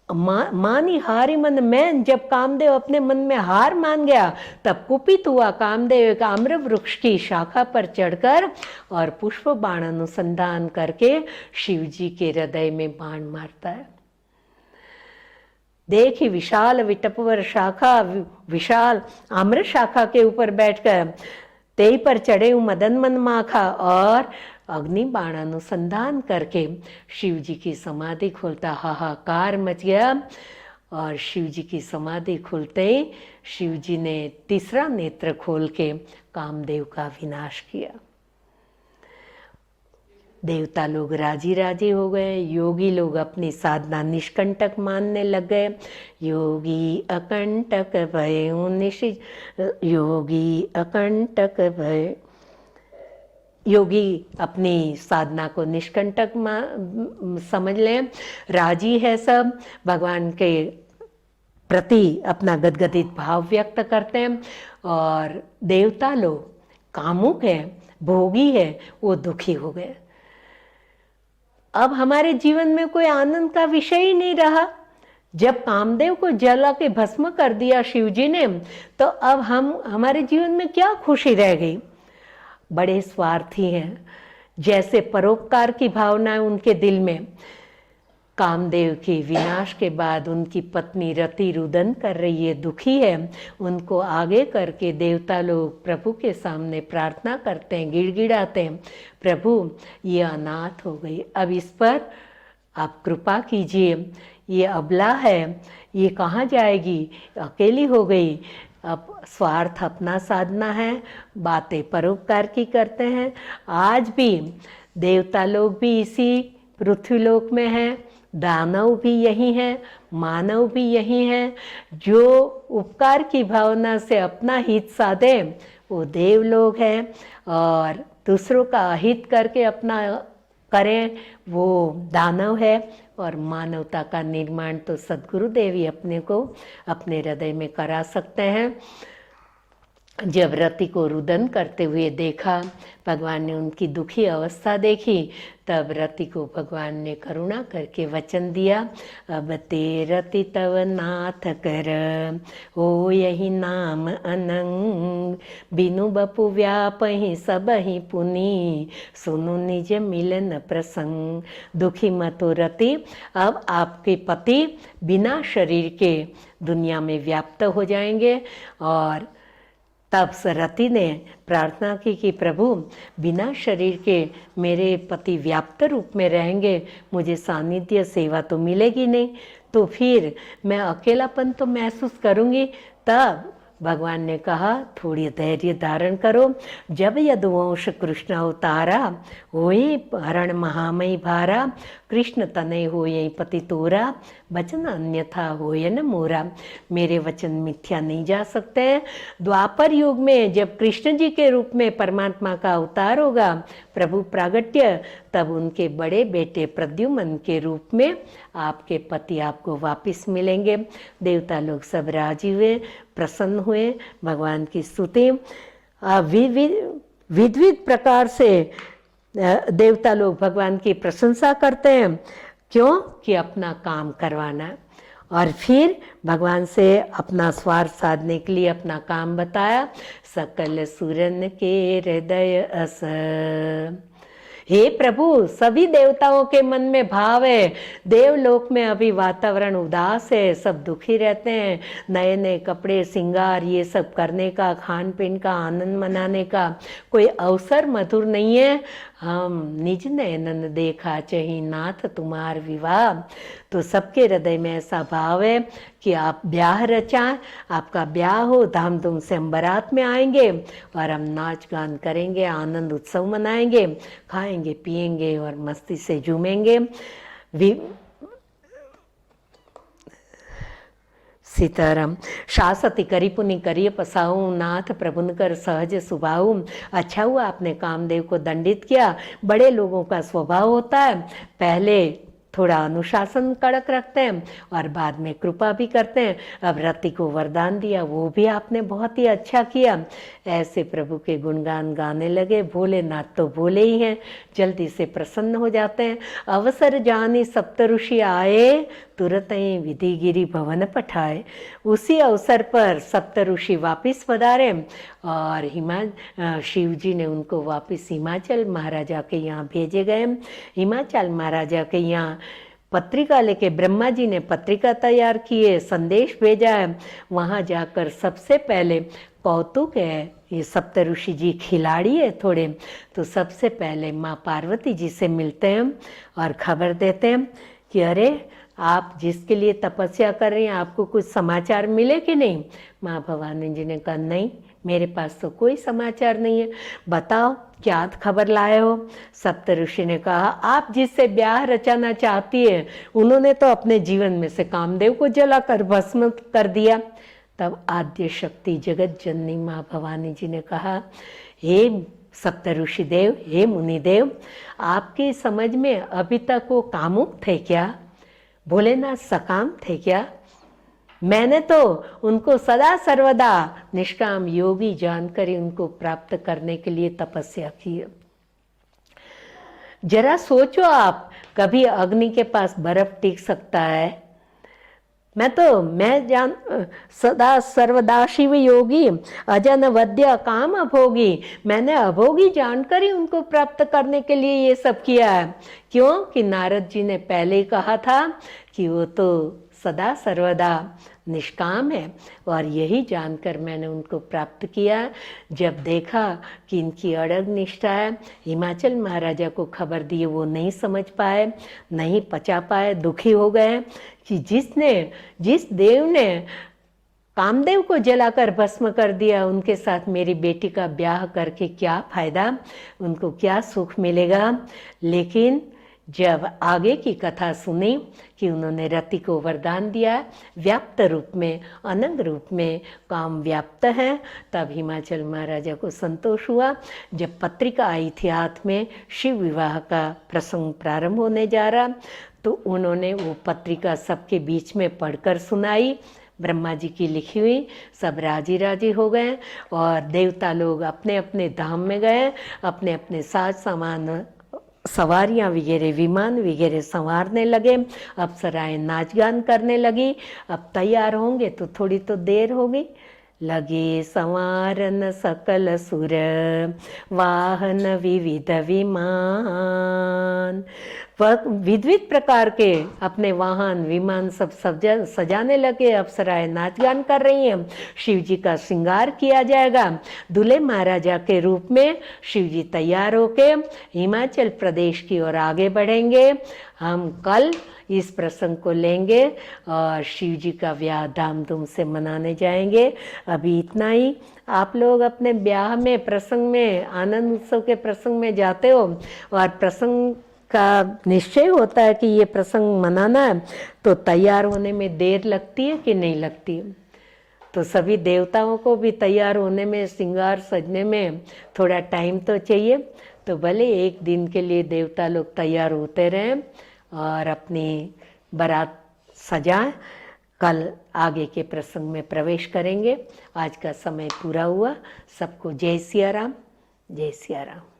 मानी हारी मन में, जब कामदेव अपने मन में हार मान गया तब कुपित हुआ कामदेव एक आम्र वृक्ष की शाखा पर चढ़कर और पुष्प बाण अनुसंधान करके शिव जी के हृदय में बाण मारता है। देखी विशाल विटपवर शाखा, विशाल आम्र शाखा के ऊपर बैठकर तेई पर चढ़े हूँ मदन मन माखा और अग्नि बाण अनुसंधान करके शिव जी की समाधि खोलता। हाहाकार मच गया और शिव जी की समाधि खुलते ही शिव जी ने तीसरा नेत्र खोल के कामदेव का विनाश किया। देवता लोग राजी राजी हो गए, योगी लोग अपनी साधना निष्कंटक मानने लग गए। योगी अकंटक भय योगी अकंटक भय, योगी अपनी साधना को निष्कंटक समझ लें, राजी है सब, भगवान के प्रति अपना गदगदित भाव व्यक्त करते हैं। और देवता लोग कामुक है, भोगी है, वो दुखी हो गए। अब हमारे जीवन में कोई आनंद का विषय ही नहीं रहा। जब कामदेव को जला के भस्म कर दिया शिव जी ने, तो अब हमारे जीवन में क्या खुशी रह गई। बड़े स्वार्थी हैं, जैसे परोपकार की भावना है उनके दिल में। कामदेव के विनाश के बाद उनकी पत्नी रति रुदन कर रही है, दुखी है, उनको आगे करके देवता लोग प्रभु के सामने प्रार्थना करते हैं, गिड़गिड़ाते हैं, प्रभु ये अनाथ हो गई, अब इस पर आप कृपा कीजिए, ये अबला है, ये कहाँ जाएगी, अकेली हो गई। अब स्वार्थ अपना साधना है, बातें परोपकार की करते हैं। आज भी देवता लोग भी इसी पृथ्वीलोक में हैं, दानव भी यही हैं, मानव भी यही हैं। जो उपकार की भावना से अपना हित साधे वो देव लोग हैं, और दूसरों का हित करके अपना करें वो दानव है। और मानवता का निर्माण तो सद्गुरुदेव ही अपने को अपने हृदय में करा सकते हैं। जब रति को रुदन करते हुए देखा, भगवान ने उनकी दुखी अवस्था देखी, तब रति को भगवान ने करुणा करके वचन दिया, अब ते रति तव नाथ कर, हो यही नाम अनंग, बिनु बपु व्यापहि सब ही पुनि, सुनु निज मिलन प्रसंग। दुखी मत हो रति, अब आपके पति बिना शरीर के दुनिया में व्याप्त हो जाएंगे। और तब रति ने प्रार्थना की कि प्रभु बिना शरीर के मेरे पति व्याप्त रूप में रहेंगे, मुझे सानिध्य सेवा तो मिलेगी नहीं, तो फिर मैं अकेलापन तो महसूस करूँगी। तब भगवान ने कहा थोड़ी धैर्य धारण करो, जब यदुवंश कृष्ण अवतारा, होई हरण महामयी भारा, कृष्ण तनय होय पति तोरा, वचन अन्यथा होय न मोरा। मेरे वचन मिथ्या नहीं जा सकते हैं। द्वापर युग में जब कृष्ण जी के रूप में परमात्मा का अवतार होगा, प्रभु प्रागट्य, तब उनके बड़े बेटे प्रद्युम्न के रूप में आपके पति आपको वापस मिलेंगे। देवता लोग सब राजी हुए, प्रसन्न हुए, भगवान की स्तुति विविध प्रकार से देवता लोग भगवान की प्रशंसा करते हैं। क्यों? कि अपना काम करवाना। और फिर भगवान से अपना स्वार्थ साधने के लिए अपना काम बताया। सकल सुरन के हृदय अस, हे प्रभु सभी देवताओं के मन में भाव है, देवलोक में अभी वातावरण उदास है, सब दुखी रहते हैं, नए नए कपड़े श्रृंगार ये सब करने का, खान पीन का आनंद मनाने का कोई अवसर मधुर नहीं है। हम निज नयनन देखा चही नाथ तुम्हार विवाह। तो सबके हृदय में ऐसा भाव है कि आप ब्याह रचाएं, आपका ब्याह हो, धामधूम से हम बारात में आएंगे और हम नाच गान करेंगे, आनंद उत्सव मनाएंगे, खाएंगे पिएंगे और मस्ती से झूमेंगे। सीताराम। शासति करी पुनि करिय पसाऊं, नाथ प्रभुन कर सहज सुभाऊं। अच्छा हुआ आपने कामदेव को दंडित किया। बड़े लोगों का स्वभाव होता है, पहले थोड़ा अनुशासन कड़क रखते हैं और बाद में कृपा भी करते हैं। अब रति को वरदान दिया, वो भी आपने बहुत ही अच्छा किया। ऐसे प्रभु के गुणगान गाने लगे। भोलेनाथ तो भोले ही हैं, जल्दी से प्रसन्न हो जाते हैं। अवसर जानी सप्तऋषि आए, तुरंत ही विधिगिरि भवन पठाए। उसी अवसर पर सप्तऋषि वापिस पधारे और शिव जी ने उनको वापिस हिमाचल महाराजा के यहाँ भेजे गए। हिमाचल महाराजा के यहाँ पत्रिका लेके ब्रह्मा जी ने पत्रिका तैयार किए, संदेश भेजा है। वहाँ जाकर सबसे पहले कौतुक है, ये सप्तऋषि जी खिलाड़ी है थोड़े, तो सबसे पहले माँ पार्वती जी से मिलते हैं और खबर देते हैं कि अरे आप जिसके लिए तपस्या कर रही हैं, आपको कुछ समाचार मिले कि नहीं। माँ भवानी जी ने कहा नहीं, मेरे पास तो कोई समाचार नहीं है, बताओ क्या खबर लाए हो। सप्तऋषि ने कहा आप जिससे ब्याह रचाना चाहती है, उन्होंने तो अपने जीवन में से कामदेव को जलाकर भस्म कर दिया। तब आद्य शक्ति जगत जननी माँ भवानी जी ने कहा, हे सप्तऋषि देव, हे मुनिदेव, आपकी समझ में अभी तक वो कामुक थे क्या? भोलेनाथ सकाम थे क्या? मैंने तो उनको सदा सर्वदा निष्काम योगी जानकर ही उनको प्राप्त करने के लिए तपस्या की। जरा सोचो आप, कभी अग्नि के पास बर्फ टिक सकता है? मैं जान सदा सर्वदा शिव योगी, अजन वद्य काम अभोगी। मैंने अभोगी जानकर ही उनको प्राप्त करने के लिए ये सब किया है। क्यों? कि नारद जी ने पहले ही कहा था कि वो तो सदा सर्वदा निष्काम है, और यही जानकर मैंने उनको प्राप्त किया। जब देखा कि इनकी अड़ग निष्ठा है, हिमाचल महाराजा को खबर दिए, वो नहीं समझ पाए, नहीं पचा पाए, दुखी हो गए कि जिस देव ने कामदेव को जलाकर भस्म कर दिया, उनके साथ मेरी बेटी का ब्याह करके क्या फायदा, उनको क्या सुख मिलेगा। लेकिन जब आगे की कथा सुनी कि उन्होंने रति को वरदान दिया, व्याप्त रूप में, अनंग रूप में काम व्याप्त है, तब हिमाचल महाराजा को संतोष हुआ। जब पत्रिका आई थी हाथ में, शिव विवाह का प्रसंग प्रारंभ होने जा रहा, तो उन्होंने वो पत्रिका सबके बीच में पढ़कर सुनाई। ब्रह्मा जी की लिखी हुई, सब राजी राजी हो गए और देवता लोग अपने अपने धाम में गए, अपने अपने साज सामान सवारियाँ वगैरह विमान वगैरह संवारने लगे। अप्सराएं नाच गान करने लगी। अब तैयार होंगे तो थोड़ी तो देर होगी। लगे संवारन सकल सुर वाहन विविध विमान। विविध प्रकार के अपने वाहन विमान सब सजाने लगे। अप्सराएं नाच गान कर रही हैं। शिव जी का श्रृंगार किया जाएगा। दूल्हे महाराजा के रूप में शिव जी तैयार होके हिमाचल प्रदेश की ओर आगे बढ़ेंगे। हम कल इस प्रसंग को लेंगे और शिव जी का ब्याह धामधूम से मनाने जाएंगे। अभी इतना ही। आप लोग अपने ब्याह में, प्रसंग में, आनंद उत्सव के प्रसंग में जाते हो और प्रसंग का निश्चय होता है कि ये प्रसंग मनाना है, तो तैयार होने में देर लगती है कि नहीं लगती है? तो सभी देवताओं को भी तैयार होने में, श्रृंगार सजने में थोड़ा टाइम तो चाहिए। तो भले एक दिन के लिए देवता लोग तैयार होते रहें और अपनी बारात सजाएं। कल आगे के प्रसंग में प्रवेश करेंगे। आज का समय पूरा हुआ। सबको जय सिया राम, जय सिया राम।